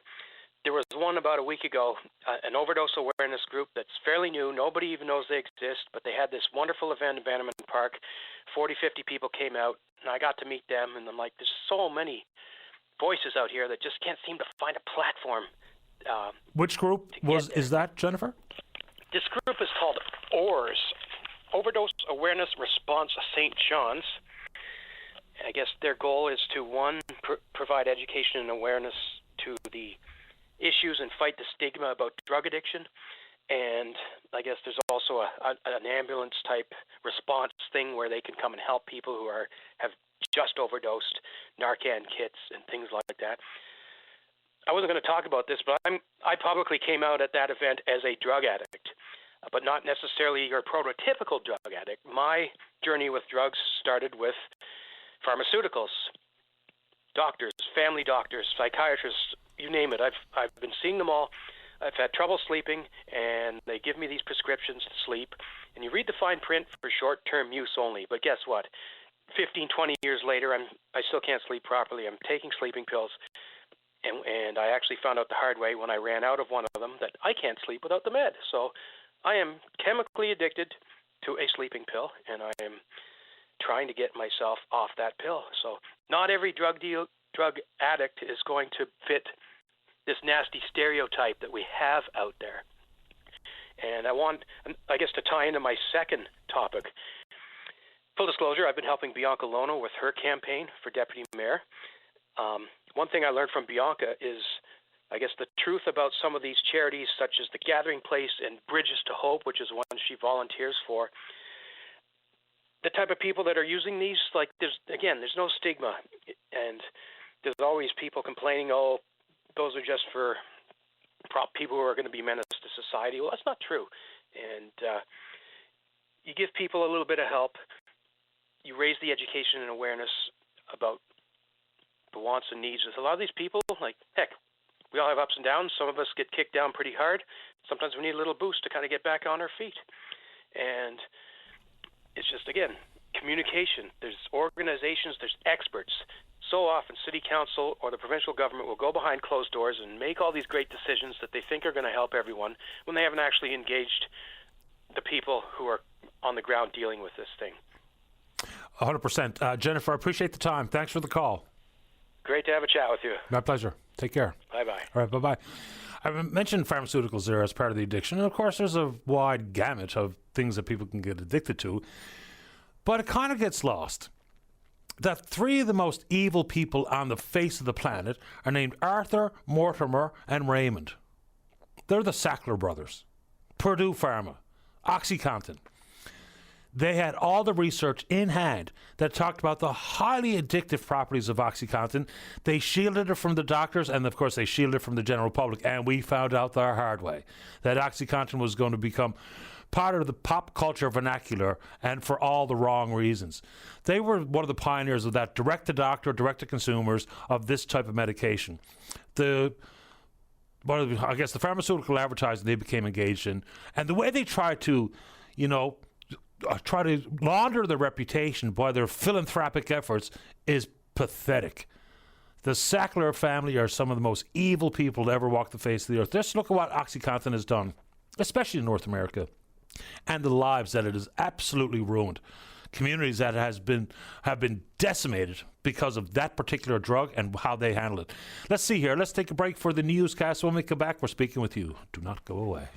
there was one about a week ago, an overdose awareness group that's fairly new. Nobody even knows they exist, but they had this wonderful event in Bannerman Park. 40, 50 people came out, and I got to meet them, and I'm like, there's so many voices out here that just can't seem to find a platform. Which group is that, Jennifer? This group is called OARS, Overdose Awareness Response St. John's. I guess their goal is to, one, provide education and awareness to the issues and fight the stigma about drug addiction. And I guess there's also an ambulance type response thing where they can come and help people who have just overdosed, Narcan kits and things like that. I wasn't going to talk about this, but I publicly came out at that event as a drug addict, but not necessarily your prototypical drug addict. My journey with drugs started with pharmaceuticals, doctors, family doctors, psychiatrists, you name it. I've been seeing them all. I've had trouble sleeping, and they give me these prescriptions to sleep. And you read the fine print for short-term use only. But guess what? 15, 20 years later, I still can't sleep properly. I'm taking sleeping pills. And I actually found out the hard way when I ran out of one of them that I can't sleep without the med. So I am chemically addicted to a sleeping pill, and I am trying to get myself off that pill. So not every drug addict is going to fit this nasty stereotype that we have out there. And I guess to tie into my second topic, full disclosure, I've been helping Bianca Lono with her campaign for deputy mayor. One thing I learned from Bianca is, I guess, the truth about some of these charities, such as the Gathering Place and Bridges to Hope, which is one she volunteers for. The type of people that are using these, like, there's no stigma. And there's always people complaining, oh, those are just for people who are going to be menace to society. Well, that's not true. And you give people a little bit of help. You raise the education and awareness about the wants and needs. There's a lot of these people, like, heck, we all have ups and downs. Some of us get kicked down pretty hard. Sometimes we need a little boost to kind of get back on our feet. And it's just, again, communication. There's organizations, there's experts. So often city council or the provincial government will go behind closed doors and make all these great decisions that they think are going to help everyone when they haven't actually engaged the people who are on the ground dealing with this thing. 100%. Jennifer, I appreciate the time. Thanks for the call. Great to have a chat with you. My pleasure. Take care. Bye-bye. All right, bye-bye. I mentioned pharmaceuticals there as part of the addiction. And, of course, there's a wide gamut of things that people can get addicted to. But it kind of gets lost that three of the most evil people on the face of the planet are named Arthur, Mortimer, and Raymond. They're the Sackler brothers. Purdue Pharma. OxyContin. They had all the research in hand that talked about the highly addictive properties of OxyContin. They shielded it from the doctors, and of course they shielded it from the general public, and we found out the hard way that OxyContin was going to become part of the pop culture vernacular, and for all the wrong reasons. They were one of the pioneers of that direct-to-doctor, direct-to-consumers of this type of medication. The pharmaceutical advertising they became engaged in, and the way they tried to, try to launder their reputation by their philanthropic efforts is pathetic. The Sackler family are some of the most evil people to ever walk the face of the earth. Just look at what OxyContin has done, especially in North America, and the lives that it has absolutely ruined. Communities that have been decimated because of that particular drug and how they handle it. Let's see here. Let's take a break for the newscast. When we come back, we're speaking with you. Do not go away.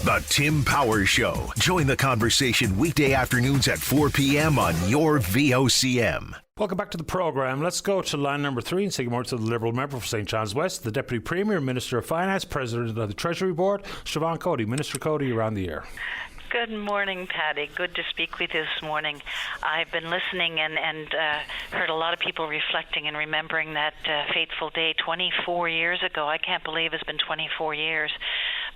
The Tim Powers Show. Join the conversation weekday afternoons at 4 p.m. on your VOCM. Welcome back to the program. Let's go to line number 3 and say good morning to the Liberal member for St. John's West, the Deputy Premier, Minister of Finance, President of the Treasury Board, Siobhan Cody. Minister Cody, you're on the air. Good morning, Paddy. Good to speak with you this morning. I've been listening and heard a lot of people reflecting and remembering that fateful day 24 years ago. I can't believe it's been 24 years.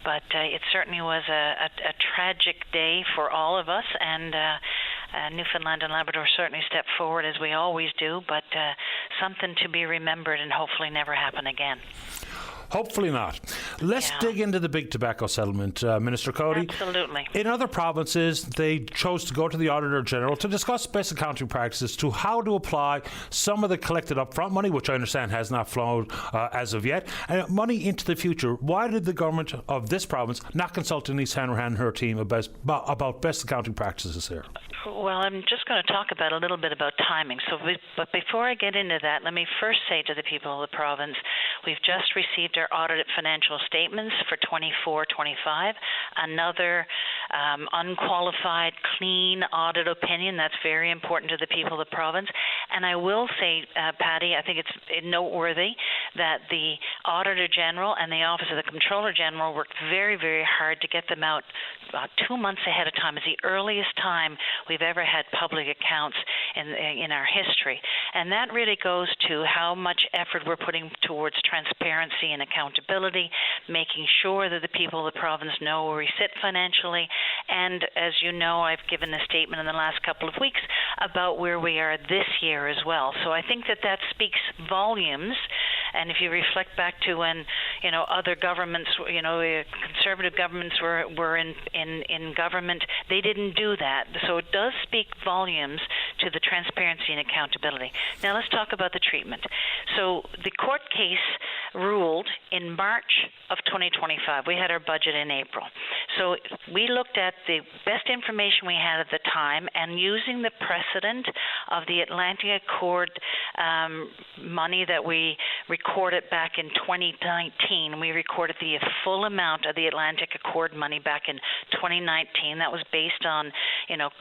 But it certainly was a tragic day for all of us, and Newfoundland and Labrador certainly stepped forward, as we always do, but something to be remembered and hopefully never happen again. Hopefully not. Let's dig into the big tobacco settlement, Minister Cody. Absolutely. In other provinces, they chose to go to the Auditor General to discuss best accounting practices to how to apply some of the collected upfront money, which I understand has not flowed as of yet, and money into the future. Why did the government of this province not consult Denise Hanrahan and her team about best accounting practices here? Well, I'm just going to talk about a little bit about timing. But before I get into that, let me first say to the people of the province, we've just received our audited financial statements for 24-25, another unqualified, clean audit opinion. That's very important to the people of the province. And I will say, Patty, I think it's noteworthy that the Auditor General and the Office of the Comptroller General worked very, very hard to get them out 2 months ahead of time. It's the earliest time we've ever had public accounts in our history. And that really goes to how much effort we're putting towards transparency and accountability, making sure that the people of the province know where we sit financially. And as you know, I've given a statement in the last couple of weeks about where we are this year as well. So I think that speaks volumes. And if you reflect back to when, other governments, conservative governments were in government, they didn't do that. So it does speak volumes to the transparency and accountability. Now let's talk about the treatment. So the court case ruled in March of 2025. We had our budget in April. So we looked at the best information we had at the time, and using the precedent of the Atlantic Accord money that we recorded back in 2019. We recorded the full amount of the Atlantic Accord money back in 2019. That was based on,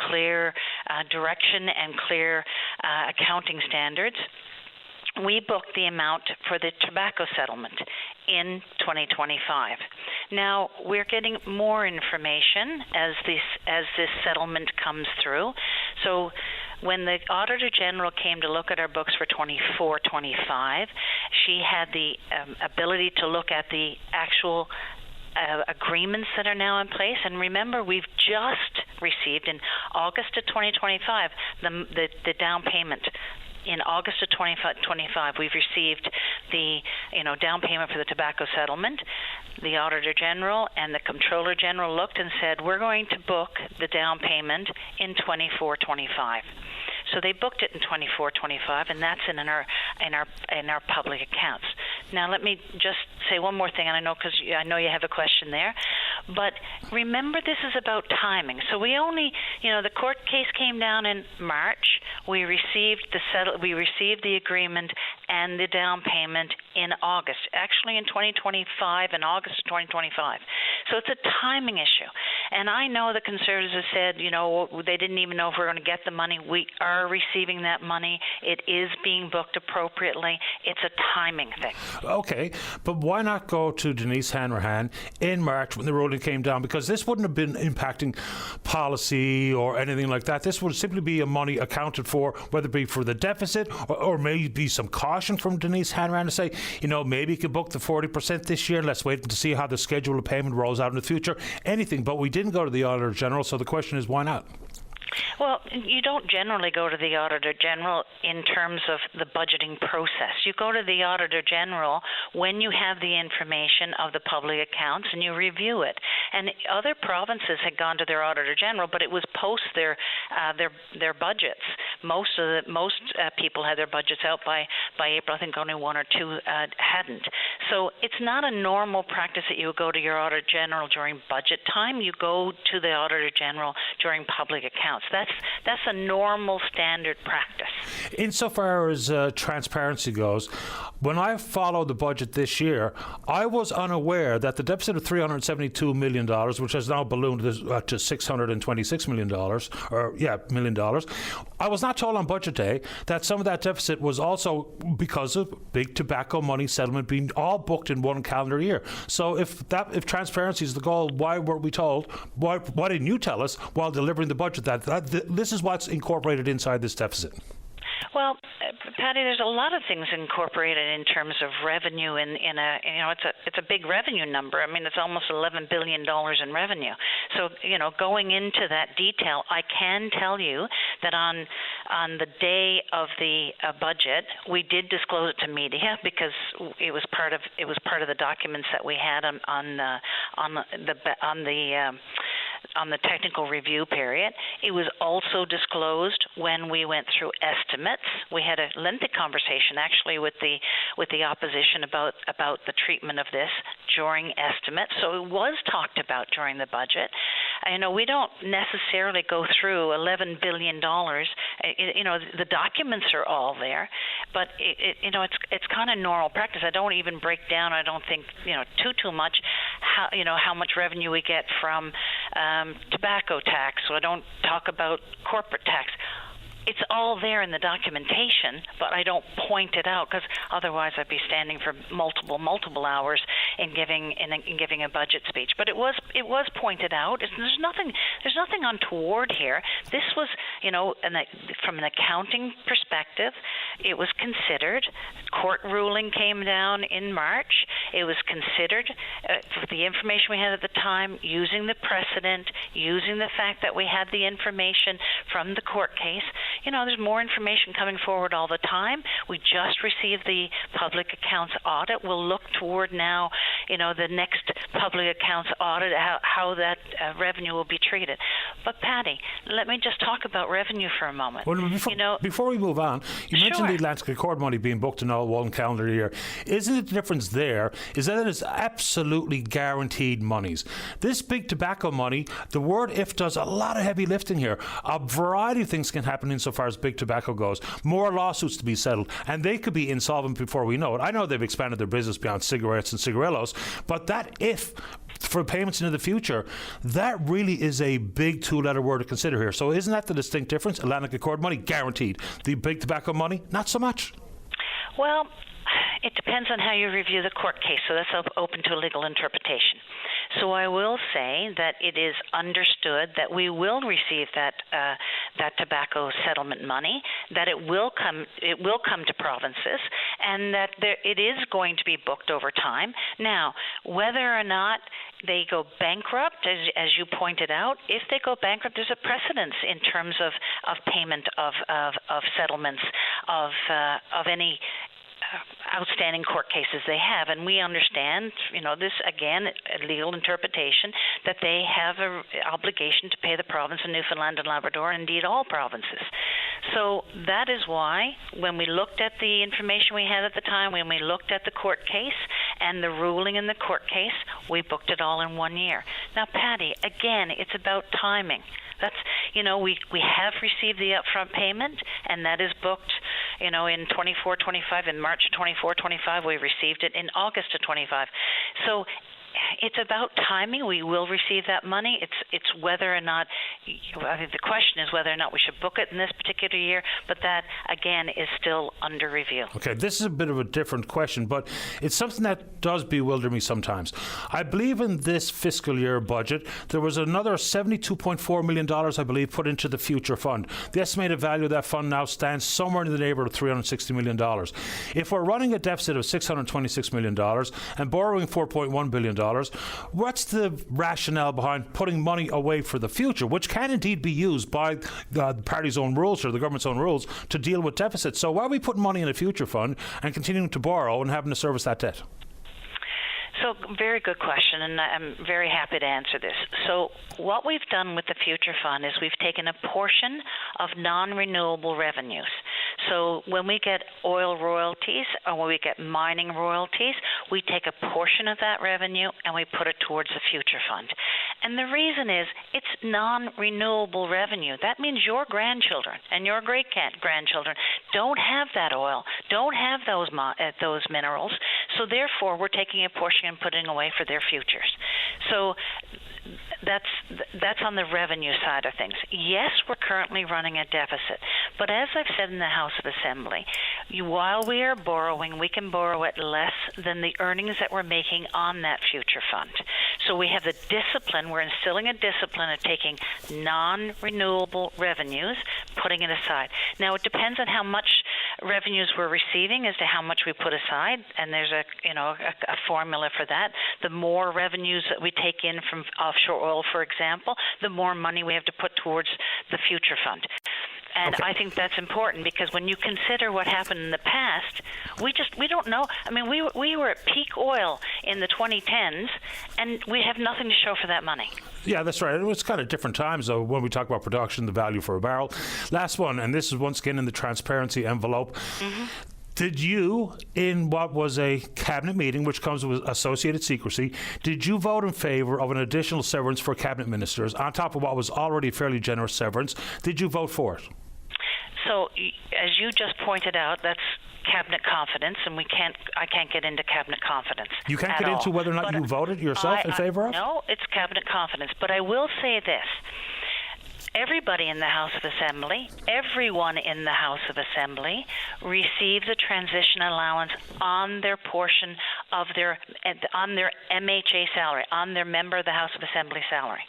clear direction and clear accounting standards. We booked the amount for the tobacco settlement in 2025. Now, we're getting more information as this settlement comes through. So when the Auditor General came to look at our books for 24-25, she had the ability to look at the actual agreements that are now in place. And remember, we've just received in August of 2025 the down payment. In August of 2025, we've received the down payment for the tobacco settlement. The Auditor General and the Comptroller General looked and said, we're going to book the down payment in 24-25. So they booked it in 24-25, and that's in our public accounts. Now let me just say one more thing, and I know you have a question there, but remember this is about timing. So we only, the court case came down in March. We received the agreement and the down payment in August, actually in 2025, in August of 2025. So it's a timing issue. And I know the Conservatives have said, they didn't even know if we're going to get the money. We are receiving that money. It is being booked appropriately. It's a timing thing. Okay, but why not go to Denise Hanrahan in March when the ruling came down? Because this wouldn't have been impacting policy or anything like that. This would simply be a money accounted for, whether it be for the deficit or maybe some caution from Denise Hanrahan to say, maybe you could book the 40% this year. Let's wait to see how the schedule of payment rolls out in the future. Anything, but we didn't go to the Auditor General, so the question is, why not? Well, you don't generally go to the Auditor General in terms of the budgeting process. You go to the Auditor General when you have the information of the public accounts and you review it. And other provinces had gone to their Auditor General, but it was post their budgets. Most people had their budgets out by April. I think only one or two hadn't. So it's not a normal practice that you would go to your Auditor General during budget time. You go to the Auditor General during public accounts. That's a normal standard practice. Insofar as transparency goes, when I followed the budget this year, I was unaware that the deficit of $372 million, which has now ballooned to $626 million, I was not told on budget day that some of that deficit was also because of big tobacco money settlement being all booked in one calendar year. So if transparency is the goal, why weren't we told? Why didn't you tell us while delivering the budget that this is what's incorporated inside this deficit? Well, Patty, there's a lot of things incorporated in terms of revenue it's a big revenue number. I mean, it's almost $11 billion in revenue. So, going into that detail, I can tell you that on the day of the budget, we did disclose it to media because it was part of the documents that we had on the technical review period. It was also disclosed when we went through estimates. We had a lengthy conversation actually with the opposition about the treatment of this during estimates. So it was talked about during the budget. We don't necessarily go through $11 billion. The documents are all there, but it's kind of normal practice. I don't even break down. I don't think too much how much revenue we get from tobacco tax. So I don't talk about corporate tax. It's all there in the documentation, but I don't point it out because otherwise I'd be standing for multiple hours in giving a budget speech. But it was pointed out. There's nothing untoward here. This was, from an accounting perspective, it was considered. Court ruling came down in March. It was considered for the information we had at the time, using the precedent, using the fact that we had the information from the court case. There's more information coming forward all the time. We just received the public accounts audit. We'll look toward now, the next public accounts audit, how that revenue will be treated. But Patty, let me just talk about revenue for a moment. Well, before we move on, you mentioned the Atlantic Accord money being booked in all one calendar year. Isn't it the difference there is that it is absolutely guaranteed monies? This big tobacco money, the word if does a lot of heavy lifting here. A variety of things can happen insofar as big tobacco goes. More lawsuits to be settled, and they could be insolvent before we know it. I know they've expanded their business beyond cigarettes and cigarillos, but that if for payments into the future, that really is a big two-letter word to consider here. So isn't that the distinct difference? Atlantic Accord money, guaranteed. The big tobacco money, not so much. Well, it depends on how you review the court case, so that's open to legal interpretation. So I will say that it is understood that we will receive that tobacco settlement money, that it will come to provinces, and that it is going to be booked over time. Now, whether or not they go bankrupt, as you pointed out, if they go bankrupt, there's a precedence in terms of payment of settlements of any outstanding court cases they have, and we understand, this again, a legal interpretation that they have an obligation to pay the province of Newfoundland and Labrador, and indeed all provinces. So that is why, when we looked at the information we had at the time, when we looked at the court case and the ruling in the court case, we booked it all in 1 year. Now, Patty, again, it's about timing. That's, we have received the upfront payment, and that is booked, in 24-25, in March of 24-25. We received it in August of 25. So it's about timing. We will receive that money. It's whether or not, I think the question is whether or not we should book it in this particular year, but that, again, is still under review. Okay, this is a bit of a different question, but it's something that does bewilder me sometimes. I believe in this fiscal year budget, there was another $72.4 million, I believe, put into the future fund. The estimated value of that fund now stands somewhere in the neighborhood of $360 million. If we're running a deficit of $626 million and borrowing $4.1 billion, what's the rationale behind putting money away for the future, which can indeed be used by the party's own rules or the government's own rules to deal with deficits? So why are we putting money in a future fund and continuing to borrow and having to service that debt? So, very good question, and I'm very happy to answer this. So, what we've done with the Future Fund is we've taken a portion of non-renewable revenues. So, when we get oil royalties or when we get mining royalties, we take a portion of that revenue and we put it towards the Future Fund. And the reason is it's non-renewable revenue. That means your grandchildren and your great-grandchildren don't have that oil, don't have those minerals. So, therefore, we're taking a portion and putting away for their futures. So that's on the revenue side of things. Yes, we're currently running a deficit, but as I've said in the House of Assembly, while we are borrowing, we can borrow at less than the earnings that we're making on that future fund. So we have the discipline, we're instilling a discipline of taking non-renewable revenues, putting it aside. Now, it depends on how much revenues we're receiving as to how much we put aside, and there's a formula for that. The more revenues that we take in from offshore oil, for example, the more money we have to put towards the future fund. And Okay. I think that's important because when you consider what happened in the past, we don't know. I mean, we were at peak oil in the 2010s, and we have nothing to show for that money. Yeah, that's right. It was kind of different times, though, when we talk about production, the value for a barrel. Last one, and this is once again in the transparency envelope. Mm-hmm. Did you, in what was a cabinet meeting, which comes with associated secrecy, did you vote in favour of an additional severance for cabinet ministers on top of what was already fairly generous severance? Did you vote for it? So, as you just pointed out, that's cabinet confidence, and I can't get into cabinet confidence. You can't get into whether or not you voted yourself in favour of? No, it's cabinet confidence. But I will say this. Everybody in the House of Assembly, everyone in the House of Assembly receives a transition allowance on their portion of on their MHA salary, on their member of the House of Assembly salary.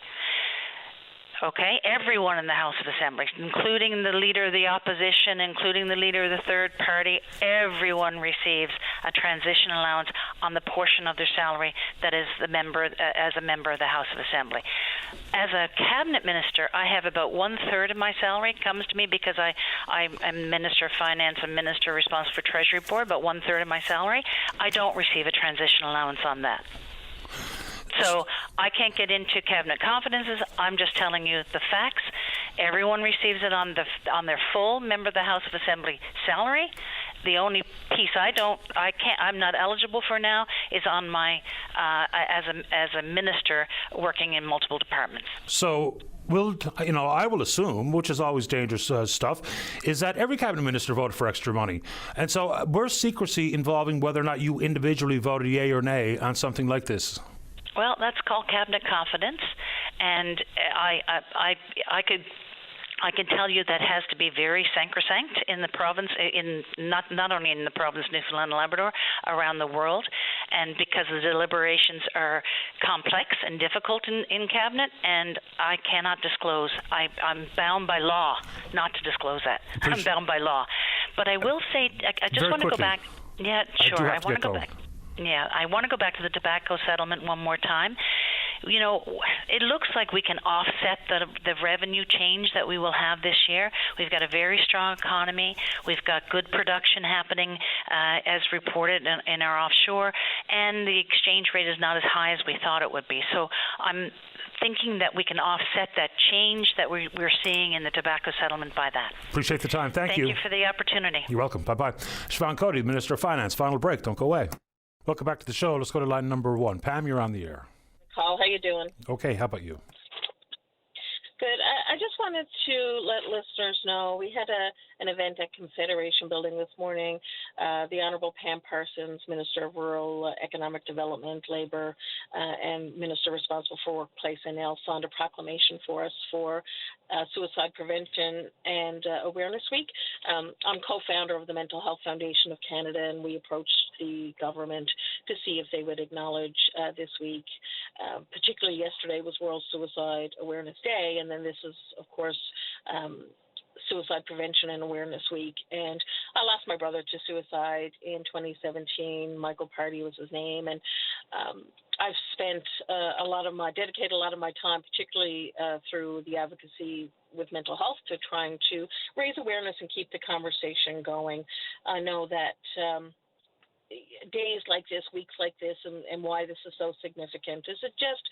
Okay, everyone in the House of Assembly, including the leader of the opposition, including the leader of the third party, everyone receives a transition allowance on the portion of their salary that is as a member of the House of Assembly. As a cabinet minister, I have about 1/3 of my salary comes to me because I'm Minister of Finance and Minister responsible for Treasury Board, but 1/3 of my salary, I don't receive a transition allowance on that. So I can't get into cabinet confidences. I'm just telling you the facts. Everyone receives it on their full member of the House of Assembly salary. The only piece I'm not eligible for now is on my as a minister working in multiple departments. So I will assume, which is always dangerous stuff, is that every cabinet minister voted for extra money. And so where's secrecy involving whether or not you individually voted yay or nay on something like this? Well, that's called cabinet confidence, and I can tell you that has to be very sacrosanct in the province, in not only in the province of Newfoundland and Labrador, around the world, and because the deliberations are complex and difficult in cabinet, and I cannot disclose. I'm bound by law not to disclose that. I'm bound by law, but I will say I just want to go back. Yeah, sure. I want to go back. Yeah, I want to go back to the tobacco settlement one more time. You know, it looks like we can offset the revenue change that we will have this year. We've got a very strong economy. We've got good production happening as reported in our offshore, and the exchange rate is not as high as we thought it would be. So I'm thinking that we can offset that change that we're seeing in the tobacco settlement by that. Appreciate the time. Thank you. Thank you for the opportunity. You're welcome. Bye-bye. Siobhan Cody, Minister of Finance. Final break. Don't go away. Welcome back to the show. Let's go to line number 1. Pam, you're on the air. Carl, how you doing? Okay, how about you? Good. I just wanted to let listeners know we had an event at Confederation Building this morning. The Honourable Pam Parsons, Minister of Rural Economic Development, Labour, and Minister responsible for Workplace and Health, signed a proclamation for us for Suicide Prevention and Awareness Week. I'm co-founder of the Mental Health Foundation of Canada, and we approached the government to see if they would acknowledge this week. Particularly yesterday was World Suicide Awareness Day, and then this is, of course, Suicide Prevention and Awareness Week. And I lost my brother to suicide in 2017. Michael Party was his name, and I've spent dedicated a lot of my time, particularly through the advocacy with mental health, to trying to raise awareness and keep the conversation going. I know that days like this, weeks like this, and why this is so significant is it just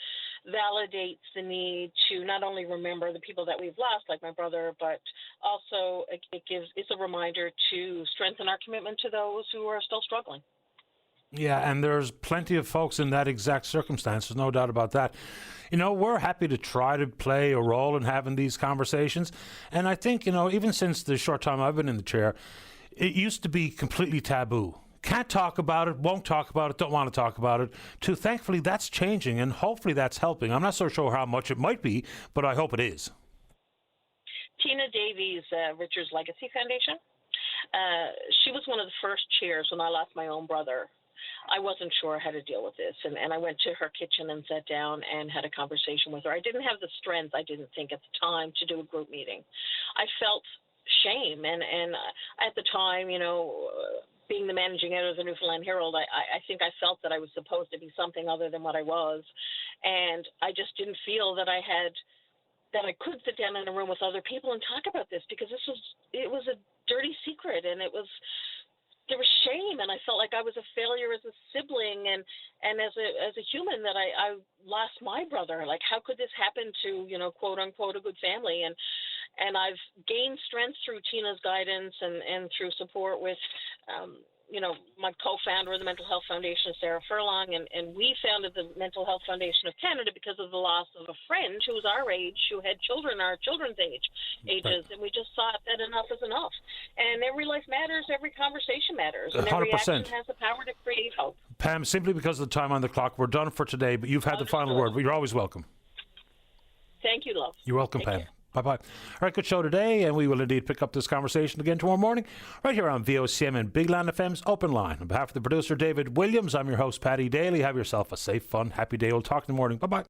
validates the need to not only remember the people that we've lost, like my brother, but also it's a reminder to strengthen our commitment to those who are still struggling. Yeah, and there's plenty of folks in that exact circumstance. There's no doubt about that. You know, we're happy to try to play a role in having these conversations. And I think, even since the short time I've been in the chair, it used to be completely taboo. Can't talk about it, won't talk about it, don't want to talk about it. Thankfully, that's changing, and hopefully that's helping. I'm not so sure how much it might be, but I hope it is. Tina Davies, Richard's Legacy Foundation. She was one of the first chairs when I lost my own brother. I wasn't sure how to deal with this, and I went to her kitchen and sat down and had a conversation with her. I didn't have the strength, I didn't think at the time, to do a group meeting. I felt shame, and at the time, being the managing editor of the Newfoundland Herald, I think I felt that I was supposed to be something other than what I was. And I just didn't feel that I had that I could sit down in a room with other people and talk about this, because it was a dirty secret, and there was shame, and I felt like I was a failure as a sibling and as a human, that I lost my brother. Like, how could this happen to, quote unquote, a good family? And I've gained strength through Tina's guidance and through support with my co-founder of the Mental Health Foundation, Sarah Furlong, and we founded the Mental Health Foundation of Canada because of the loss of a friend who was our age, who had children our children's ages, right. And we just thought that enough is enough. And every life matters, every conversation matters, and 100%. Every action has the power to create hope. Pam, simply because of the time on the clock, we're done for today, but you've had the final word. You're always welcome. Thank you, love. You're welcome, Take Pam. care. Bye-bye. All right, good show today, and we will indeed pick up this conversation again tomorrow morning, right here on VOCM and Big Land FM's Open Line. On behalf of the producer, David Williams, I'm your host, Paddy Daly. Have yourself a safe, fun, happy day. We'll talk in the morning. Bye-bye.